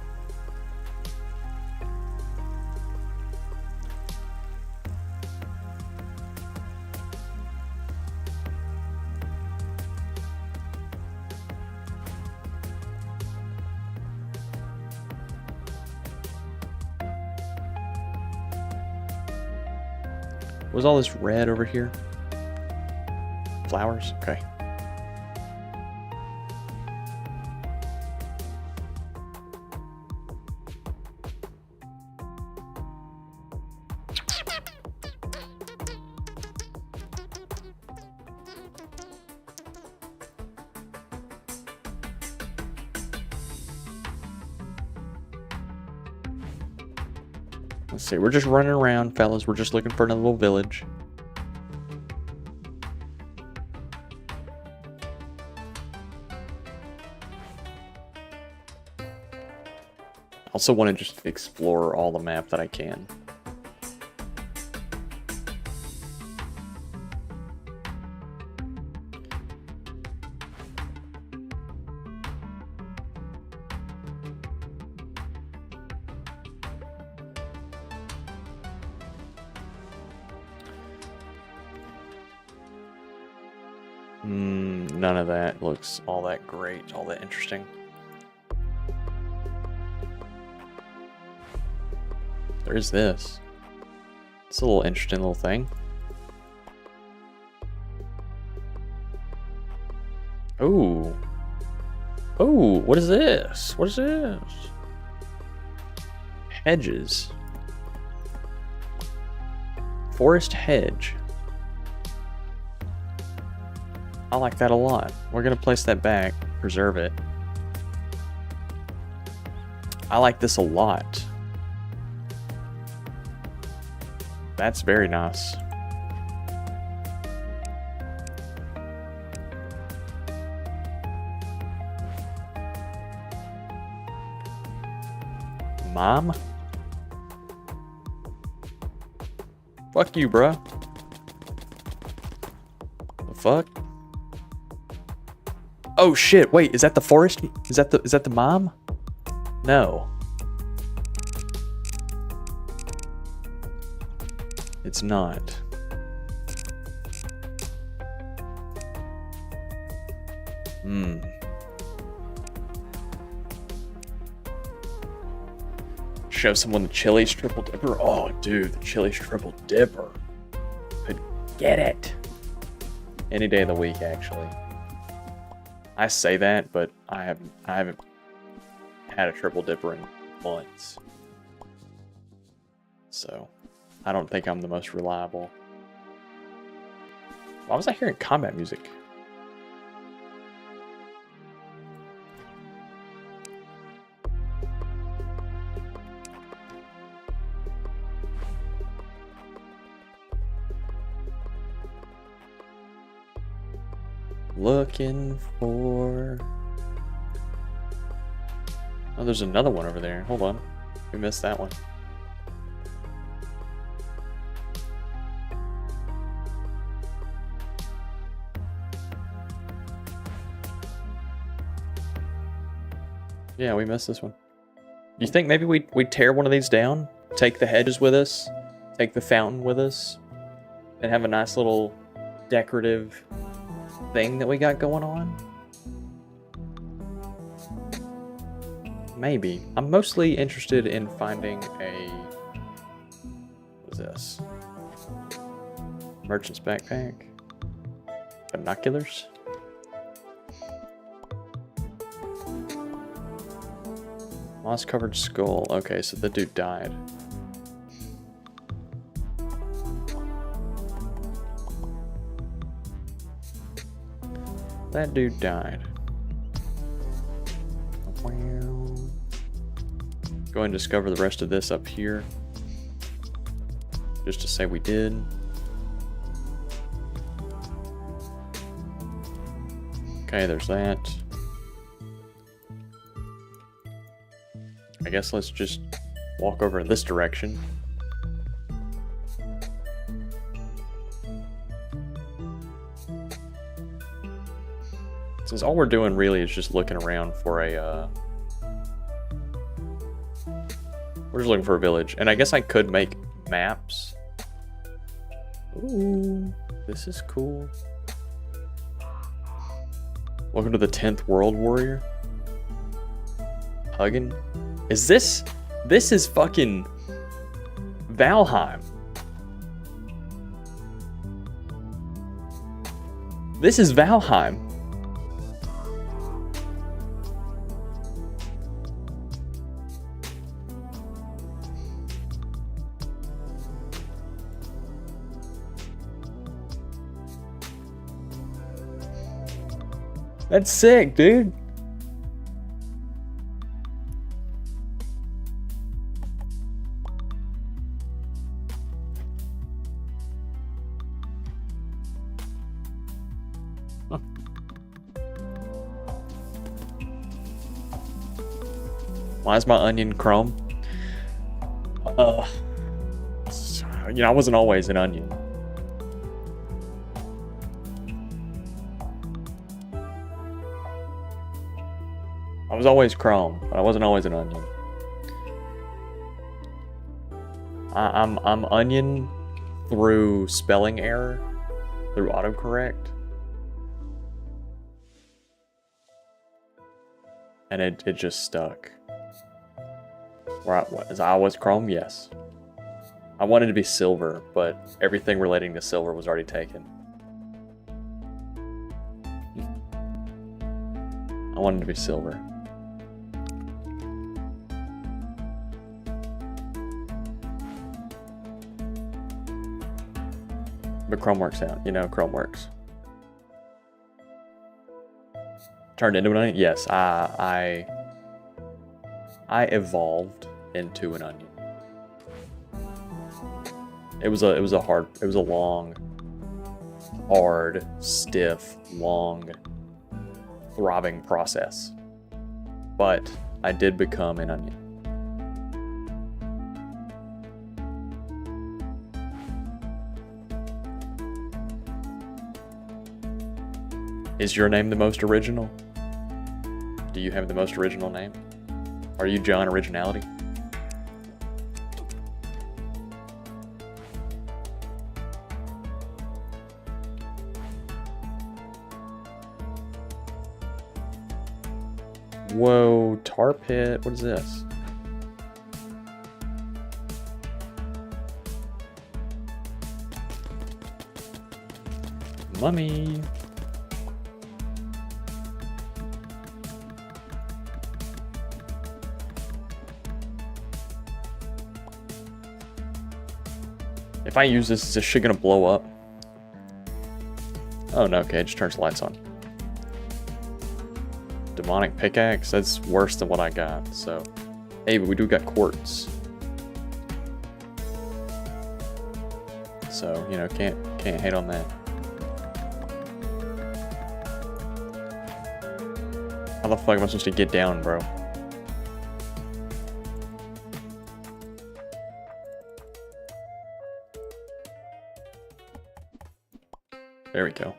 Was all this red over here? Flowers? Okay. Let's see, we're just running around, fellas. We're just looking for another little village. Also want to just explore all the map that I can. None of that looks all that great, all that interesting. There's this. It's a little interesting little thing. Ooh. Ooh, what is this? What is this? Hedges. Forest hedge. I like that a lot. We're gonna place that back, preserve it. I like this a lot. That's very nice. Mom? Fuck you, bruh. The fuck? Oh shit, wait, is that the forest? Is that the mom? No. It's not. Show someone the Chili's triple dipper. Oh, dude, the Chili's triple dipper. Could get it. Any day of the week, actually. I say that, but I haven't had a triple dipper in months. So, I don't think I'm the most reliable. Why was I hearing combat music? Looking for... Oh, there's another one over there. Hold on. We missed that one. Yeah, we missed this one. You think maybe we tear one of these down? Take the hedges with us? Take the fountain with us? And have a nice little decorative thing that we got going on? Maybe. I'm mostly interested in finding a... What is this? Merchant's backpack. Binoculars? Moss-covered skull. Okay, so the dude died. That dude died. Go ahead and discover the rest of this up here. Just to say we did. Okay, there's that. I guess let's just walk over in this direction. Since all we're doing really is just looking around for a, we're just looking for a village. And I guess I could make maps. Ooh, this is cool. Welcome to the 10th World Warrior. Huggin'. Is this is fucking Valheim. This is Valheim. That's sick, dude. Why is my onion chrome? You know, I wasn't always an onion. I was always chrome, but I wasn't always an onion. I'm onion through spelling error, through autocorrect. And it just stuck. Where I was chrome, yes. I wanted to be silver, but everything relating to silver was already taken. I wanted to be silver. But Chrome works out, you know, Chrome works. Turned into an onion? Yes, I evolved into an onion. It was a long, hard, stiff, long, throbbing process. But I did become an onion. Is your name the most original? Do you have the most original name? Are you John Originality? Whoa, tar pit. What is this? Mummy. If I use this, is this shit gonna blow up? Oh no, okay, it just turns the lights on. Demonic pickaxe? That's worse than what I got, so... Hey, but we do got quartz. So, you know, can't hate on that. How the fuck am I supposed to get down, bro? There we go.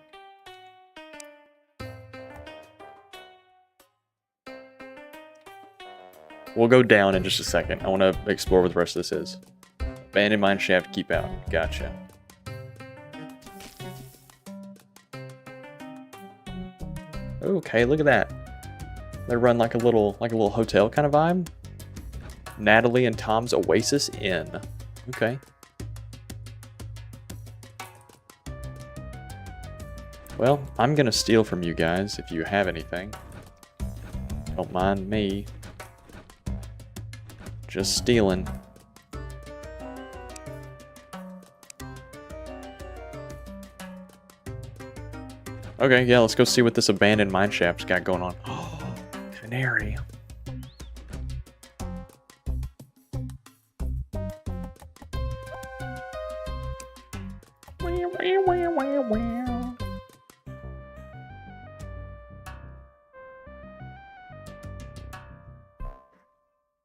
We'll go down in just a second. I want to explore what the rest of this is. Abandoned mine shaft, keep out. Gotcha. Okay, look at that. They run like a little hotel kind of vibe. Natalie and Tom's Oasis Inn. Okay. Well, I'm gonna steal from you guys if you have anything. Don't mind me. Just stealing. Okay, yeah, let's go see what this abandoned mine shaft's got going on. Oh, canary.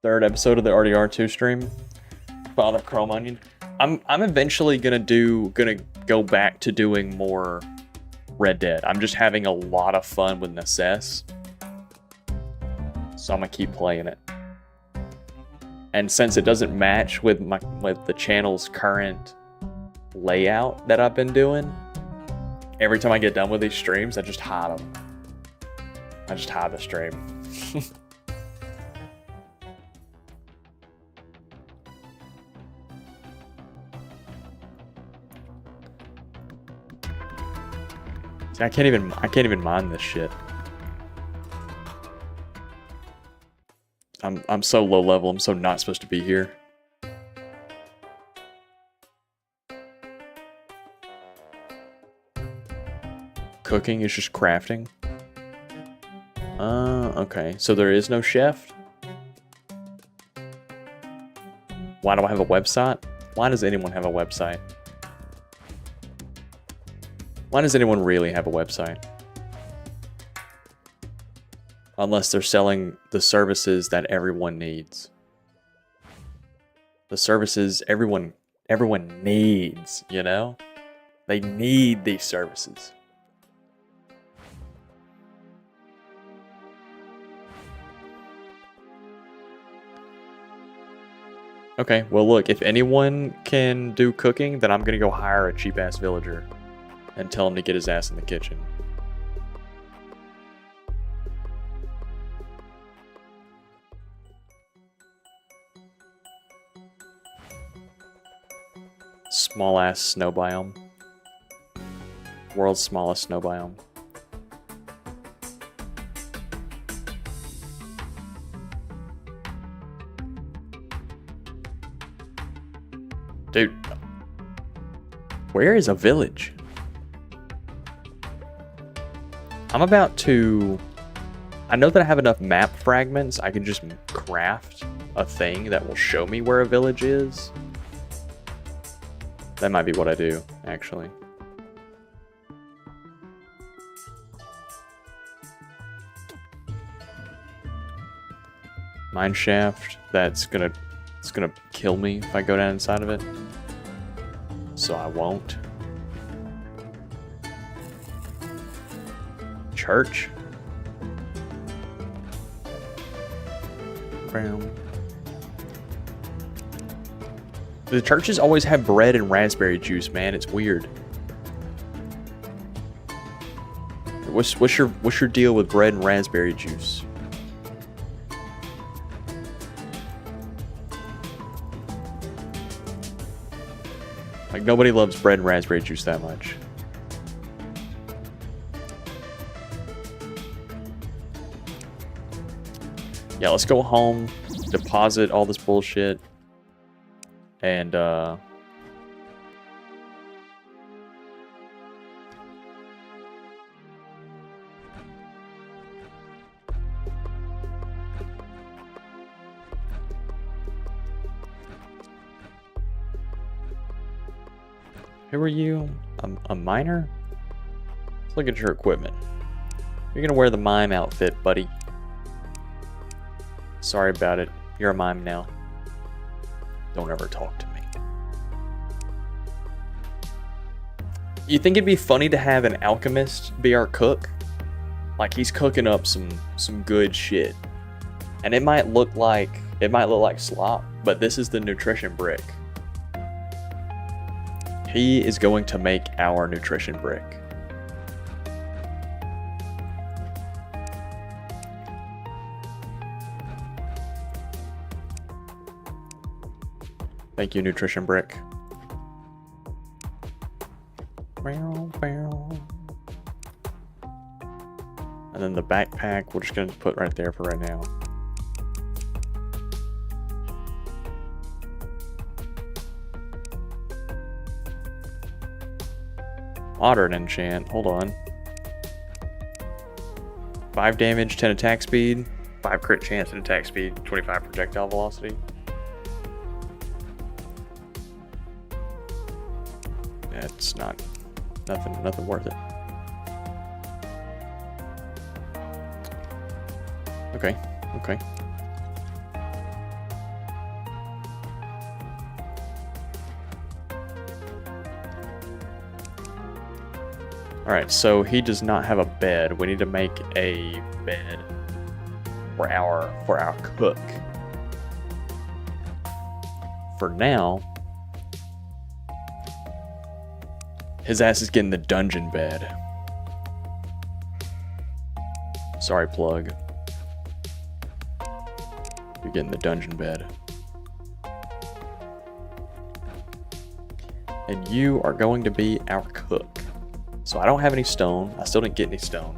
Third episode of the RDR2 stream. Father Chrome Onion. I'm eventually gonna go back to doing more Red Dead. I'm just having a lot of fun with Necesse, so I'm gonna keep playing it. And since it doesn't match with the channel's current layout that I've been doing, every time I get done with these streams, I just hide them. I just hide the stream. See, I can't even mind this shit. I'm so low level. I'm so not supposed to be here. Cooking is just crafting. Okay. So there is no chef. Why do I have a website? Why does anyone have a website? Why does anyone really have a website? Unless they're selling the services that everyone needs. The services everyone needs, you know? They need these services. Okay, well look, if anyone can do cooking, then I'm gonna go hire a cheap-ass villager and tell him to get his ass in the kitchen. Small-ass snow biome. World's smallest snow biome. Dude, where is a village? I'm about to... I know that I have enough map fragments. I can just craft a thing that will show me where a village is. That might be what I do, actually. Mine shaft. It's gonna kill me if I go down inside of it. So I won't. Church. The churches always have bread and raspberry juice, man. It's weird. What's your deal with bread and raspberry juice? Like, nobody loves bread and raspberry juice that much. Yeah, let's go home, deposit all this bullshit, and Who are you? A miner? Let's look at your equipment. You're gonna wear the mime outfit, buddy. Sorry about it. You're a mime now. Don't ever talk to me. You think it'd be funny to have an alchemist be our cook? Like he's cooking up some good shit. And it might look like slop, but this is the nutrition brick. He is going to make our nutrition brick. Thank you, nutrition brick. And then the backpack, we're just going to put right there for right now. Modern enchant, hold on. 5 damage, 10 attack speed, 5 crit chance and attack speed, 25 projectile velocity. That's not nothing worth it. Okay. Alright, so he does not have a bed. We need to make a bed for our cook. For now, his ass is getting the dungeon bed. Sorry, plug. You're getting the dungeon bed. And you are going to be our cook. So I don't have any stone. I still didn't get any stone.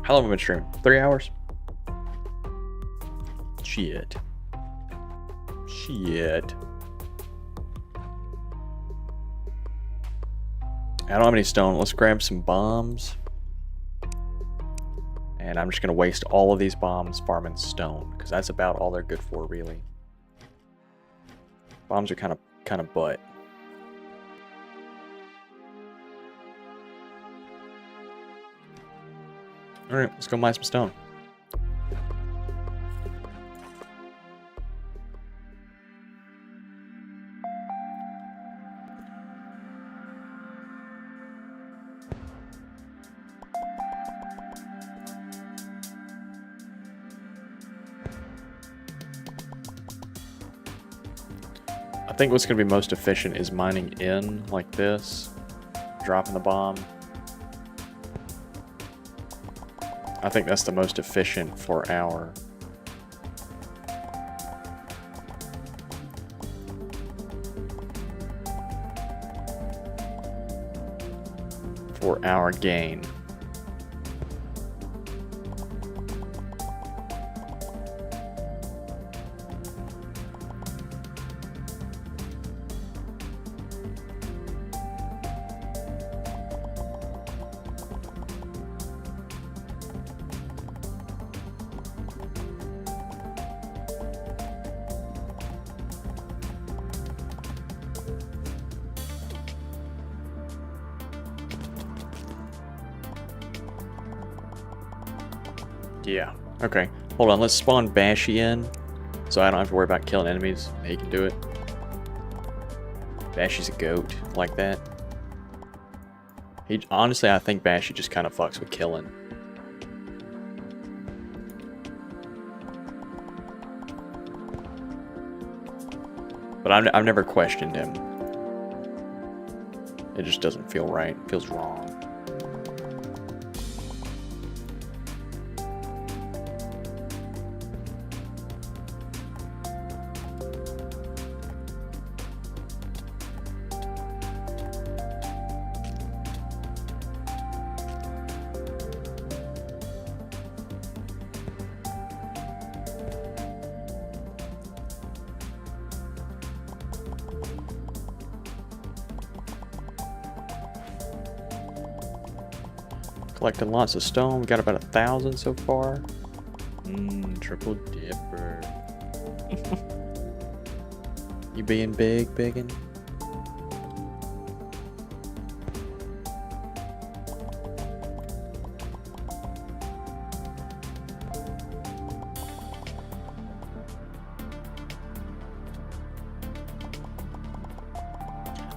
How long have we been streaming? 3 hours? Shit. I don't have any stone. Let's grab some bombs. And I'm just going to waste all of these bombs farming stone, because that's about all they're good for, really. Bombs are kind of butt. Alright, let's go mine some stone. I think what's going to be most efficient is mining in like this, dropping the bomb. I think that's the most efficient for our gain. Yeah, okay. Hold on, let's spawn Bashy in, so I don't have to worry about killing enemies. He can do it. Bashy's a goat, like that. Honestly, I think Bashy just kind of fucks with killing. But I've never questioned him. It just doesn't feel right. It feels wrong. Collecting lots of stone. We got about 1,000 so far. Triple dipper. You being biggin'?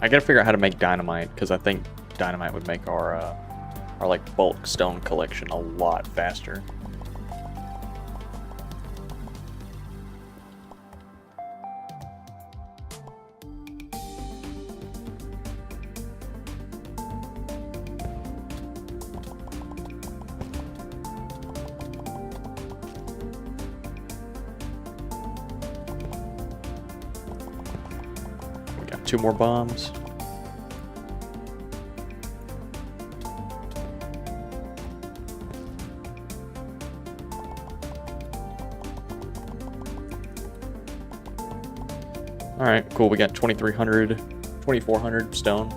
I gotta figure out how to make dynamite, because I think dynamite would make our like bulk stone collection a lot faster. We got 2 more bombs. Alright, cool. We got 2,300, 2,400 stone.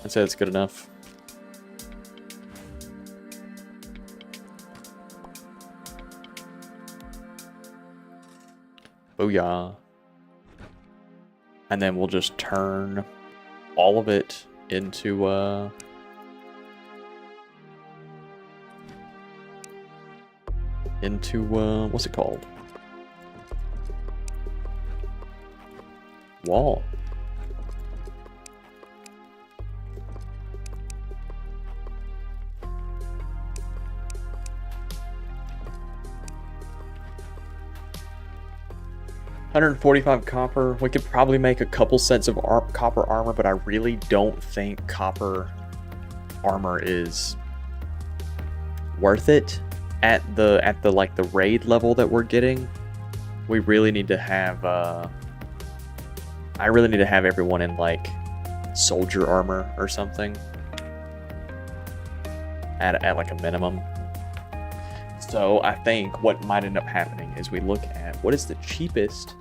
I'd say that's good enough. Booyah. And then we'll just turn all of it into, what's it called? Wall. $145 copper. We could probably make a couple sets of copper armor, but I really don't think copper armor is worth it at the like the raid level that we're getting. We really need to have I really need to have everyone in like soldier armor or something at like a minimum. So I think what might end up happening is we look at what is the cheapest,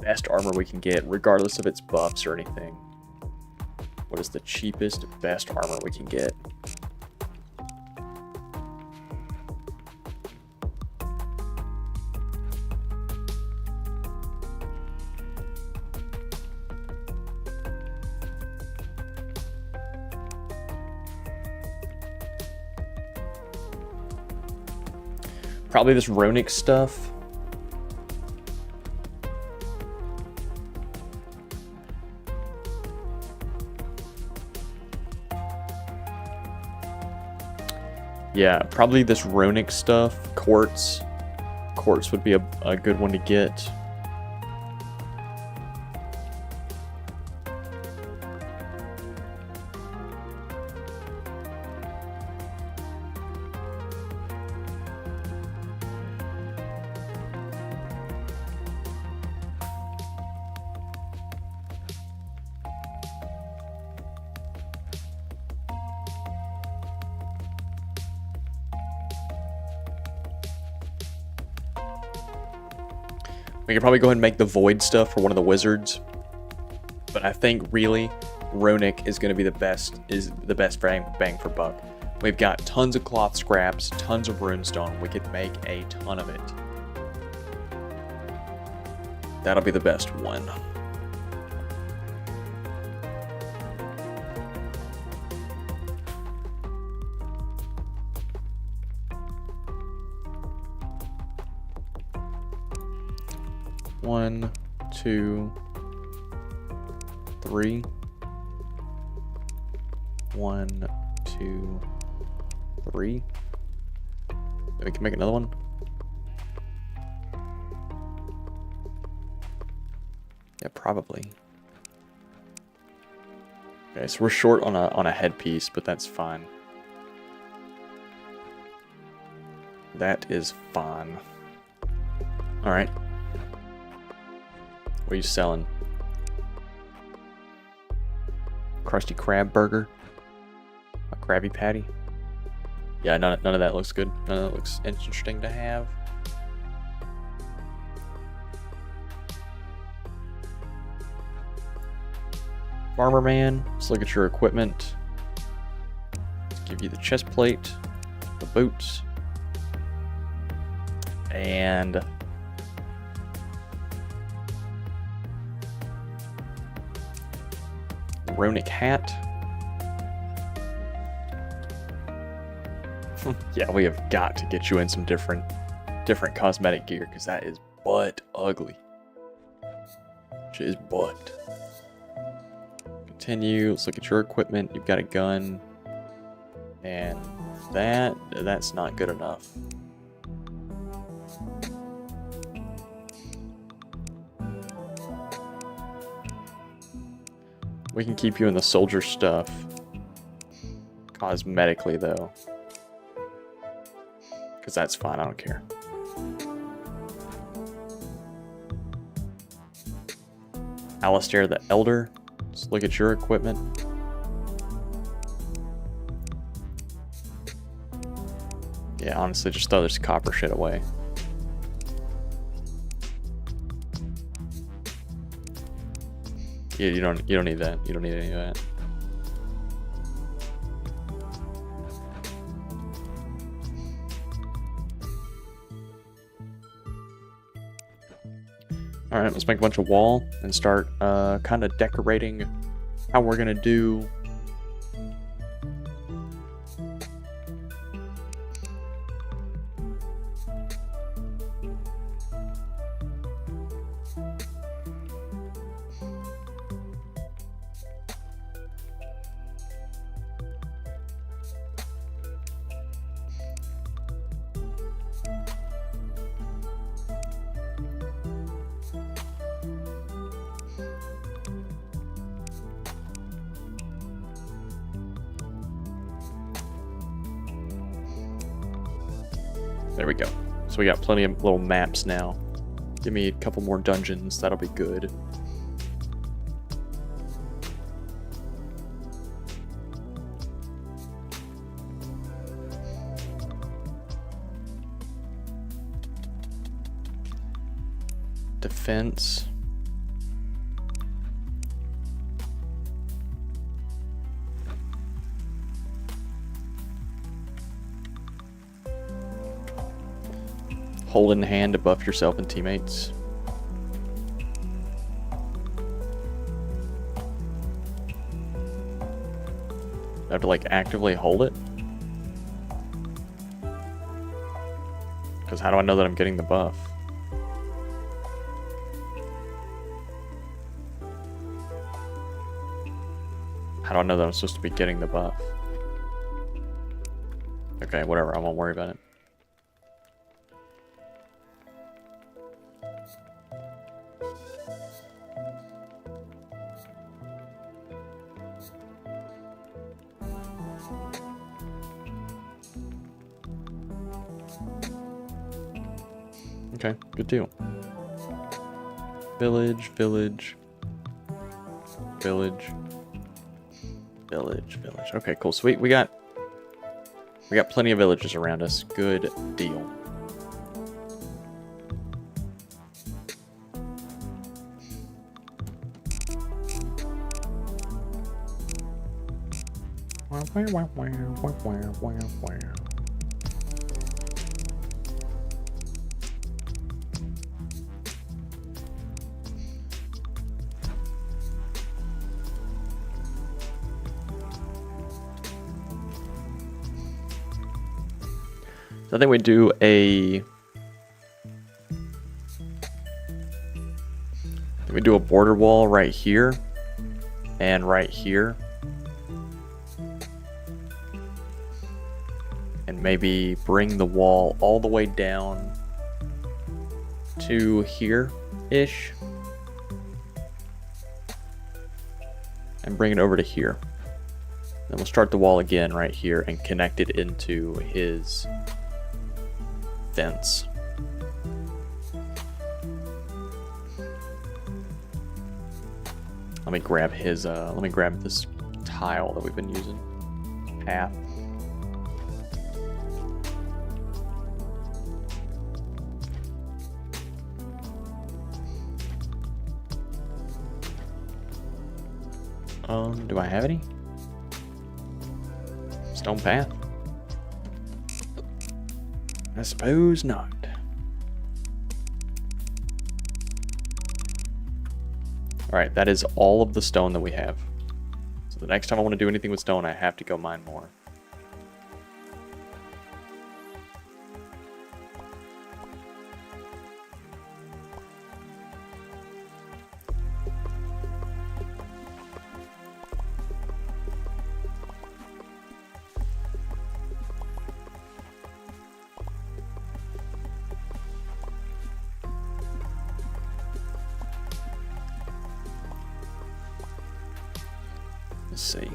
best armor we can get, regardless of its buffs or anything. What is the cheapest, best armor we can get? Probably this runic stuff. Yeah, probably this runic stuff. Quartz. Quartz would be a good one to get. We could probably go ahead and make the void stuff for one of the wizards. But I think really runic is going to be the best bang for buck. We've got tons of cloth scraps, tons of runestone. We could make a ton of it. That'll be the best one. One, two, three. 1, 2, 3. Then we can make another one. Yeah, probably. Okay, so we're short on a headpiece, but that's fine. That is fine. All right. What are you selling? Krusty Krab burger? A Krabby Patty? Yeah, none of that looks good. None of that looks interesting to have. Farmer Man, let's look at your equipment. It's Give you the chest plate, the boots, and runic hat. Yeah, we have got to get you in some different cosmetic gear, because that is butt ugly. She is butt. Continue. Let's look at your equipment. You've got a gun, and that's not good enough. We can keep you in the soldier stuff cosmetically, though, because that's fine. I don't care. Alistair the Elder. Let's look at your equipment. Yeah, honestly, just throw this copper shit away. Yeah, you don't need that. You don't need any of that. All right, let's make a bunch of wall and start kind of decorating how we're gonna do. There we go. So we got plenty of little maps now. Give me a couple more dungeons, that'll be good. Defense. Hold in hand to buff yourself and teammates. I have to like actively hold it? Because how do I know that I'm getting the buff? How do I know that I'm supposed to be getting the buff? Okay, whatever, I won't worry about it. Okay, good deal. Village, village, village, village, village. Okay, cool. Sweet. We got plenty of villages around us. Good deal. I think we do a border wall right here and right here, and maybe bring the wall all the way down to here-ish, and bring it over to here. Then we'll start the wall again right here and connect it into his fence. Let me grab his let me grab this tile that we've been using. Path. Do I have any? Stone path? I suppose not. Alright, that is all of the stone that we have. So the next time I want to do anything with stone, I have to go mine more. Let's see.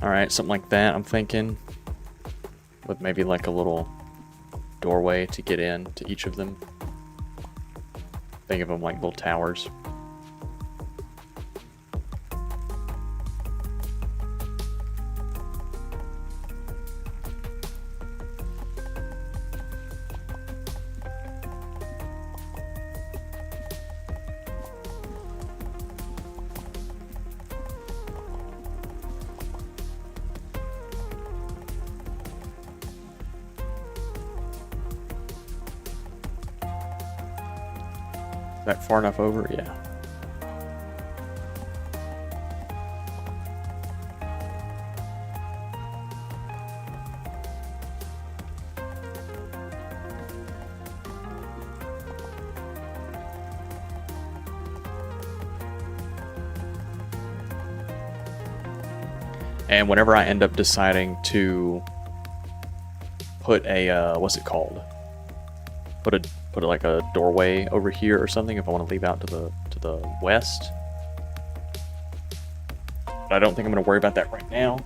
Alright, something like that, I'm thinking. With maybe like a little doorway to get in to each of them. Think of them like little towers. Is that far enough over? Yeah. And whenever I end up deciding to put a, what's it called? Put like a doorway over here or something if I want to leave out to the west. But I don't think I'm going to worry about that right now.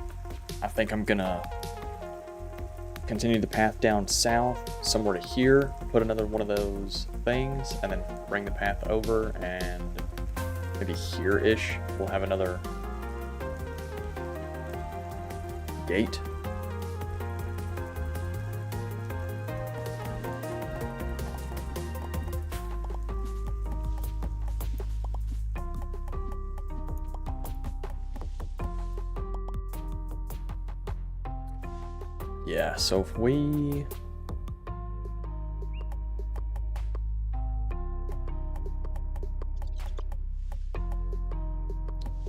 I think I'm going to continue the path down south somewhere to here, put another one of those things, and then bring the path over, and maybe here-ish we'll have another gate. Yeah, so if we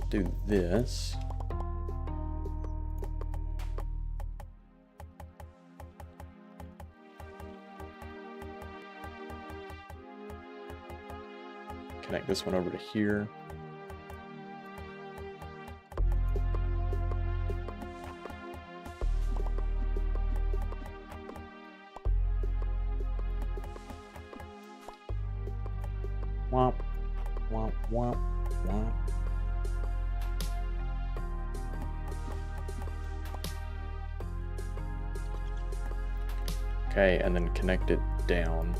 do this, connect this one over to here. Womp, womp, womp, womp. Okay, and then connect it down.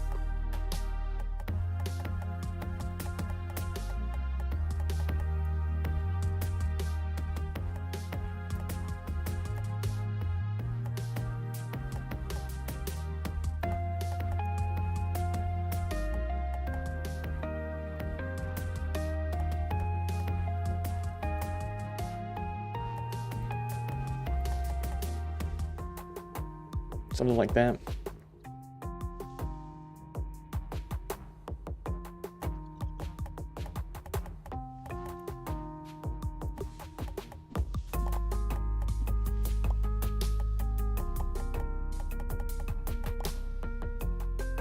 Something like that.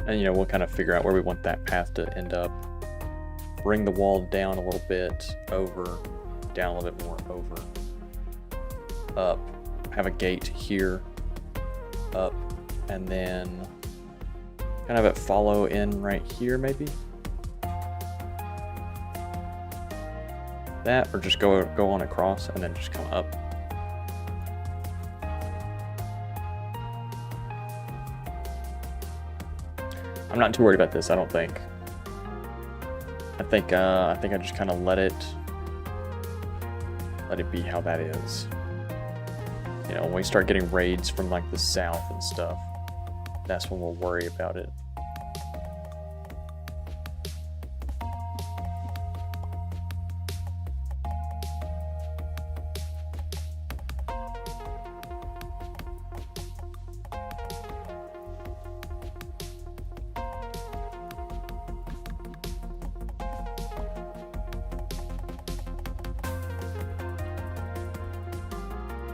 And, you know, we'll kind of figure out where we want that path to end up. Bring the wall down a little bit, over, down a little bit more, over, up. Have a gate here, up, and then kind of it follow in right here, maybe. That, or just go on across and then just come up. I'm not too worried about this, I don't think. I think I just kind of let it be how that is. You know, when we start getting raids from like the south and stuff, that's when we'll worry about it.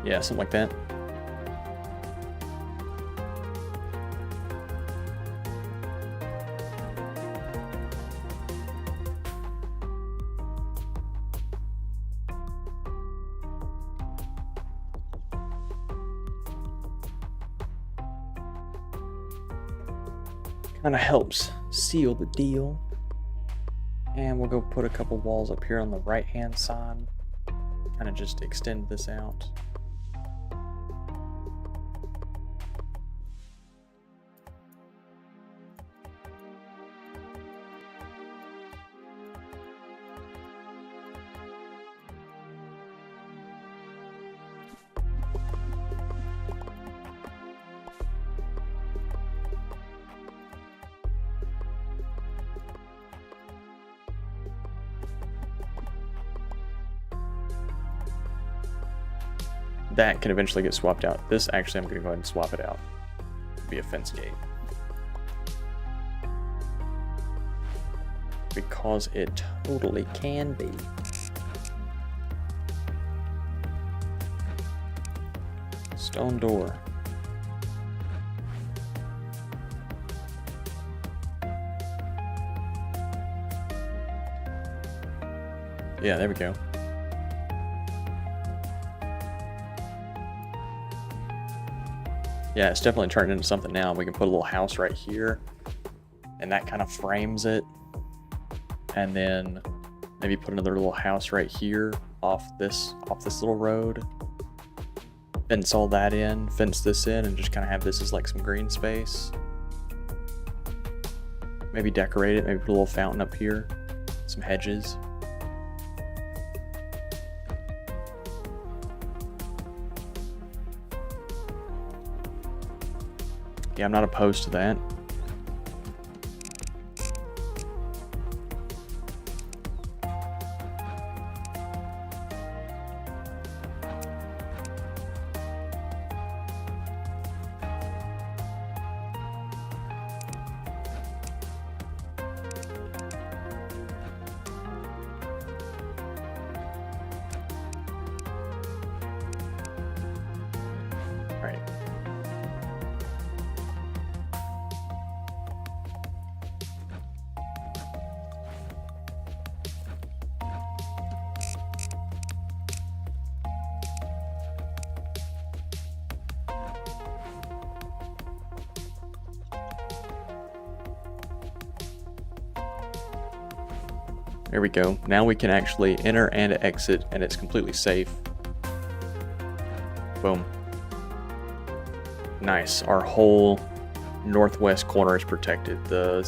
Yeah, something like that. Kind of helps seal the deal. And we'll go put a couple walls up here on the right hand side. Kind of just extend this out. That can eventually get swapped out. This, actually, I'm going to go ahead and swap it out. Be a fence gate. Because it totally can be. Stone door. Yeah, there we go. Yeah, it's definitely turned into something now. We can put a little house right here, and that kind of frames it. And then maybe put another little house right here off this little road. Fence all that in, fence this in, and just kind of have this as like some green space. Maybe decorate it, maybe put a little fountain up here, some hedges. Yeah, I'm not opposed to that. Right. There we go. Now we can actually enter and exit, and it's completely safe. Boom. Nice. Our whole northwest corner is protected. The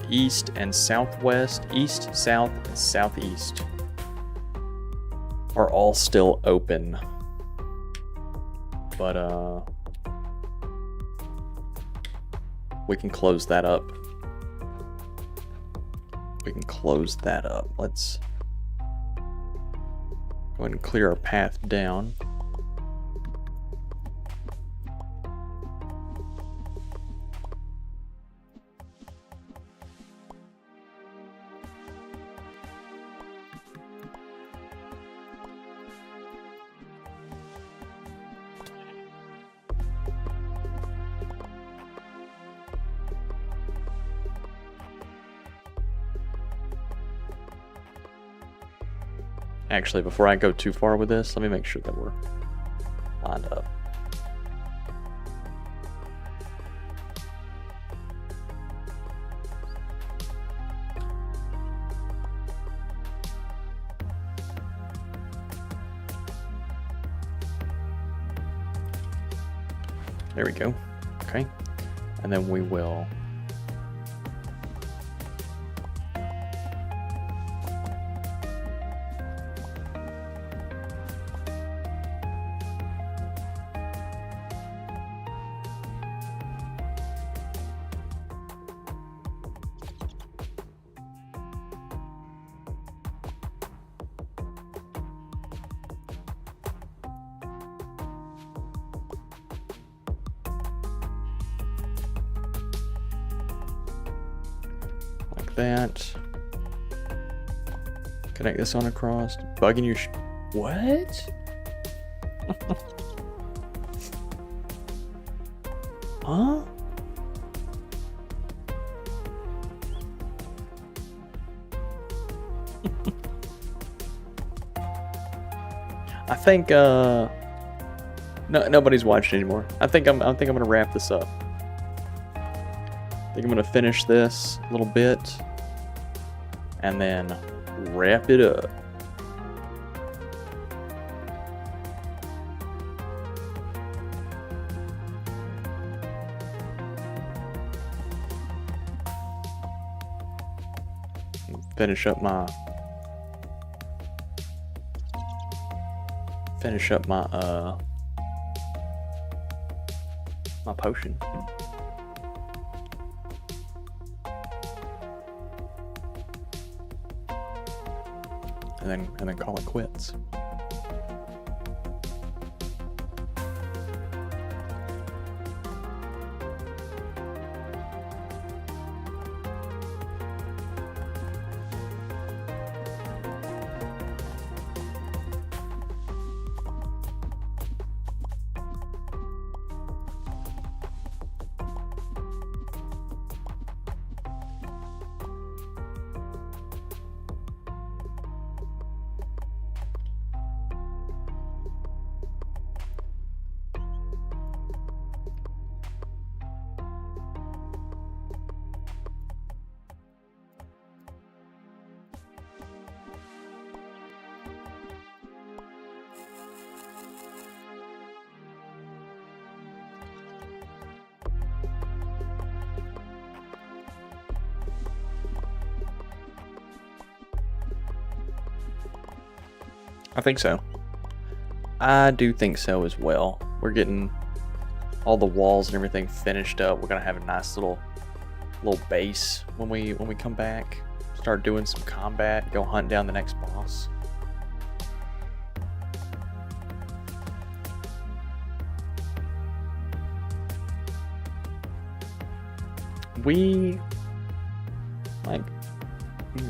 east and southwest, east, south, and southeast are all still open. But we can close that up. We can close that up. Let's go ahead and clear our path down. Actually, before I go too far with this, let me make sure that we're lined up. There we go. Okay. And then we will that. Connect this on across. Bugging your what? Huh? I think nobody's watching anymore. I think I'm gonna wrap this up. I think I'm gonna finish this a little bit and then wrap it up. Finish up my my potion. And then call it quits. I think so. I do think so as well. We're getting all the walls and everything finished up. We're gonna have a nice little base when we come back. Start doing some combat. Go hunt down the next boss. I'm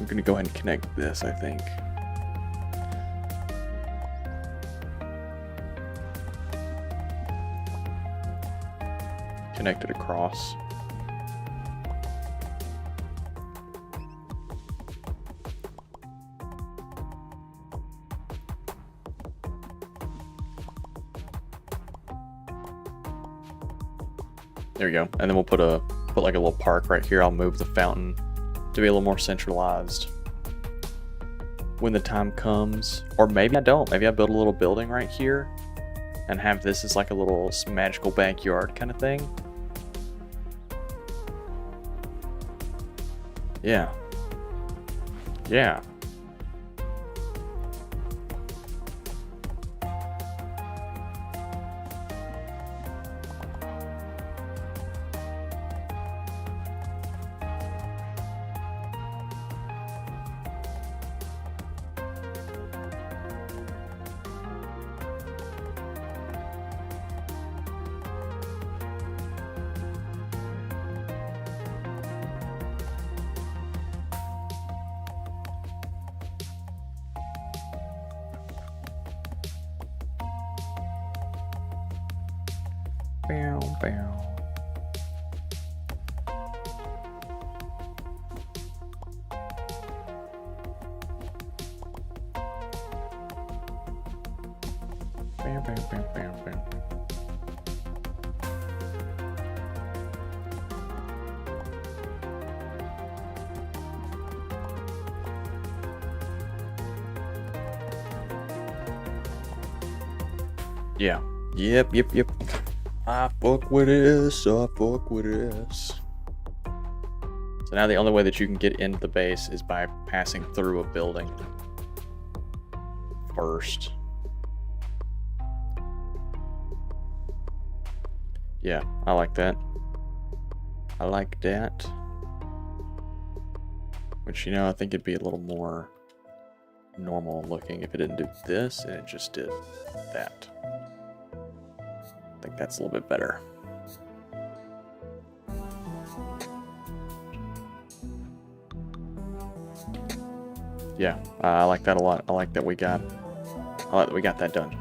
gonna go ahead and connect this, I think. Connect it across. There we go. And then we'll put like a little park right here. I'll move the fountain to be a little more centralized when the time comes. Or maybe I don't. Maybe I build a little building right here and have this as like a little magical backyard kind of thing. Yeah. Yeah. Bow, bow. Bow, bow, bow, bow, bow. Yeah. Yep. I fuck with this. So now the only way that you can get into the base is by passing through a building first. Yeah, I like that. Which, you know, I think it'd be a little more normal looking if it didn't do this and it just did that. I think that's a little bit better. Yeah, I like that a lot. I like that we got that done.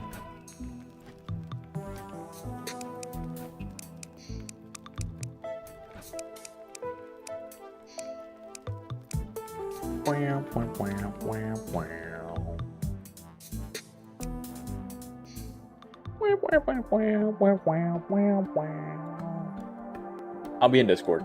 I'll be in Discord.